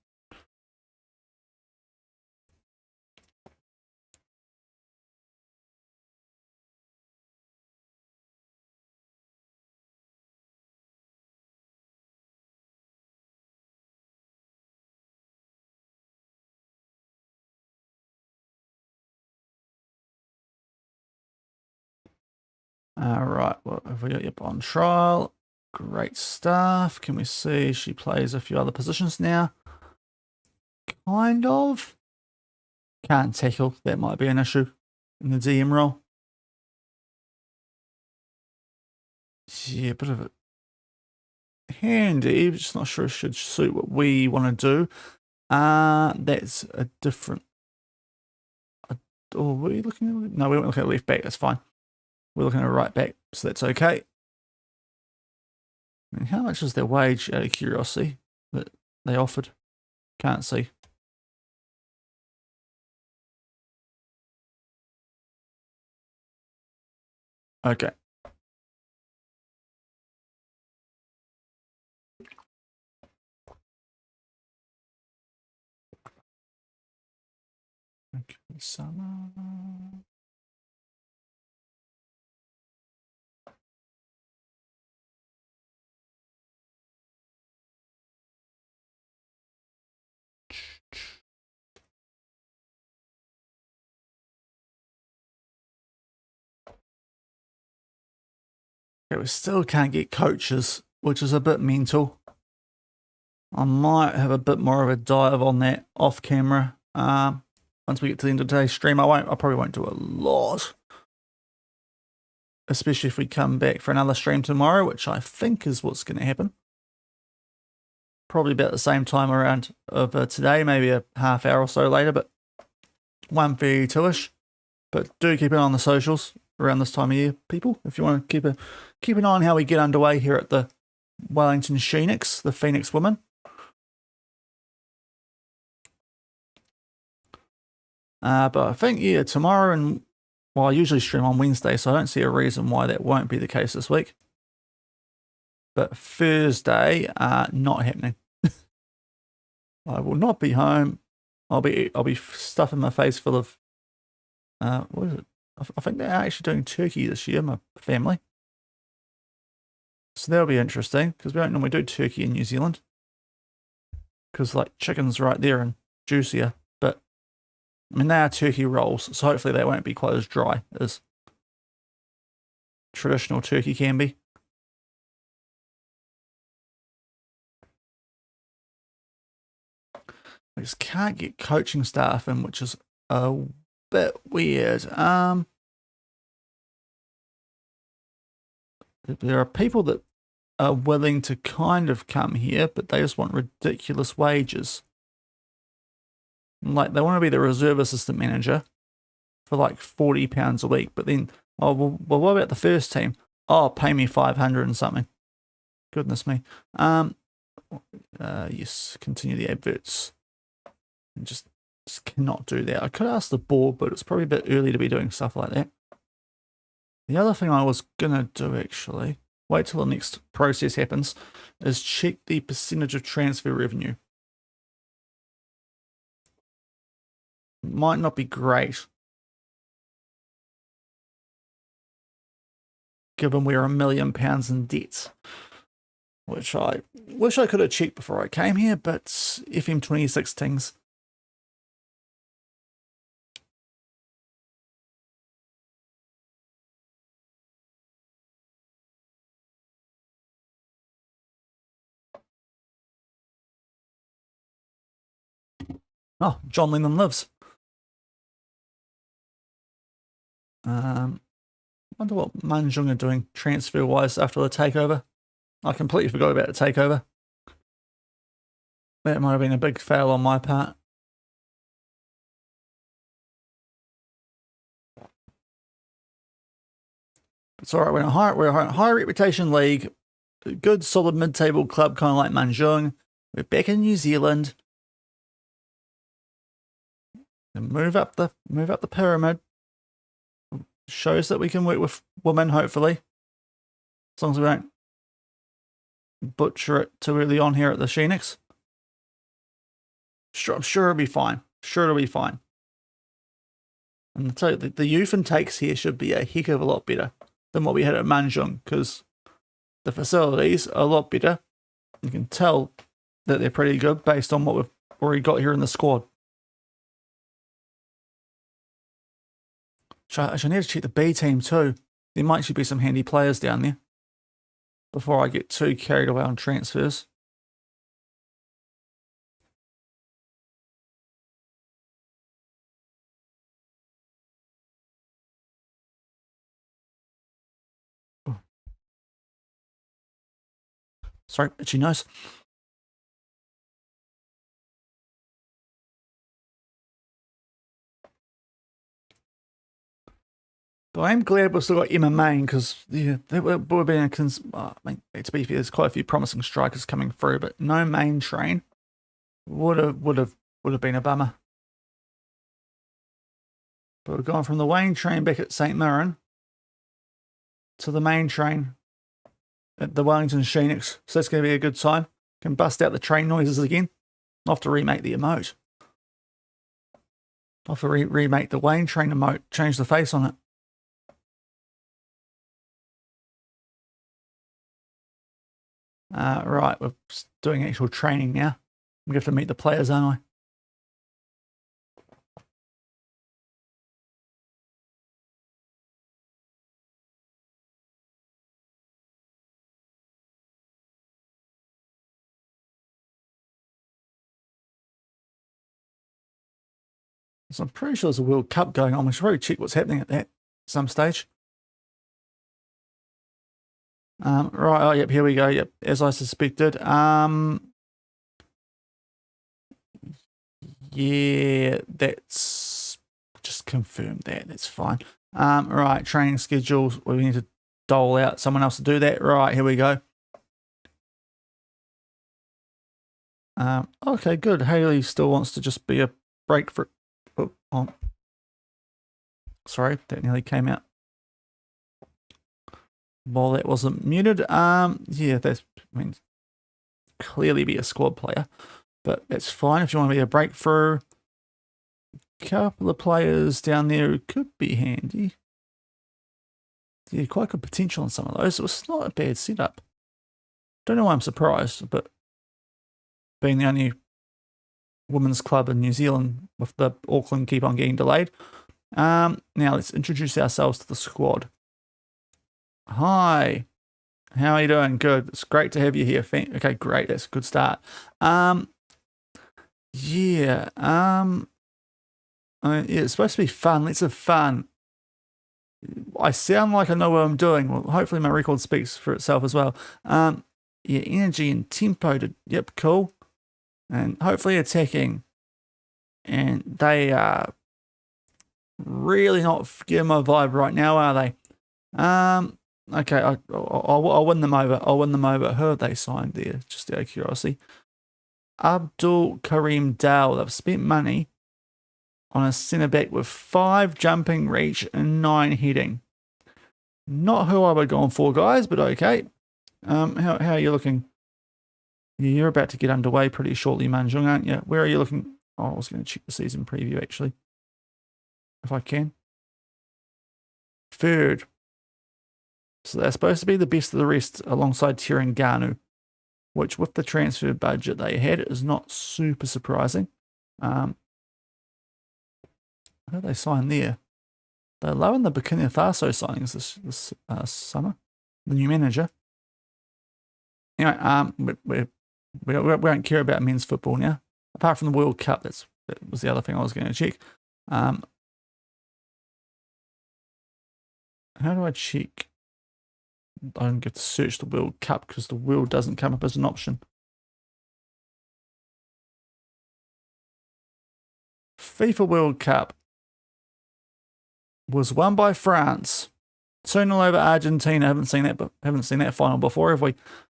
All right, well, have we got you on trial? Great stuff. Can we see she plays a few other positions now? Kind of. Can't tackle. That might be an issue in the DM role. Yeah, bit of a handy. Just not sure it should suit what we want to do. That's a different. Oh, were we looking at? No, we weren't looking at left back. That's fine. We're looking at right back, so that's okay. And how much is their wage, out of curiosity, that they offered? Can't see. Okay. Okay, summer. Okay, we still can't get coaches, which is a bit mental. I might have a bit more of a dive on that off camera. Once we get to the end of today's stream, I probably won't do a lot. Especially if we come back for another stream tomorrow, which I think is what's going to happen. Probably about the same time around of today, maybe a half hour or so later, but 1:32ish. But do keep an eye on the socials around this time of year, people. If you want to keep an eye on how we get underway here at the Wellington Phoenix, the Phoenix Women. But I think, yeah, tomorrow and, well, I usually stream on Wednesday, so I don't see a reason why that won't be the case this week. But Thursday, not happening. I will not be home. I'll be stuffing my face full of, what is it? I think they're actually doing turkey this year, my family. So that'll be interesting, because we don't normally do turkey in New Zealand. Because, like, chicken's right there and juicier. But, I mean, they are turkey rolls, so hopefully they won't be quite as dry as traditional turkey can be. I just can't get coaching staff in, which is a bit weird. There are people that are willing to kind of come here, but they just want ridiculous wages. Like, they want to be the reserve assistant manager for like £40 a week, but then, oh, well, what about the first team? Oh, pay me 500 and something. Goodness me. Yes, continue the adverts. Just cannot do that. I could ask the board, but it's probably a bit early to be doing stuff like that. The other thing I was going to do, actually, wait till the next process happens, is check the percentage of transfer revenue. Might not be great, given we're £1 million in debt, which I wish I could have checked before I came here, but FM26 things. Oh, John Lennon lives. Wonder what Manjung are doing transfer-wise after the takeover. I completely forgot about the takeover. That might have been a big fail on my part. It's all right. We're a high reputation league, a good solid mid-table club, kind of like Manjung. We're back in New Zealand. And move up the pyramid. Shows that we can work with women, hopefully, as long as we don't butcher it too early on here at the Phoenix. I'm sure it'll be fine. Sure it'll be fine. And I'll tell you, the youth intakes here should be a heck of a lot better than what we had at Manjung, because the facilities are a lot better. You can tell that they're pretty good based on what we've already got here in the squad. I should need to check the B team too. There might actually be some handy players down there before I get too carried away on transfers. Sorry, itchy nose. But I'm glad we've still got Emma Main, because yeah, there would have been I mean, to be fair, there's quite a few promising strikers coming through, but no main train would have been a bummer. But we've gone from the Wayne train back at St Mirren to the main train at the Wellington Phoenix, so that's going to be a good sign. Can bust out the train noises again. I'll have to remake the emote. I'll have to remake the Wayne train emote, change the face on it. Right, we're doing actual training now. We have to meet the players, aren't I? So I'm pretty sure there's a World Cup going on. We should probably check what's happening at that some stage. Right, oh, yep, here we go. Yep, as I suspected. Yeah, that's just confirmed that. That's fine. Right, training schedules. We need to dole out someone else to do that. Right, here we go. Okay, good. Haley still wants to just be a break for. Oh, sorry, that nearly came out. While that wasn't muted. Yeah, that's means clearly be a squad player, but that's fine if you want to be a breakthrough. Couple of players down there who could be handy. Yeah, quite good potential on some of those. It was not a bad setup. Don't know why I'm surprised, but being the only women's club in New Zealand with the Auckland keep on getting delayed. Now let's introduce ourselves to the squad. Hi, how are you doing? Good. It's great to have you here. Okay, great. That's a good start. Yeah. It's supposed to be fun. Let's have fun. I sound like I know what I'm doing. Well, hopefully my record speaks for itself as well. Yeah, energy and tempo. Yep, cool. And hopefully attacking. And they are really not getting my vibe right now, are they? Okay, I'll win them over. I'll win them over. Who have they signed there? Just out of curiosity. Abdul Karim Dal. They've spent money on a centre back with 5 jumping reach and 9 heading. Not who I would go on for, guys, but okay. How are you looking? Yeah, you're about to get underway pretty shortly, Manjung, aren't you? Where are you looking? Oh, I was going to check the season preview, actually. If I can. 3rd. So they're supposed to be the best of the rest alongside Terengganu, which with the transfer budget they had is not super surprising. How did they sign there? They're low in the Burkina Faso signings this summer. The new manager. Anyway, we don't care about men's football now. Apart from the World Cup, that was the other thing I was going to check. How do I check? I don't get to search the World Cup because the world doesn't come up as an option. FIFA World Cup was won by France. 2-0 over Argentina. Haven't seen that final before, have we?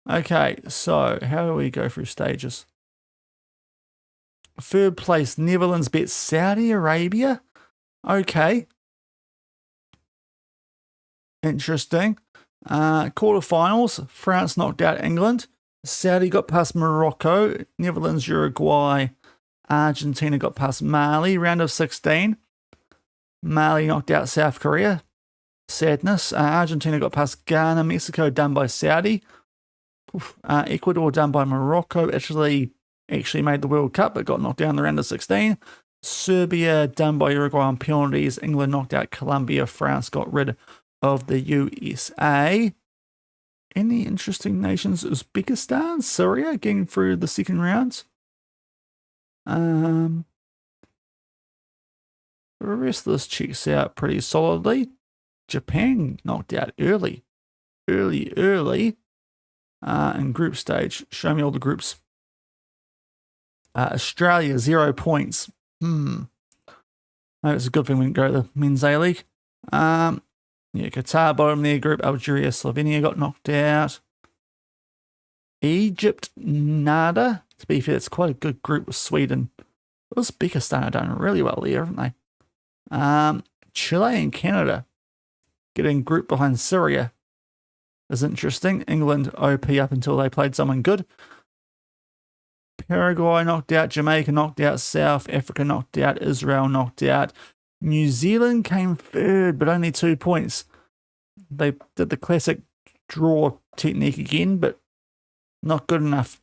Okay, so how do we go through stages? 3rd place, Netherlands beat Saudi Arabia. Okay. Interesting. Quarterfinals, France knocked out England. Saudi got past Morocco. Netherlands, Uruguay. Argentina got past Mali. Round of 16. Mali knocked out South Korea. Sadness. Argentina got past Ghana. Mexico done by Saudi. Ecuador done by Morocco. Italy actually made the World Cup but got knocked down in the round of 16. Serbia done by Uruguay on penalties. England knocked out Colombia. France got rid of the USA. Any interesting nations? Uzbekistan, Syria getting through the second rounds. The rest of this checks out pretty solidly. Japan knocked out early. In group stage. Show me all the groups. Australia, 0 points. Maybe it's a good thing we didn't go to the Men's A-League. Yeah, Qatar bottom their group. Algeria, Slovenia got knocked out. Egypt, nada. To be fair, it's quite a good group with Sweden. Uzbekistan have done really well there, haven't they? Chile and Canada getting grouped behind Syria is interesting. England OP up until they played someone good. Paraguay knocked out. Jamaica knocked out. South Africa knocked out. Israel knocked out. New Zealand came 3rd, but only 2 points. They did the classic draw technique again, but not good enough.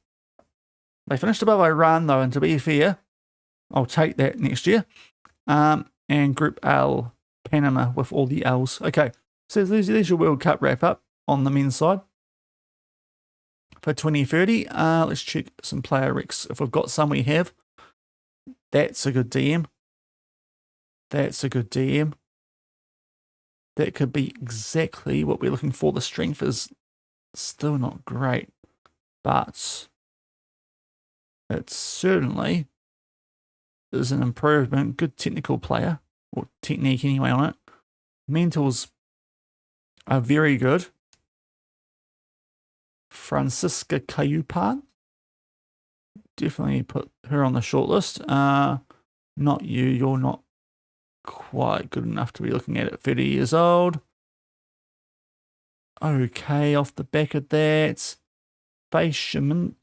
They finished above Iran, though, and to be fair, I'll take that next year. And Group L, Panama with all the L's. Okay, so there's your World Cup wrap-up on the men's side for 2030. Let's check some player recs. If we've got some, we have. That's a good DM. That's a good DM. That could be exactly what we're looking for. The strength is still not great, but it certainly is an improvement. Good technical player, or technique anyway on it. Mentals are very good. Francisca Cayupan. Definitely put her on the shortlist. Not you. You're not quite good enough to be looking at it. 30 years old. Okay, off the back of that. Facecam.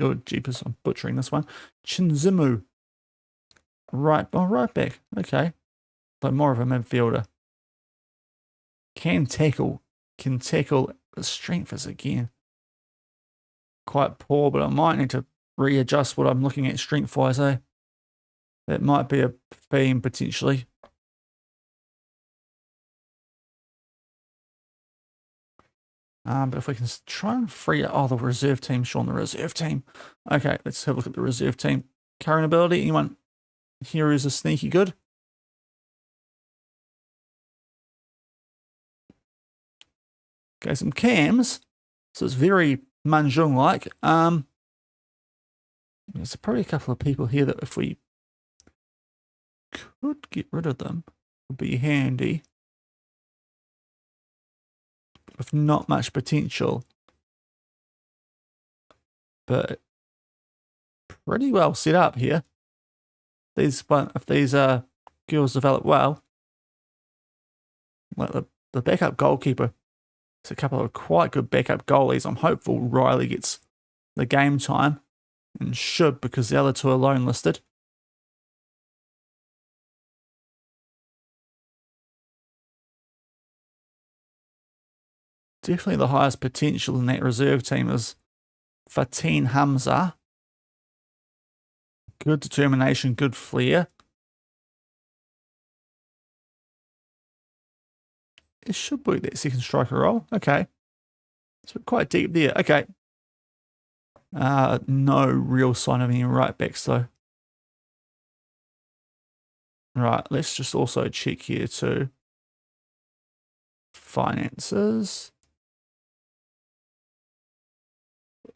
Oh, jeepers, I'm butchering this one. Chinzimu. Right back. Okay. But more of a midfielder. Can tackle. The strength is again quite poor, but I might need to readjust what I'm looking at strength-wise, eh? That might be a theme, potentially. But if we can try and free... Oh, the reserve team, Shaun, the reserve team. Okay, let's have a look at the reserve team. Current ability, anyone here who's a sneaky good? Okay, some cams. So it's very Manjung-like. There's probably a couple of people here that if we could get rid of them, would be handy. With not much potential. But pretty well set up here. If these girls develop well, like the backup goalkeeper, it's a couple of quite good backup goalies. I'm hopeful Riley gets the game time, and should, because the other two are lone listed. Definitely the highest potential in that reserve team is Fatin Hamza. Good determination, good flair. It should work, that second striker role. Okay. So quite deep there. Okay. No real sign of any right backs though. Right, let's just also check here too. Finances.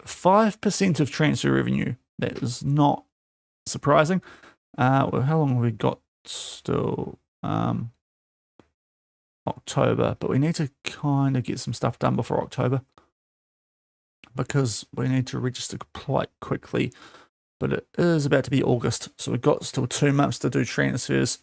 5% of transfer revenue. That is not surprising. Well, how long have we got still? October, but we need to kind of get some stuff done before October because we need to register quite quickly, but it is about to be August, so we've got still 2 months to do transfers.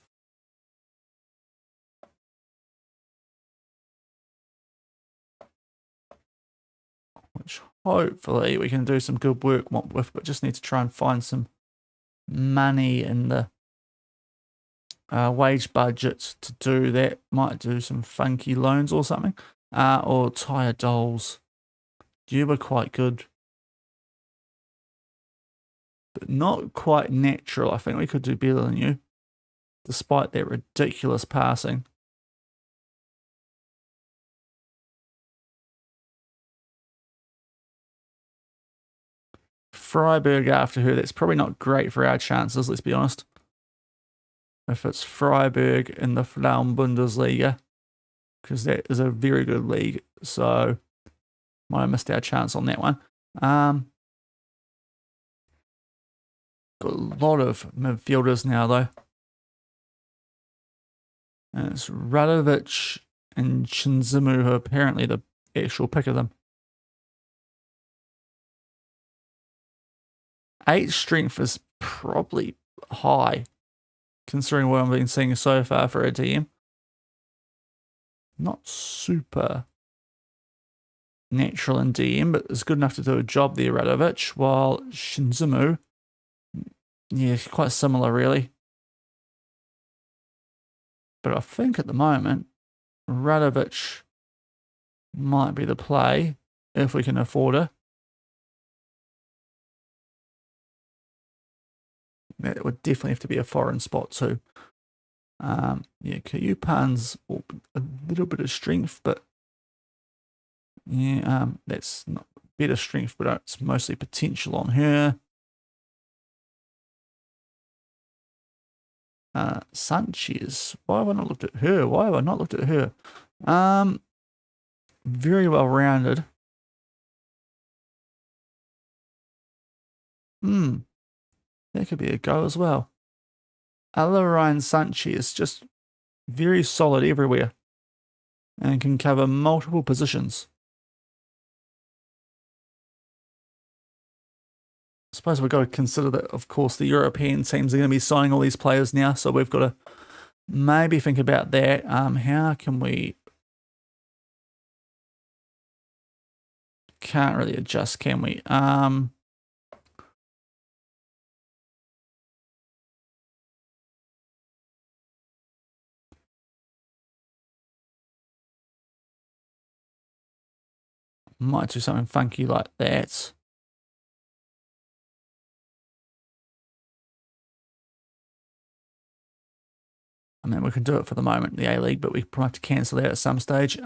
Which hopefully we can do some good work with, but just need to try and find some money in the wage budget to do that. Might do some funky loans or something, or Tyre Dolls. You were quite good, but not quite natural. I think we could do better than you, despite that ridiculous passing. Freiburg after her. That's probably not great for our chances, let's be honest. If it's Freiburg in the Frauen Bundesliga, because that is a very good league, so might have missed our chance on that one. Got a lot of midfielders now though, and it's Radovic and Chinzimu who are apparently the actual pick of them. 8 strength is probably high, considering what I've been seeing so far for a DM. Not super natural in DM, but it's good enough to do a job there, Radovic, while Shinzimu, yeah, quite similar really. But I think at the moment, Radovic might be the play if we can afford her. That would definitely have to be a foreign spot too. Yeah, Kayupan's a little bit of strength, but yeah, that's not better strength, but it's mostly potential on her. Sanchez. Why have I not looked at her? Why have I not looked at her? Very well rounded. That could be a go as well. Ryan Sanchez, just very solid everywhere and can cover multiple positions. I suppose we've got to consider that, of course, the European teams are going to be signing all these players now, so we've got to maybe think about that. How can we... Can't really adjust, can we? Might do something funky like that. I mean, we can do it for the moment, the A-League, but we probably have to cancel that at some stage. We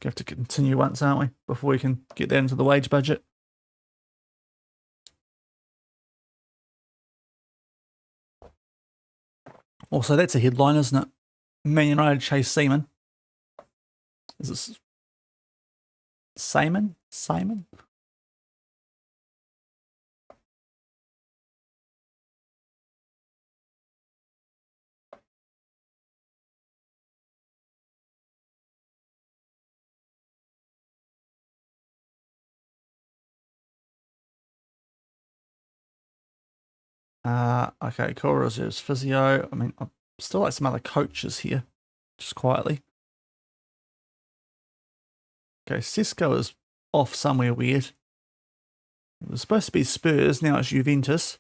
have to continue once, aren't we, before we can get that into the wage budget. Also, that's a headline, isn't it? Man United chase Seaman. Is this Seaman? Simon? Okay, core reserves, physio. I mean, I still like some other coaches here, just quietly. Okay, Cisco is off somewhere weird. It was supposed to be Spurs, now it's Juventus.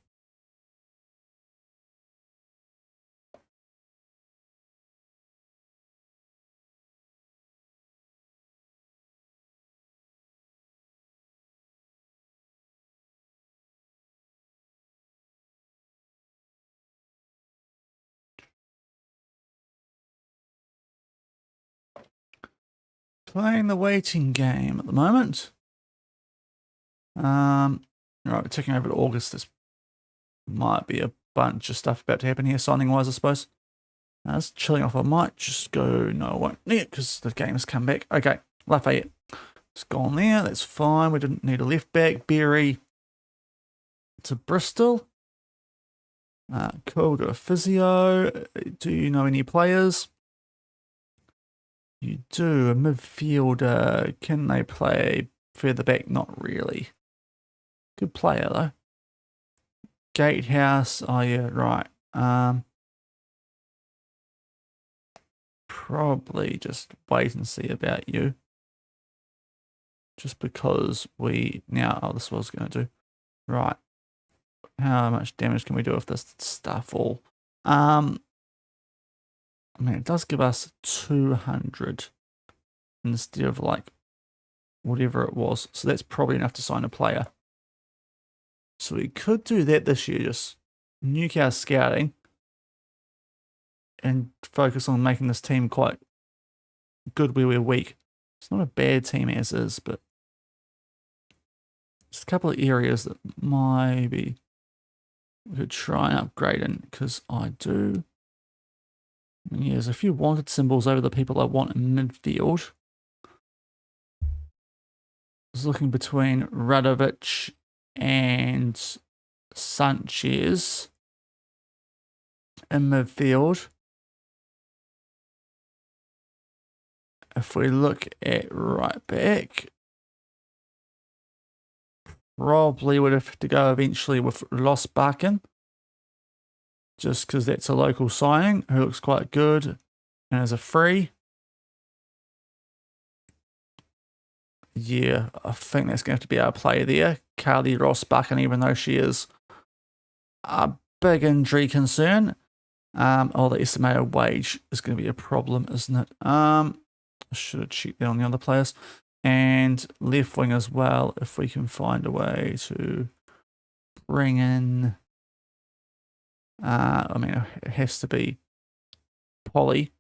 Playing the waiting game at the moment. Right, we're taking over to August. This might be a bunch of stuff about to happen here, signing-wise, I suppose. It's chilling off. I might just go, no, I won't need it because the game has come back. Okay, Lafayette. It's gone there. That's fine. We didn't need a left back. Berry to Bristol. Cool, we've got a physio. Do you know any players? You do. A midfielder. Can they play further back? Not really. Good player, though. Gatehouse. Oh, yeah, right. Probably just wait and see about you. Just because we now... Oh, this is what I was going to do. Right. How much damage can we do with this stuff all? I mean, it does give us 200 instead of like whatever it was. So that's probably enough to sign a player. So we could do that this year, just nuke our scouting and focus on making this team quite good where we're weak. It's not a bad team as is, but just a couple of areas that maybe we could try and upgrade in, because I do... Yeah, there's a few wanted symbols over the people I want in midfield. I was looking between Radovic and Sanchez in midfield. If we look at right back, probably would have to go eventually with Losbakken, just because that's a local signing who looks quite good and is a free. Yeah, I think that's going to have to be our player there, Carly Ross-Buchan, even though she is a big injury concern. Oh, the estimated wage is going to be a problem, isn't it? I should have checked that on the other players. And left wing as well, if we can find a way to bring in... I mean, it has to be Polly,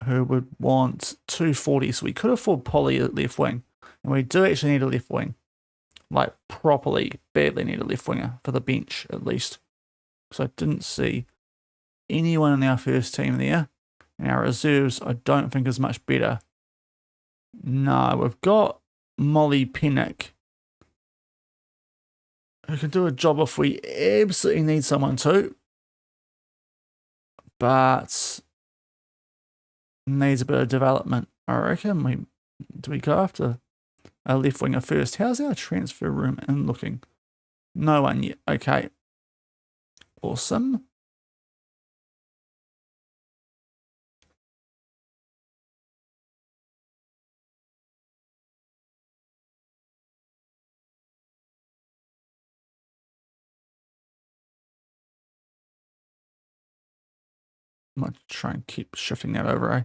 who would want 240. So we could afford Polly at left wing. And we do actually need a left wing. like properly badly need a left winger for the bench at least. So I didn't see anyone in our first team there. And our reserves I don't think is much better. No, we've got Molly Pennick, who can do a job if we absolutely need someone to. But needs a bit of development. I reckon do we go after a left winger first? How's our transfer room in looking? No one yet. Okay. Awesome. I'm going to try and keep shifting that over, eh?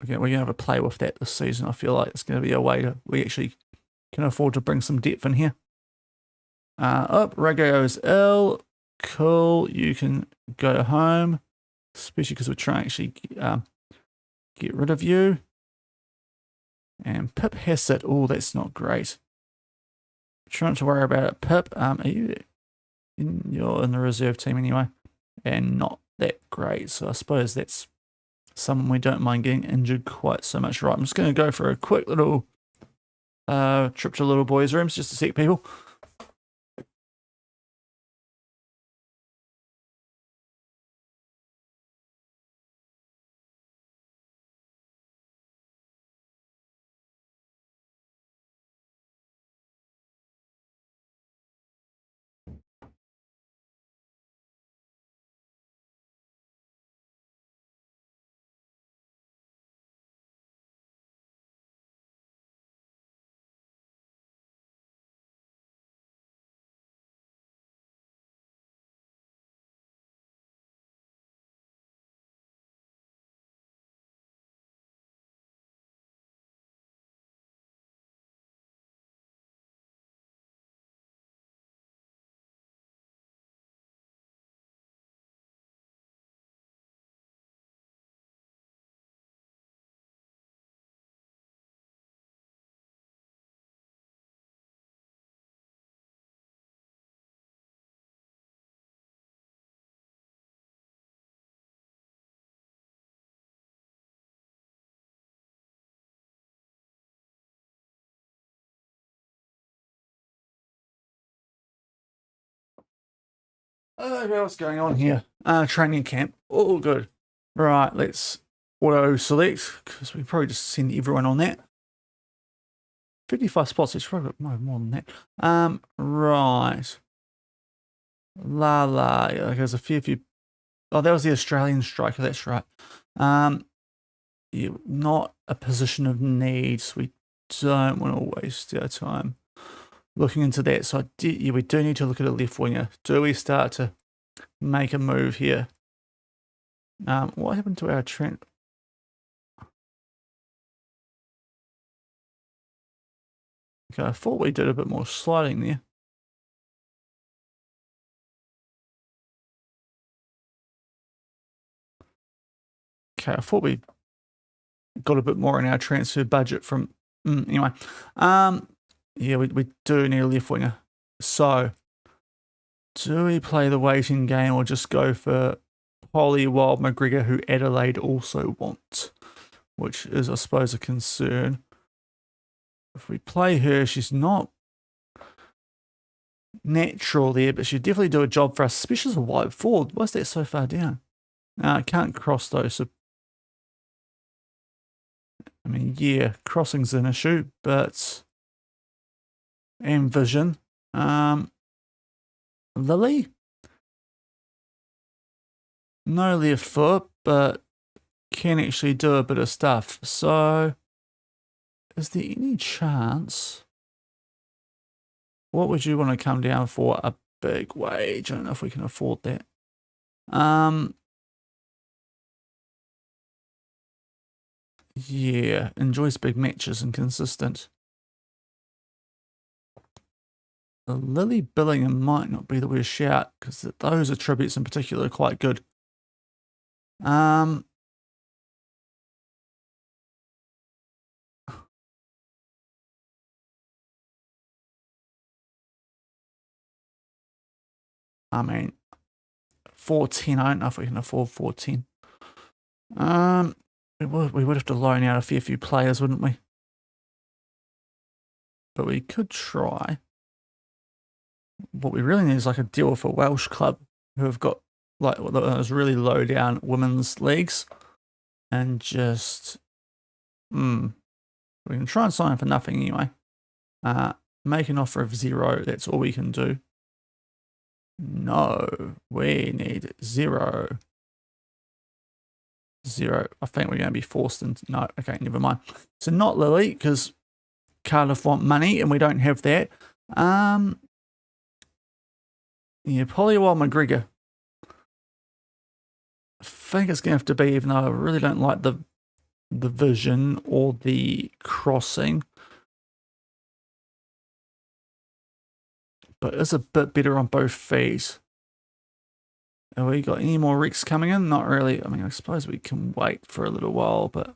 Okay, we're going to have a play with that this season. I feel like it's going to be a way to, we actually can afford to bring some depth in here. Rago's ill. Cool, you can go home. Especially because we're trying to actually get rid of you. And Pip has it. Oh, that's not great. Trying to worry about it. Pip, are you you're in the reserve team anyway, and not that great. So I suppose that's someone we don't mind getting injured quite so much. Right, I'm just going to go for a quick little trip to little boys' rooms just to see people. What's going on here? Training camp. All good. Right, let's auto select because we probably just send everyone on that. 55 spots. It's probably more than that. Right. Okay, there's a few. Oh, that was the Australian striker. That's right. Yeah, not a position of need. So we don't want to waste our time looking into that. So we do need to look at a left winger. Do we start to make a move here? What happened to our Trent? Okay, I thought we did a bit more sliding there. Okay, I thought we got a bit more in our transfer budget from anyway. Yeah, we do need a left winger. So do we play the waiting game or just go for Polly Wild McGregor, who Adelaide also wants, which is, I suppose, a concern. If we play her, she's not natural there, but she'd definitely do a job for us, especially as a wide forward. Why is that so far down? I can't cross though, so I mean, yeah, crossing's an issue, but and vision. Lily? No left foot, but can actually do a bit of stuff. So, is there any chance? What would you want to come down for? A big wage? I don't know if we can afford that. Yeah, enjoys big matches and consistent. Lily Billingham might not be the worst shout because those attributes in particular are quite good. I mean, 410. I don't know if we can afford 410. We would have to loan out a fair few players, wouldn't we? But we could try. What we really need is like a deal with a Welsh club who have got like those really low down women's leagues, and just we can try and sign for nothing anyway. Make an offer of 0. That's all we can do. No, we need 0. 0. I think we're going to be forced into... No, okay, never mind. So not Lily, because Cardiff want money, and we don't have that. Yeah, Polywall McGregor. I think it's going to have to be, even though I really don't like the vision or the crossing. But it's a bit better on both feet. Have we got any more Rex coming in? Not really. I mean, I suppose we can wait for a little while, but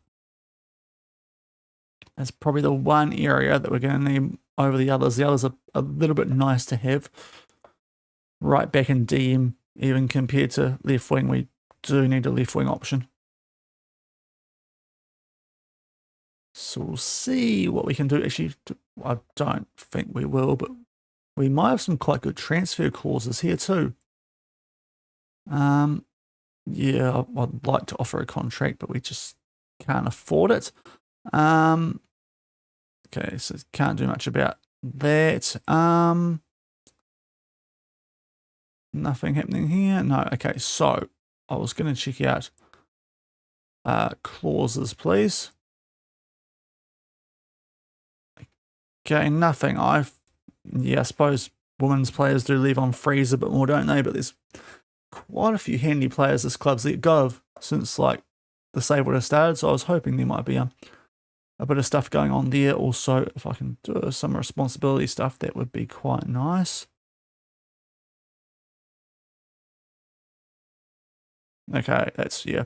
that's probably the one area that we're going to need over the others. The others are a little bit nice to have. Right back in DM, even compared to left wing, we do need a left wing option. So we'll see what we can do. Actually, I don't think we will, but we might have some quite good transfer clauses here too. Yeah, I'd like to offer a contract, but we just can't afford it. Okay, so can't do much about that. Nothing happening here. No, okay, so I was going to check out clauses, please. Okay, nothing. Yeah, I suppose women's players do leave on freeze a bit more, don't they? But there's quite a few handy players this club's let go of since like the save would have started. So I was hoping there might be a bit of stuff going on there. Also, if I can do some responsibility stuff, that would be quite nice. Okay, that's, yeah.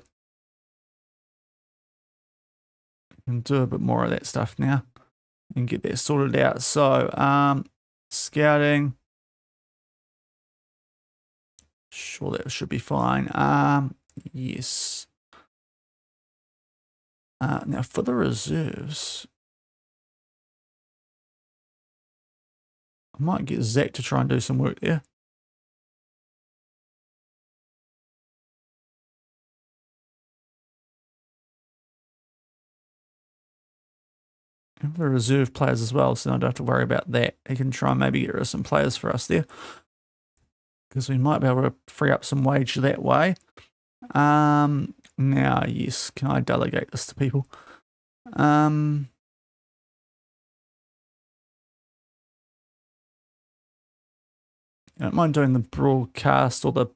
Can do a bit more of that stuff now and get that sorted out. So, scouting. Sure, that should be fine. Yes. Now for the reserves, I might get Zach to try and do some work there. And the reserve players as well, so I don't have to worry about that. He can try and maybe get rid of some players for us there, because we might be able to free up some wage that way. Now, yes, can I delegate this to people? I don't mind doing the broadcast or the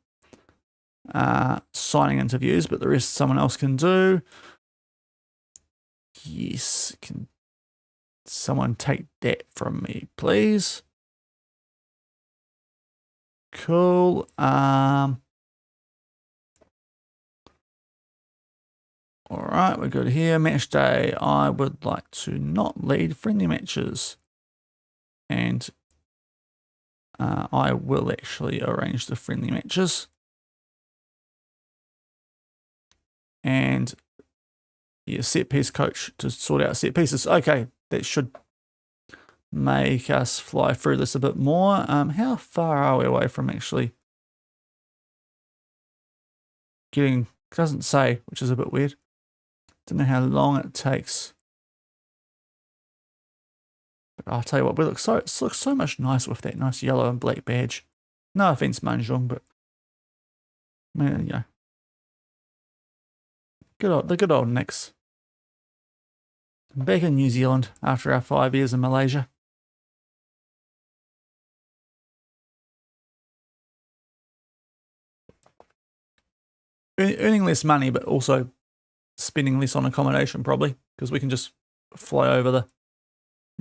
signing interviews, but the rest someone else can do. Yes, can someone take that from me, please? Cool. All right, we're good here. Match day. I would like to not lead friendly matches, and I will actually arrange the friendly matches. And yeah, set piece coach to sort out set pieces. Okay, that should make us fly through this a bit more. How far are we away from actually getting? Doesn't say, which is a bit weird. Don't know how long it takes. But I'll tell you what, it looks so much nicer with that nice yellow and black badge. No offense, Manjung, but yeah. The good old Knicks. Back in New Zealand after our 5 years in Malaysia. Earning less money, but also spending less on accommodation probably, because we can just fly over the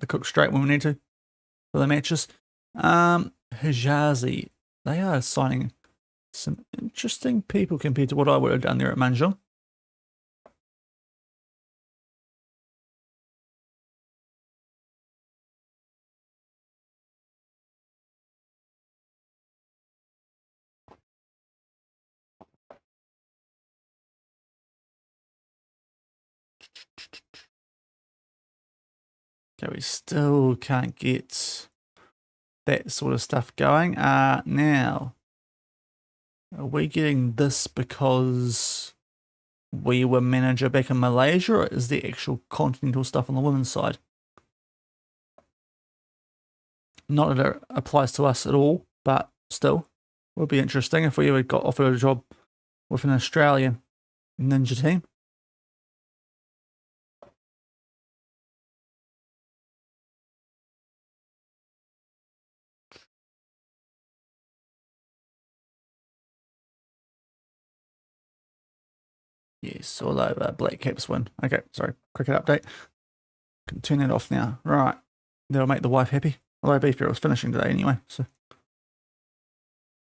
Cook Strait when we need to for the matches. Hijazi, they are signing some interesting people compared to what I would have done there at Manjung. Okay, we still can't get that sort of stuff going. Now, are we getting this because we were manager back in Malaysia, or is the actual continental stuff on the women's side? Not that it applies to us at all, but still, would be interesting if we ever got offered a job with an Australian ninja team. Yes, all over. Black Caps win. Okay, sorry. Cricket update. Can turn that off now. Right. That'll make the wife happy. Although Beefy was finishing today anyway, so.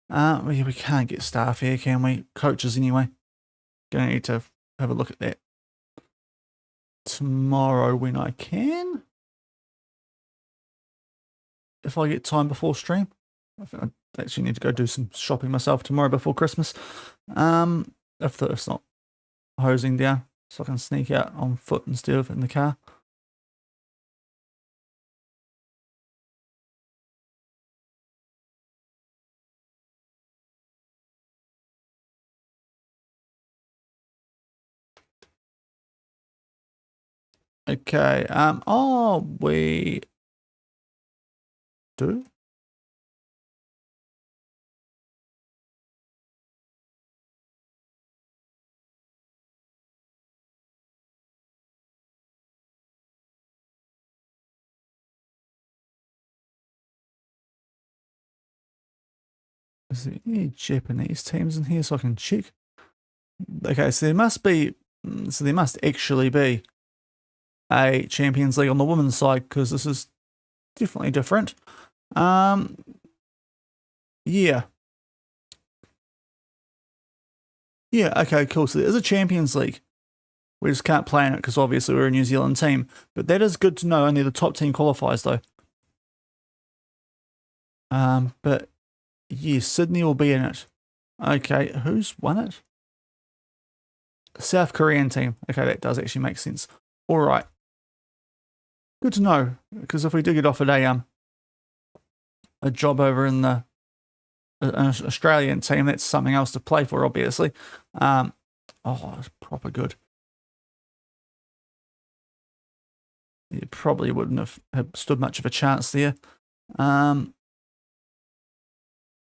We can't get staff here, can we? Coaches anyway. Gonna need to have a look at that tomorrow when I can. If I get time before stream. I think I actually need to go do some shopping myself tomorrow before Christmas. If it's not hosing down, so I can sneak out on foot instead of in the car. Okay, oh, we do? Is there any Japanese teams in here so I can check? Okay, so there must actually be a Champions League on the women's side, because this is definitely different. Yeah. Yeah, okay, cool. So there is a Champions League. We just can't play in it because obviously we're a New Zealand team. But that is good to know. Only the top team qualifies though. But yes, Sydney will be in it. Okay, who's won it? South Korean team. Okay, that does actually make sense. All right. Good to know, because if we do get offered a job over in an Australian team, that's something else to play for, obviously. Oh, it's proper good. You probably wouldn't have stood much of a chance there.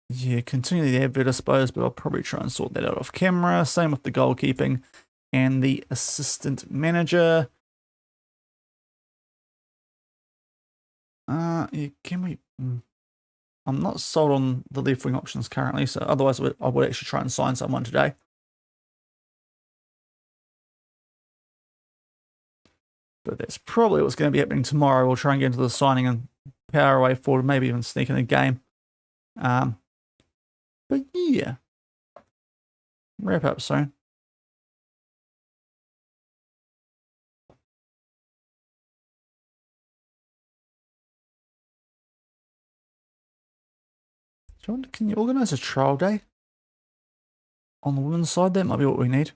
Yeah, continue the advert, I suppose, but I'll probably try and sort that out off camera. Same with the goalkeeping and the assistant manager. Yeah, can we? I'm not sold on the left wing options currently, so otherwise I would actually try and sign someone today. But that's probably what's going to be happening tomorrow. We'll try and get into the signing and power away forward, maybe even sneak in a game. But yeah, wrap up soon. John, can you organise a trial day on the women's side? That might be what we need.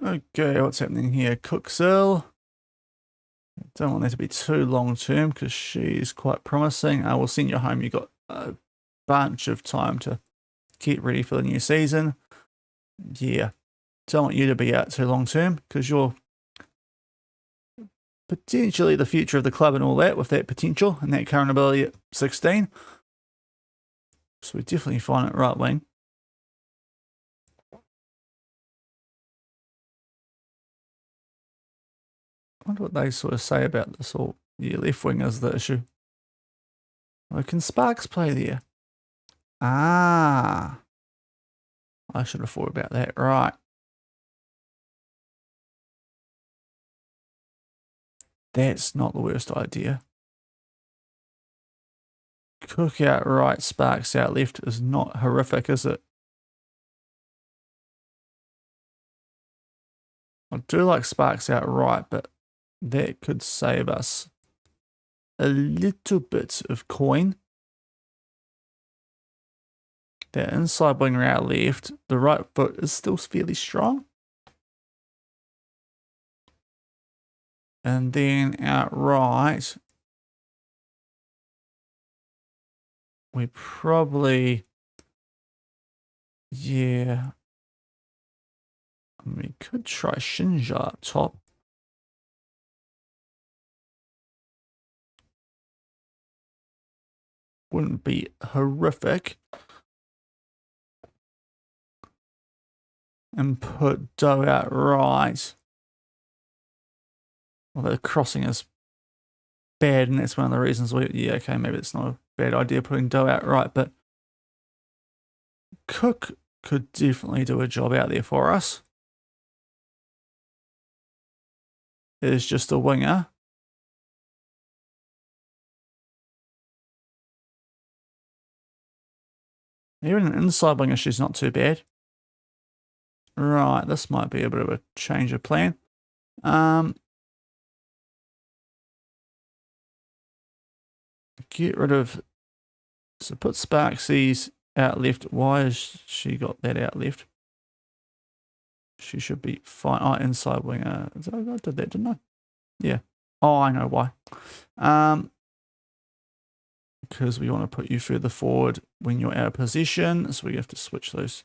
Okay, what's happening here? Cooksill. Don't want that to be too long term because she's quite promising. I will send you home. You've got a bunch of time to get ready for the new season. Yeah, don't want you to be out too long term because you're potentially the future of the club and all that with that potential and that current ability at 16. So we definitely find it right wing. I wonder what they sort of say about this all. Yeah, left wing is the issue. Oh, can Sparks play there? Ah. I should have thought about that. Right. That's not the worst idea. Cook out right, Sparks out left is not horrific, is it? I do like Sparks out right, but that could save us a little bit of coin. That inside winger out left, the right foot is still fairly strong. And then out right, we probably, yeah, we could try Shinja up top. Wouldn't be horrific. And put Doe out right. Although the crossing is bad, and that's one of the reasons we, yeah, okay, maybe it's not a bad idea putting Doe out right, but Cook could definitely do a job out there for us. Is just a winger. Even an inside winger, she's not too bad. Right, this might be a bit of a change of plan. Get rid of, so put Sparksies out left. Why has she got that out left? She should be fine. Oh, inside winger. I did that, didn't I? Yeah. Oh, I know why. Because we want to put you further forward when you're out of position. So we have to switch those.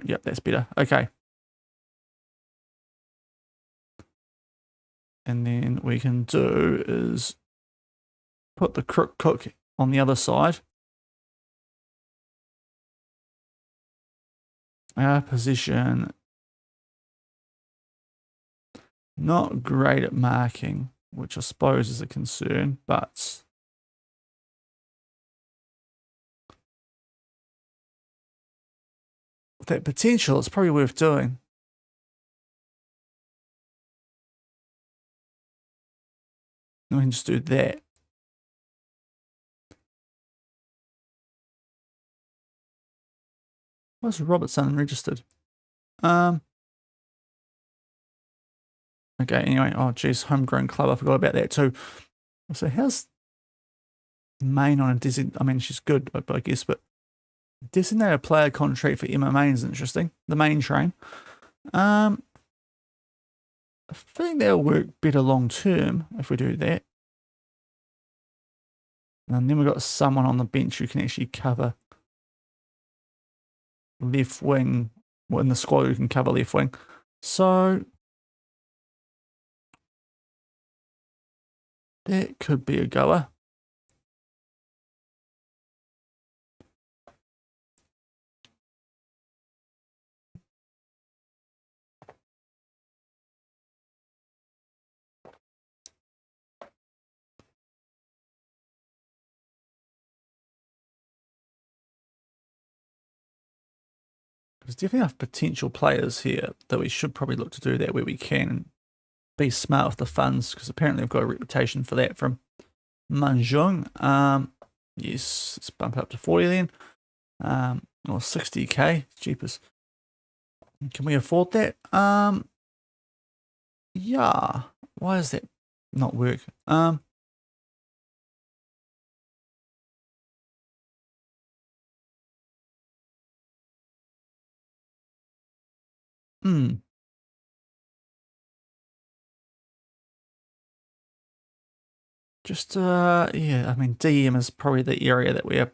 Yep, that's better. Okay. And then we can do is put the Cook on the other side. Our position, not great at marking, which I suppose is a concern, but with that potential, it's probably worth doing. And we can just do that. Where's Robertson unregistered? Okay, anyway, oh geez, homegrown club, I forgot about that too. So how's Main on a designated, I mean, she's good, I guess, but designated player contract for Emma Main is interesting. The main train. I think that'll work better long term if we do that. And then we've got someone on the bench who can actually cover left wing, well, in the squad who can cover left wing. So that could be a goer. There's definitely enough potential players here that we should probably look to do that where we can and be smart with the funds, because apparently I've got a reputation for that from Manjung. Yes, let's bump it up to 40 then. Or 60k, cheapest. Can we afford that? Yeah. Why does that not work? Just, yeah, I mean, DM is probably the area that we're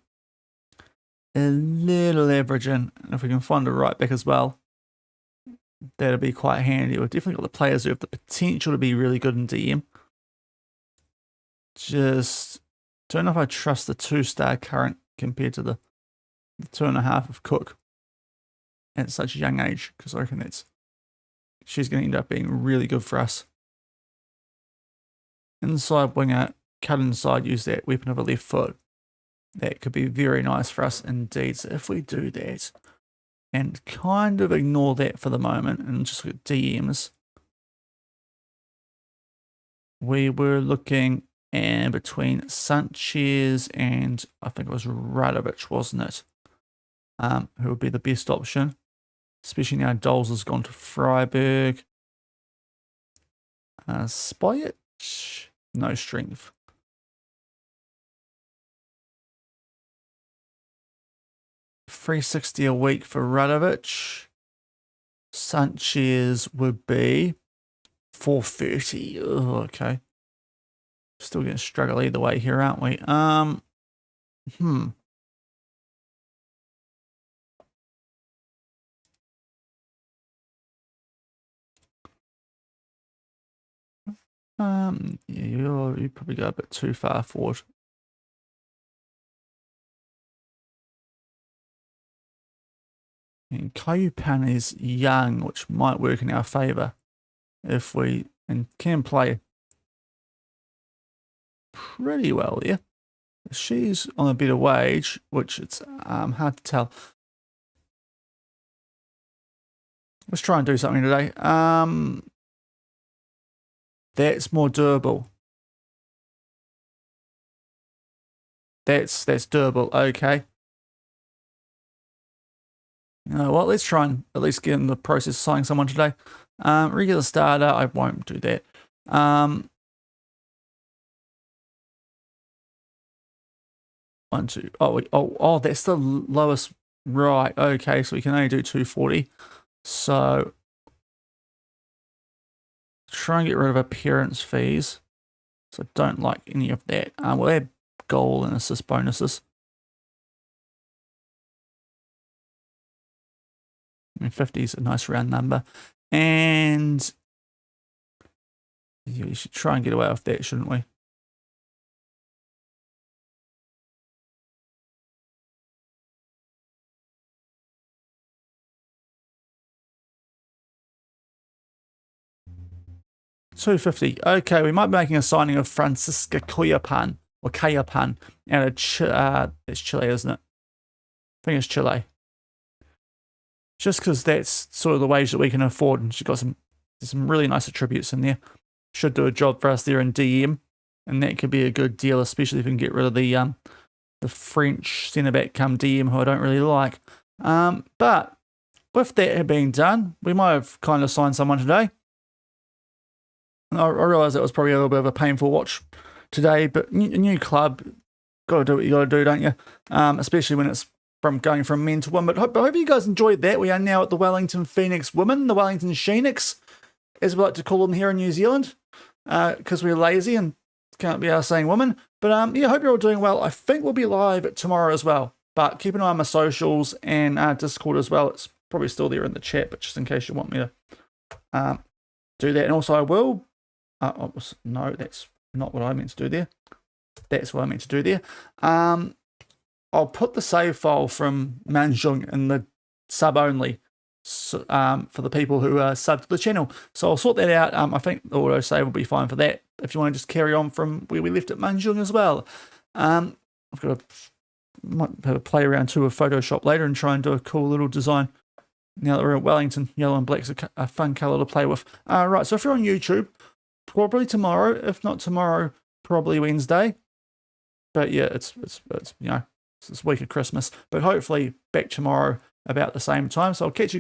a little average in. And if we can find a right back as well, that'll be quite handy. We've definitely got the players who have the potential to be really good in DM. Just don't know if I trust the 2-star current compared to the 2.5 of Cook at such a young age, because I reckon she's going to end up being really good for us. Inside winger, cut inside, use that weapon of a left foot. That could be very nice for us indeed. So if we do that and kind of ignore that for the moment and just look at DMs, we were looking in between Sanchez and I think it was Radovic, wasn't it? Who would be the best option, especially now Doles has gone to Freiburg. Spoyet, no strength. $360 a week for Radovic. Sanchez would be $430. Oh, okay. Still going to struggle either way here, aren't we? Yeah, you probably go a bit too far forward. And Kayupan is young, which might work in our favour if we can play pretty well there. She's on a better wage, which it's hard to tell. Let's try and do something today. That's more durable. That's durable. Okay. You know what? Let's try and at least get in the process of signing someone today. Regular starter, I won't do that. 1, 2. Oh, that's the lowest. Right. Okay, so we can only do 240. So try and get rid of appearance fees. So I don't like any of that. We'll add goal and assist bonuses. I mean, 50 is a nice round number. And yeah, we should try and get away with that, shouldn't we? $250. Okay, we might be making a signing of Francisca Cayapan out of it's Chile, isn't it? I think it's Chile. Just because that's sort of the wage that we can afford, and she's got some really nice attributes in there. Should do a job for us there in DM, and that could be a good deal, especially if we can get rid of the French centre back come DM, who I don't really like. But with that being done, we might have kind of signed someone today. I realise that was probably a little bit of a painful watch today, but a new club, got to do what you got to do, don't you? Especially when it's going from men to women. But I hope you guys enjoyed that. We are now at the Wellington Phoenix Women, the Wellington Phoenix, as we like to call them here in New Zealand, because we're lazy and can't be saying women. But yeah, I hope you're all doing well. I think we'll be live tomorrow as well. But keep an eye on my socials and Discord as well. It's probably still there in the chat, but just in case you want me to do that. And also I will... no, that's not what I meant to do there. That's what I meant to do there. I'll put the save file from Manjung in the sub only for the people who are sub to the channel. So I'll sort that out. I think the auto save will be fine for that. If you want to just carry on from where we left at Manjung as well. I've got might have a play around too with Photoshop later and try and do a cool little design. Now that we're at Wellington, yellow and black's a fun colour to play with. Right, so if you're on YouTube, probably tomorrow. If not tomorrow, probably Wednesday. But yeah, it's you know, it's this week of Christmas. But hopefully back tomorrow about the same time. So I'll catch you